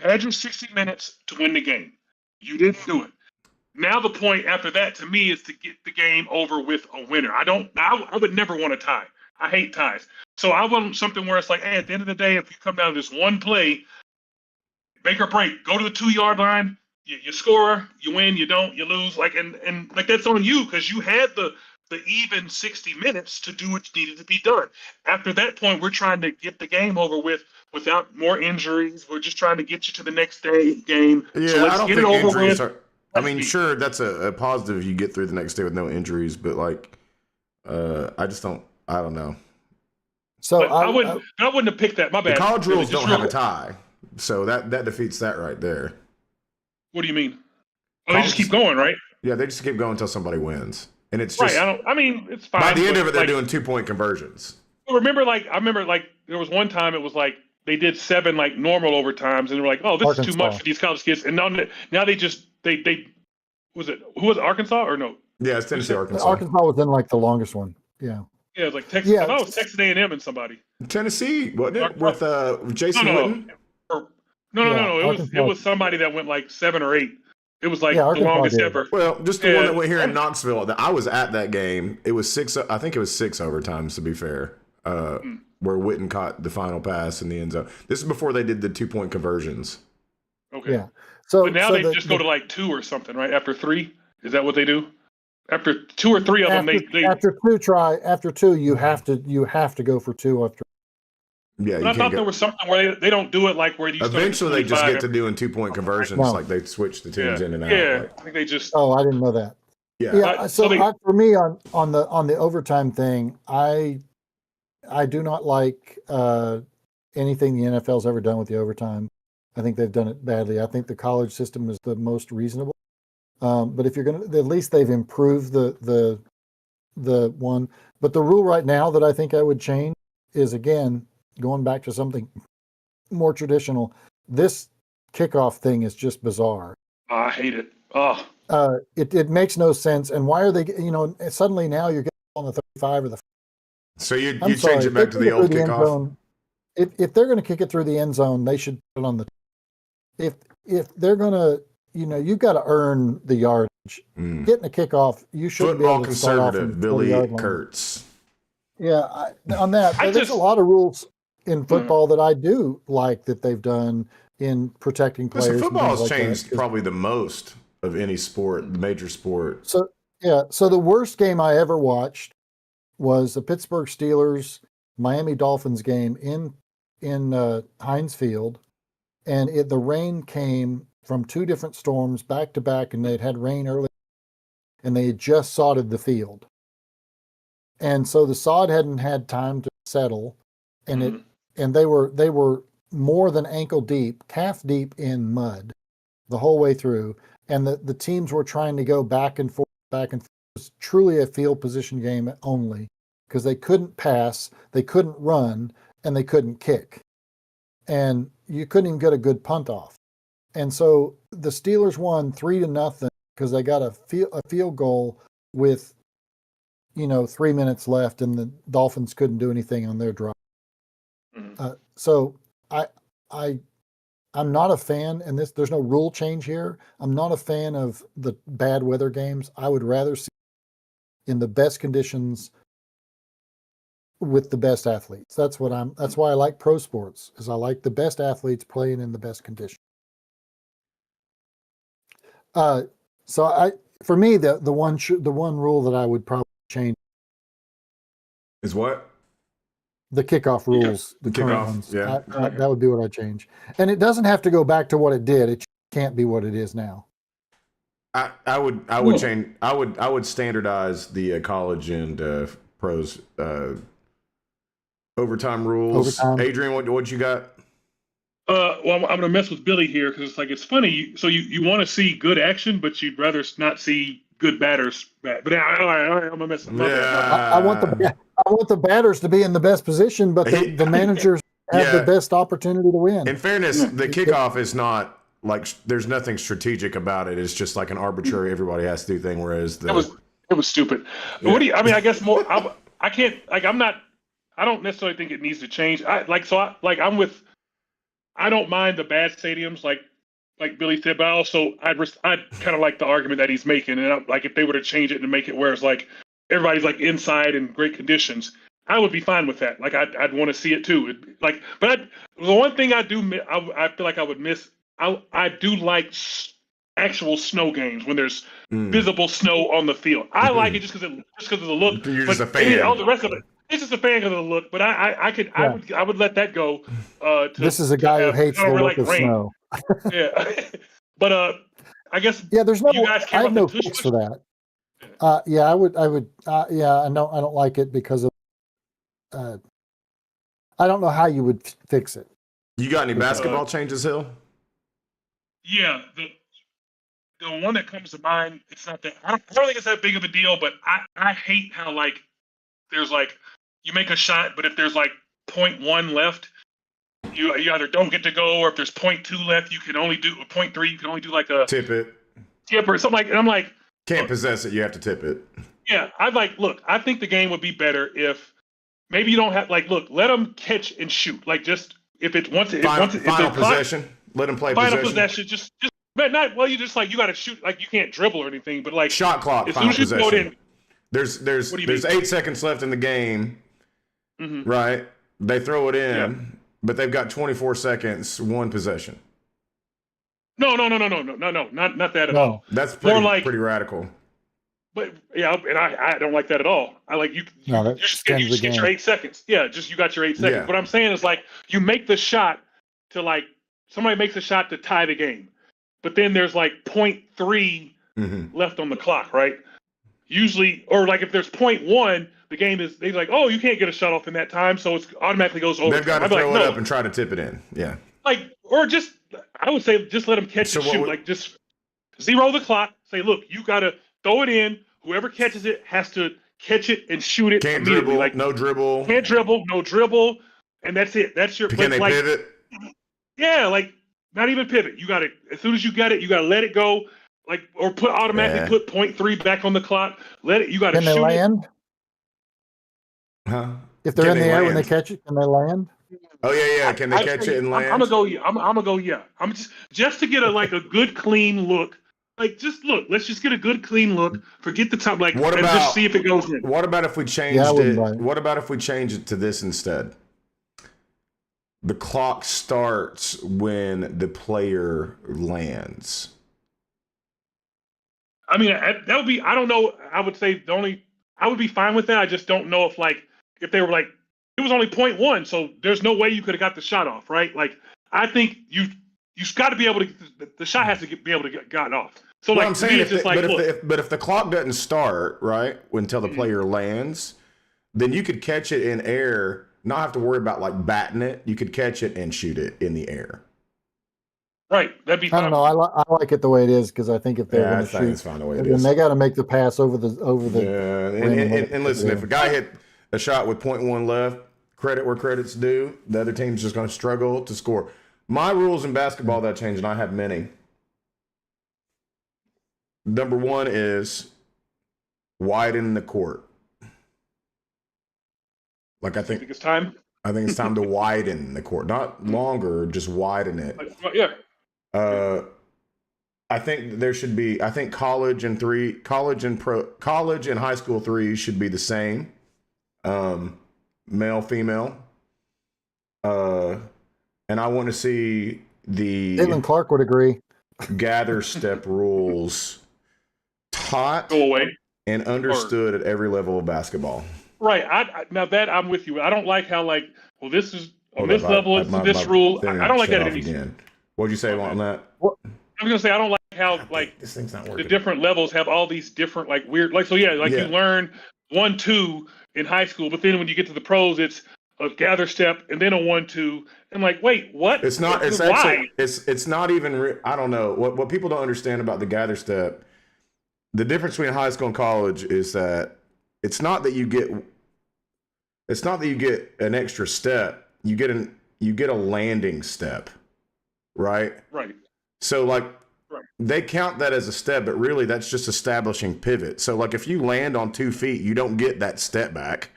had your 60 minutes to win the game. You didn't do it. Now the point after that, to me, is to get the game over with a winner. I would never want a tie. I hate ties. So I want something where it's like, hey, at the end of the day, if you come down to this one play, make or break, go to the 2-yard line, you score, you win, you don't, you lose, like, and like, that's on you, because you had the even 60 minutes to do what needed to be done. After that point, we're trying to get the game over with without more injuries. We're just trying to get you to the next day game. Yeah, so let's I don't get think it over injuries with. I mean, sure, that's a positive. You get through the next day with no injuries, but, like, I don't know. So I wouldn't have picked that. My bad. The college rules don't have a tie, so that defeats that right there. What do you mean? Oh, they just keep going, right? Yeah, they just keep going until somebody wins, and it's just right. I mean, it's fine. By the end of it, they're doing 2-point conversions. I remember, there was one time it was like they did 7 like normal overtimes, and they were like, "Oh, this is too much for these college kids." And now they just they was it, who was it, Arkansas or no? Yeah, it's Tennessee, Arkansas. Arkansas was in, like, the longest one. Yeah. Yeah, it was like Texas. I thought it was Texas A&M and somebody. Tennessee, wasn't it? With Jason Witten? No. It was somebody that went like 7 or 8. It was like the longest ever. Well, just the one that went here in Knoxville. I was at that game. It was 6. I think it was 6 overtimes, to be fair. Where Witten caught the final pass in the end zone. This is before they did the 2-point conversions. Okay. Yeah. So but now they just go to like 2 or something, right? After 3, is that what they do? After 2 or 3 of them, after 2, you have to go for 2 after. Yeah, but I thought there was something where they don't do it like where you. Eventually, they just get to doing 2-point conversions, like they switch the teams in and out. Yeah, like. I think they just. Oh, I didn't know that. Yeah. For me, on the overtime thing, I do not like anything the NFL's ever done with the overtime. I think they've done it badly. I think the college system is the most reasonable. But if you're gonna, at least they've improved the one. But the rule right now that I think I would change is, again, going back to something more traditional. This kickoff thing is just bizarre. I hate it. Oh. It makes no sense. And why are they? Suddenly now you're getting on the 35 or the. So you change it back to the old kickoff. If they're going to kick it through the end zone, they should put it on the. If they're going to, you've got to earn the yardage. Getting a kickoff, you shouldn't Football be able to start off conservative in Billy 40-yard line. Kurtz. Yeah, on that, there's a lot of rules in football that I do like that they've done in protecting players. Listen, football has like changed probably the most of any sport, the major sport. So the worst game I ever watched was the Pittsburgh Steelers Miami Dolphins game in Heinz Field, and the rain came from 2 different storms back to back, and they'd had rain early, and they had just sodded the field, and so the sod hadn't had time to settle, and they were more than ankle deep, calf deep in mud the whole way through, and the teams were trying to go back and forth. It was truly a field position game only, because they couldn't pass, they couldn't run, and they couldn't kick, and you couldn't even get a good punt off. And so the Steelers won 3-0 because they got a field goal with 3 minutes left, and the Dolphins couldn't do anything on their drive. So I'm not a fan, and there's no rule change here. I'm not a fan of the bad weather games. I would rather see in the best conditions with the best athletes. That's why I like pro sports, is I like the best athletes playing in the best conditions. For me, the one rule that I would probably change is what? The kickoff rules, the current ones. Yeah. That would be what I'd change. And it doesn't have to go back to what it did. It can't be what it is now. I would change. I would standardize the college and pros overtime rules. Adrian, what you got? Well, I'm gonna mess with Billy here because it's funny. So you want to see good action, but you'd rather not see good batters. But I'm gonna mess with. I want the batters to be in the best position, but the managers have the best opportunity to win. In fairness, the kickoff is not like there's nothing strategic about it. It's just like an arbitrary everybody has to do thing. Whereas it was stupid. Yeah. What do you? I mean, I guess more. I can't. I'm not. I don't necessarily think it needs to change. I'm with. I don't mind the bad stadiums, like Billy said, but also I'd kind of like the argument that he's making, and if they were to change it and make it where it's like everybody's like inside in great conditions, I would be fine with that. Like I'd want to see it too. The one thing I do, I feel like I would miss. I do like actual snow games when there's visible snow on the field. I like it just because of the look. You're just a fan. All the rest of it. It's just a fan of the look, but I would let that go. This is a guy who hates the look of snow. Yeah, but I guess there's no. You guys I have no fix for that. I would. I don't like it because of. I don't know how you would fix it. You got any basketball changes, Hill? Yeah, the one that comes to mind. It's not that. I don't think it's that big of a deal, but I hate how there's you make a shot, but if there's 0.1 left, you either don't get to go, or if there's 0.2 left, you can only do 0.3. You can only do a tip or something like. And I'm like, can't possess it. You have to tip it. Yeah, look. I think the game would be better if maybe you don't have let them catch and shoot. Just if it's final possession, let them play final possession. Just but not you just you got to shoot you can't dribble or anything. But shot clock. As soon as you throw it in. There's 8 seconds left in the game, right? They throw it in, but they've got 24 seconds, one possession. No, not that at all. That's pretty radical. But and I don't like that at all. I like you. You just get your 8 seconds. Yeah, you got your 8 seconds. Yeah. What I'm saying is you make the shot to somebody makes a shot to tie the game, but then there's 0.3 left on the clock, right? Usually, or if there's 0.1, the game is oh, you can't get a shot off in that time, so it automatically goes over. They've got to throw it up and try to tip it in. Yeah. Or just I would say just let them catch and shoot. Just zero the clock. Say, look, you got to throw it in. Whoever catches it has to catch it and shoot it. Can't dribble. No dribble. Can't dribble. No dribble. And that's it. That's your. Can they pivot? Yeah, not even pivot. You got to as soon as you got it, you got to let it go. Or automatically put 0.3 back on the clock. Let it. You got to shoot. Can they land? Huh? If they're in the air when they catch it, can they land? Oh yeah. Can they catch it and land? I'm gonna go. Yeah. I'm gonna go. Yeah. I'm just to get a good clean look. Like just look. Let's just get a good clean look. Forget the time. Like and just see if it goes in. What about if we changed it? What about if we change it to this instead? The clock starts when the player lands. I mean, that would be. I don't know. I would say I would be fine with that. I just don't know if they were like it was only 0.1, so there's no way you could have got the shot off, right? Like I think you've got to be able to. The shot has to be able to get gotten off. So well, I'm saying, if the clock doesn't start right until the player lands, then you could catch it in air. Not have to worry about like batting it. You could catch it and shoot it in the air. Right, that'd be fine. I don't know. I like it the way it is because I think if they're going to shoot, it's fine the way it then is. they got to make the pass over the. Yeah, and listen, if a guy hit a shot with 0.1 left, credit where credit's due. The other team's just going to struggle to score. My rules in basketball that change, and I have many. Number one is widen the court. Like I think it's time. I think it's time to widen the court, not longer, just widen it. Yeah. I think there should be. I think college and high school threes should be the same, male, female. And I want to see the Caitlin Clark would agree. Gather step rules taught go away and understood at every level of basketball. Right. Now that I'm with you. I don't like how this is on this level. It's this rule. I don't like that again. What'd you say on that? I'm gonna say I don't like how this thing's not working. The different levels have all these different weird you learn 1-2 in high school, but then when you get to the pros, it's a gather step and then a 1-2. I'm like, wait, what? It's not. It's actually. It's not even. I don't know what people don't understand about the gather step. The difference between high school and college is that it's not that you get an extra step. You get a landing step, right? Right. So they count that as a step, but really that's just establishing pivot. So if you land on 2 feet, you don't get that step back.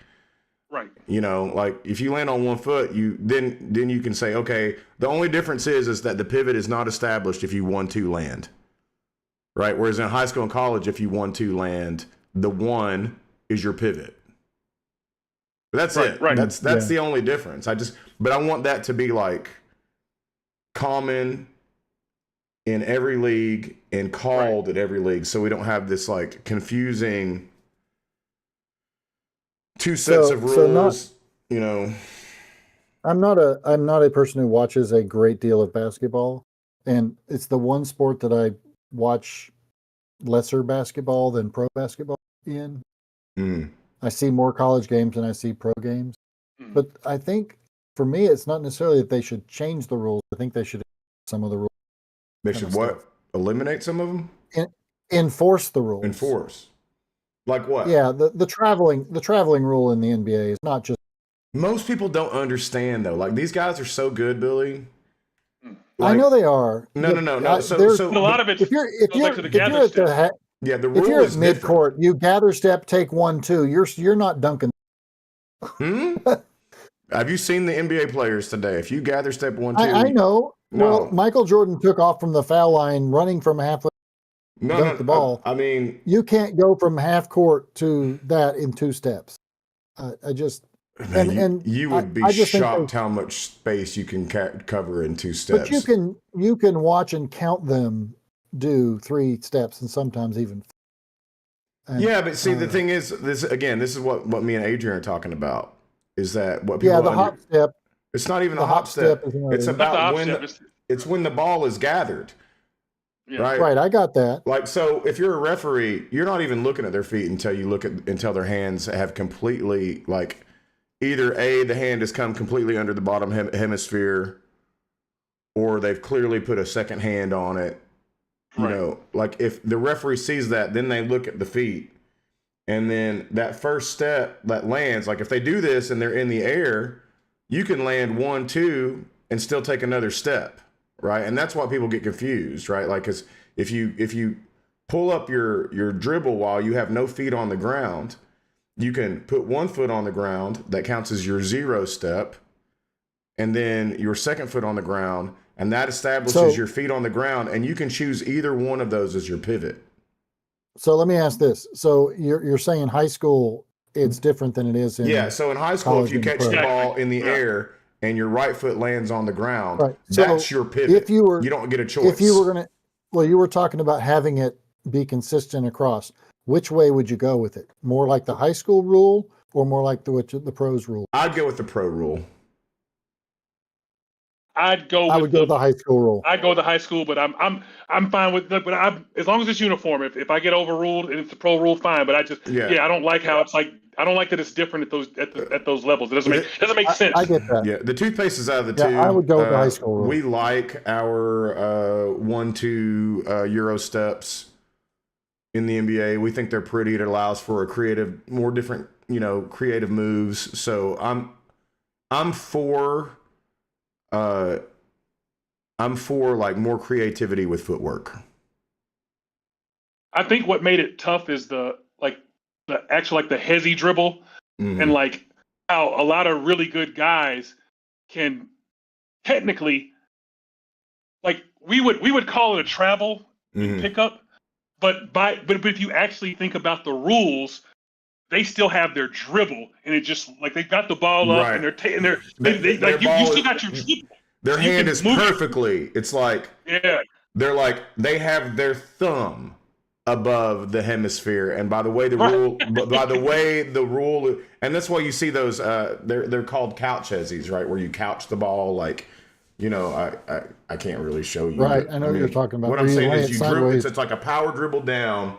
Right. If you land on 1 foot, then you can say, okay, the only difference is that the pivot is not established if you 1-2 land. Right. Whereas in high school and college, if you 1-2 land, the 1 is your pivot. But that's it. Right. That's the only difference. But I want that to be common in every league and called at every league, so we don't have this confusing two sets of rules. I'm not a person who watches a great deal of basketball, and it's the one sport that I watch lesser basketball than pro basketball in. I see more college games than I see pro games. But I think for me, it's not necessarily that they should change the rules. I think they should some of the rules. They should what? Eliminate some of them? Enforce the rules. Enforce. Like what? Yeah, the traveling rule in the NBA is not just. Most people don't understand though. These guys are so good, Billy. I know they are. No. So a lot of it. If you're at the the rule if you're is at midcourt, you gather step, take 1-2. You're not dunking. Have you seen the NBA players today? If you gather step 1-2, I know. No. Well, Michael Jordan took off from the foul line, running from halfway. Dunk the ball. I mean, you can't go from half court to that in 2 steps. I just. You would be shocked how much space you can cover in 2 steps. But you can watch and count them do 3 steps and sometimes even. But see, the thing is, this is what me and Adrian are talking about. Is that what people? Yeah, the hop step. It's not even the hop step. It's about it's when the ball is gathered. Yeah. Right, I got that. So if you're a referee, you're not even looking at their feet until their hands have completely either the hand has come completely under the bottom hemisphere, or they've clearly put a second hand on it. If the referee sees that, then they look at the feet, and then that first step that lands. If they do this and they're in the air, you can land 1-2 and still take another step. Right. And that's why people get confused, right? Because if you pull up your dribble while you have no feet on the ground, you can put 1 foot on the ground. That counts as your 0 step. and then your second foot on the ground, and that establishes your feet on the ground, and you can choose either one of those as your pivot. So let me ask this. So you're saying in high school it's different than it is in so in high school, if you catch the ball in the air and your right foot lands on the ground, that's your pivot. You don't get a choice. If you were going to, well, you were talking about having it be consistent across. Which way would you go with it? More like the high school rule or more like the pros rule? I'd go with the pro rule. I would go with the high school rule. I'd go with the high school, but I'm fine with that. But as long as it's uniform. If I get overruled and it's the pro rule, fine. But I don't like how it's like. I don't like that it's different at those levels. It doesn't make sense. I get that. Yeah, the toothpaste is out of the two. I would go with the high school rule. We like our 1-2 Euro steps in the NBA. We think they're pretty. It allows for more different, creative moves. So I'm for like more creativity with footwork. I think what made it tough is the hezzy dribble, and like how a lot of really good guys can technically, like we would call it a travel pickup, but if you actually think about the rules, they still have their dribble, and it just like they got the ball up and you still got your dribble. Their hand is perfectly. It's like they're like they have their thumb above the hemisphere, and by the way the rule, and that's why you see those they're called couch hezzies, right, where you couch the ball, like I can't really show you, right? I know what you're talking about. What I'm saying is you dribble, it's like a power dribble down,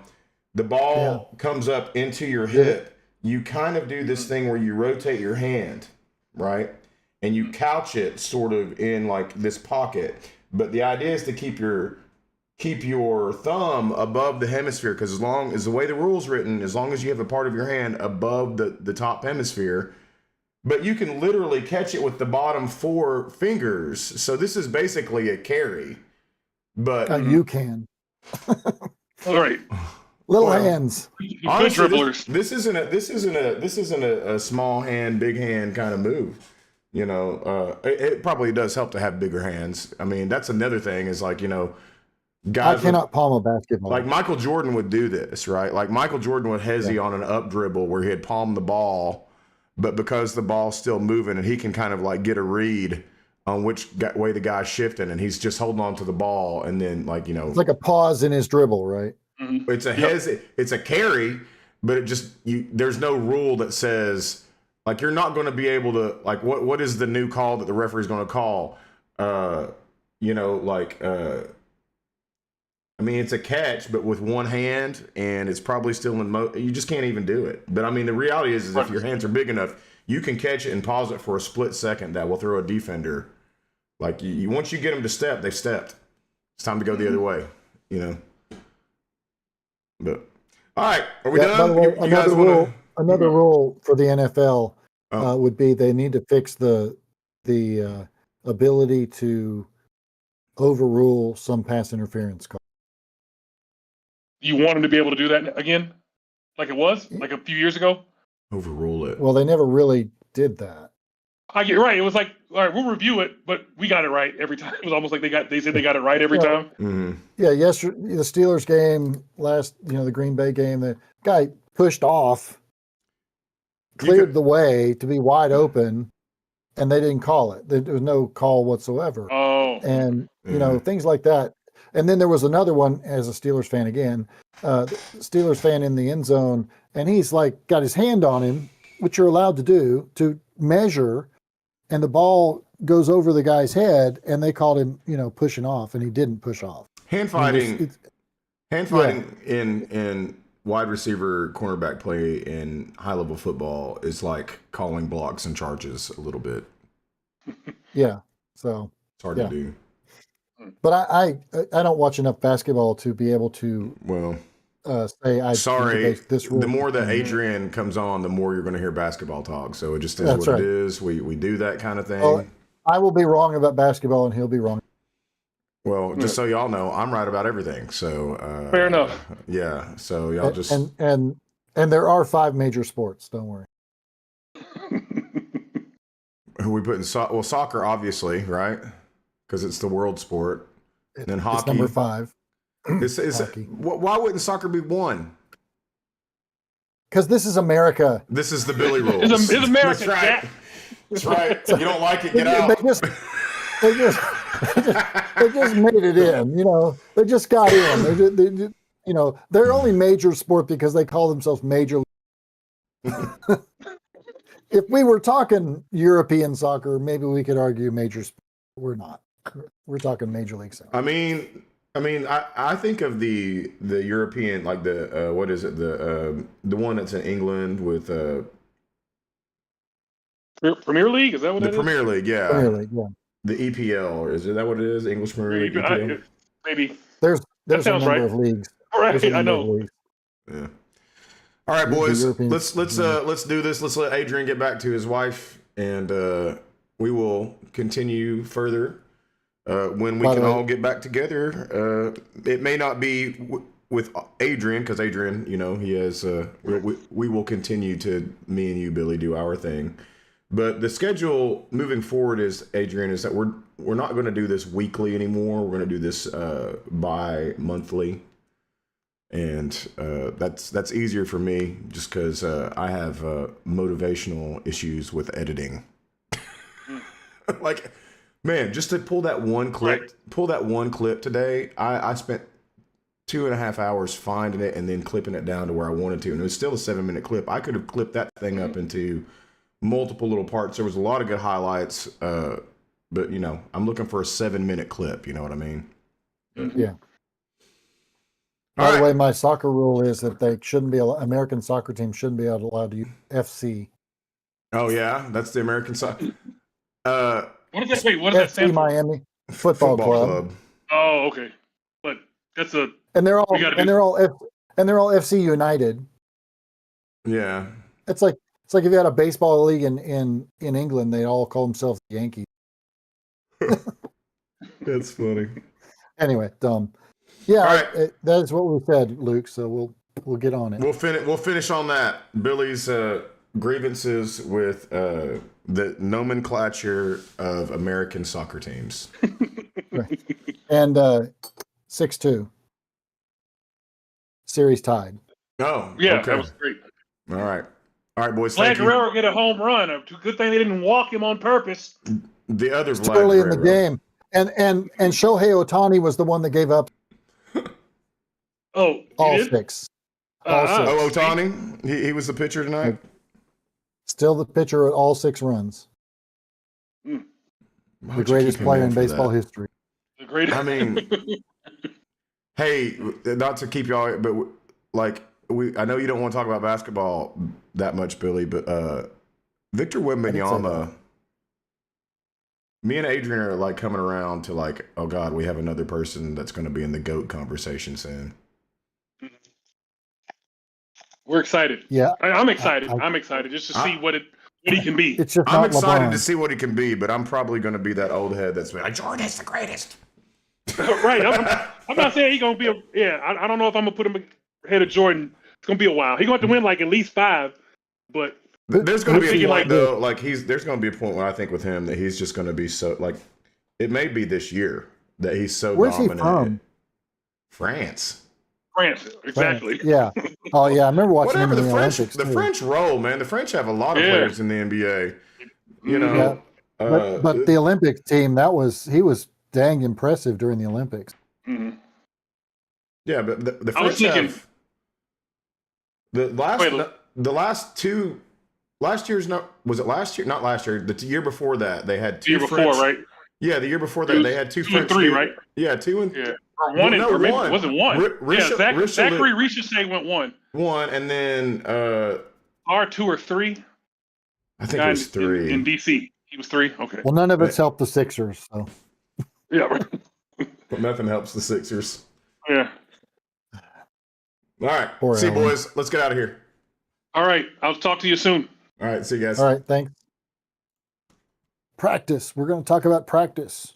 the ball comes up into your hip, you kind of do this thing where you rotate your hand, right, and you couch it sort of in like this pocket, but the idea is to keep your thumb above the hemisphere, because as long as the way the rule's written, as long as you have a part of your hand above the top hemisphere, but you can literally catch it with the bottom 4 fingers. So this is basically a carry, but you can. All right. Little hands. Honestly, this isn't a small hand, big hand kind of move. It probably does help to have bigger hands. I mean, that's another thing is like, guys, I cannot palm a basketball. Like Michael Jordan would do this, right? Like Michael Jordan would hezzy on an up dribble where he'd palm the ball, but because the ball's still moving and he can kind of like get a read on which way the guy's shifting, and he's just holding on to the ball, and then it's like a pause in his dribble, right? Mm-hmm. It's a carry, but there's no rule that says like you're not going to be able to like what is the new call that the referee's going to call? I mean, it's a catch, but with one hand, and it's probably still in you just can't even do it. But I mean, the reality is if your hands are big enough, you can catch it and pause it for a split second. That will throw a defender. Like once you get them to step, they've stepped. It's time to go the other way. But all right, are we done? By the way, another rule for the NFL would be they need to fix the ability to overrule some pass interference call. You want him to be able to do that again, like it was like a few years ago? Overrule it. Well, they never really did that. I get right. It was like, all right, we'll review it, but we got it right every time. It was almost like they said they got it right every time. Mm-hmm. Yeah, yesterday the Steelers game the Green Bay game, the guy pushed off, cleared the way to be wide open, and they didn't call it. There was no call whatsoever. Oh, and things like that. And then there was another one as a Steelers fan again, Steelers fan in the end zone, and he's like got his hand on him, which you're allowed to do to measure, and the ball goes over the guy's head, and they called him, pushing off, and he didn't push off. Hand fighting in wide receiver cornerback play in high level football is like calling blocks and charges a little bit. Yeah, so it's hard to do. But I don't watch enough basketball to be able to say I sorry. This rule. The more that Adrian comes on, the more you're going to hear basketball talk. So it just is what it is. We do that kind of thing. Well, I will be wrong about basketball, and he'll be wrong. Well, just so y'all know, I'm right about everything. So fair enough. Yeah. So y'all just and there are 5 major sports. Don't worry. Who we put in soccer, obviously, right? Because it's the world sport. And then hockey. It's number 5. Why wouldn't soccer be 1? Because this is America. This is the Billy rules. It's America. That's right. That's right. You don't like it, get out. They just made it in. They just got in. They're only major sport because they call themselves major. If we were talking European soccer, maybe we could argue major sport. We're not. We're talking Major League Soccer. I mean, I think of the European, like the what is it, the one that's in England with Premier League. Is that what the Premier League? Yeah, Premier League. Yeah. The EPL, or is that what it is? English Premier League. EPL? Maybe. There's a number of leagues. Right, I know. Yeah. All right, boys. Let's do this. Let's let Adrian get back to his wife, and we will continue further when we can all get back together. It may not be with Adrian, because Adrian, he has. We will continue to, me and you, Billy, do our thing. But the schedule moving forward is that we're not going to do this weekly anymore. We're going to do this bi-monthly. And that's easier for me just because I have motivational issues with editing. Like, man, just to pull that one clip today, I spent 2.5 hours finding it and then clipping it down to where I wanted to. And it was still a 7-minute clip. I could have clipped that thing up into multiple little parts. There was a lot of good highlights, but I'm looking for a 7-minute clip. You know what I mean? Yeah. By the way, my soccer rule is that they shouldn't be American soccer teams shouldn't be allowed to use FC. Oh yeah, that's the American soccer. What is that? Wait, what does that stand for? Miami Football Club. Oh, okay. But that's a. And they're all FC United. Yeah. It's like if you had a baseball league in England, they all call themselves the Yankees. That's funny. Anyway, dumb. Yeah, right. That is what we said, Luke. So we'll get on it. We'll finish on that. Billy's grievances with the nomenclature of American soccer teams. Right. And 6-2. Series tied. Oh, yeah, okay. That was great. All right, boys. Vlad Guerrero get a home run. Good thing they didn't walk him on purpose. The other Vlad early Guerrero in the game, and Shohei Ohtani was the one that gave up. Oh, all did? 6. Oh, Ohtani? He was the pitcher tonight? Still the pitcher at all 6 runs. The greatest player in baseball history. The greatest. I mean, hey, not to keep y'all, but I know you don't want to talk about basketball that much, Billy, but Victor Wembanyama, me and Adrian are like coming around to like, oh God, we have another person that's going to be in the GOAT conversation soon. We're excited. Yeah, I'm excited. I'm excited just to see what he can be. I'm excited to see what he can be, but I'm probably going to be that old head that's like, Jordan's the greatest. Right. I'm not saying he's going to be I don't know if I'm going to put him ahead of Jordan. It's going to be a while. He's going to have to win like at least 5, but there's going to be a point though. Like there's going to be a point where I think with him that he's just going to be so like, it may be this year that he's so dominant. He from? France, exactly. Yeah. Oh yeah, I remember watching him in the Olympics. The French roll, man. The French have a lot of players in the NBA. You know, but the Olympic team he was dang impressive during the Olympics. Mm-hmm. Yeah, but the French have last year's was it last year? Not last year. The year before that, they had 2 French. Before, right? Yeah, the year before that, they had 2 French. 2 and 3, right? Yeah, 2 and 3. Yeah. Or 1 and maybe it wasn't 1. Zachary Richardson went 1. 1, and then R 2 or 3. I think it was 3 in DC. He was 3. Okay. Well, none of it's helped the Sixers. So. Yeah. Right. But nothing helps the Sixers. Yeah. All right. See you, boys. Let's get out of here. All right. I'll talk to you soon. All right. See you guys. All right. Thanks. Practice. We're going to talk about practice.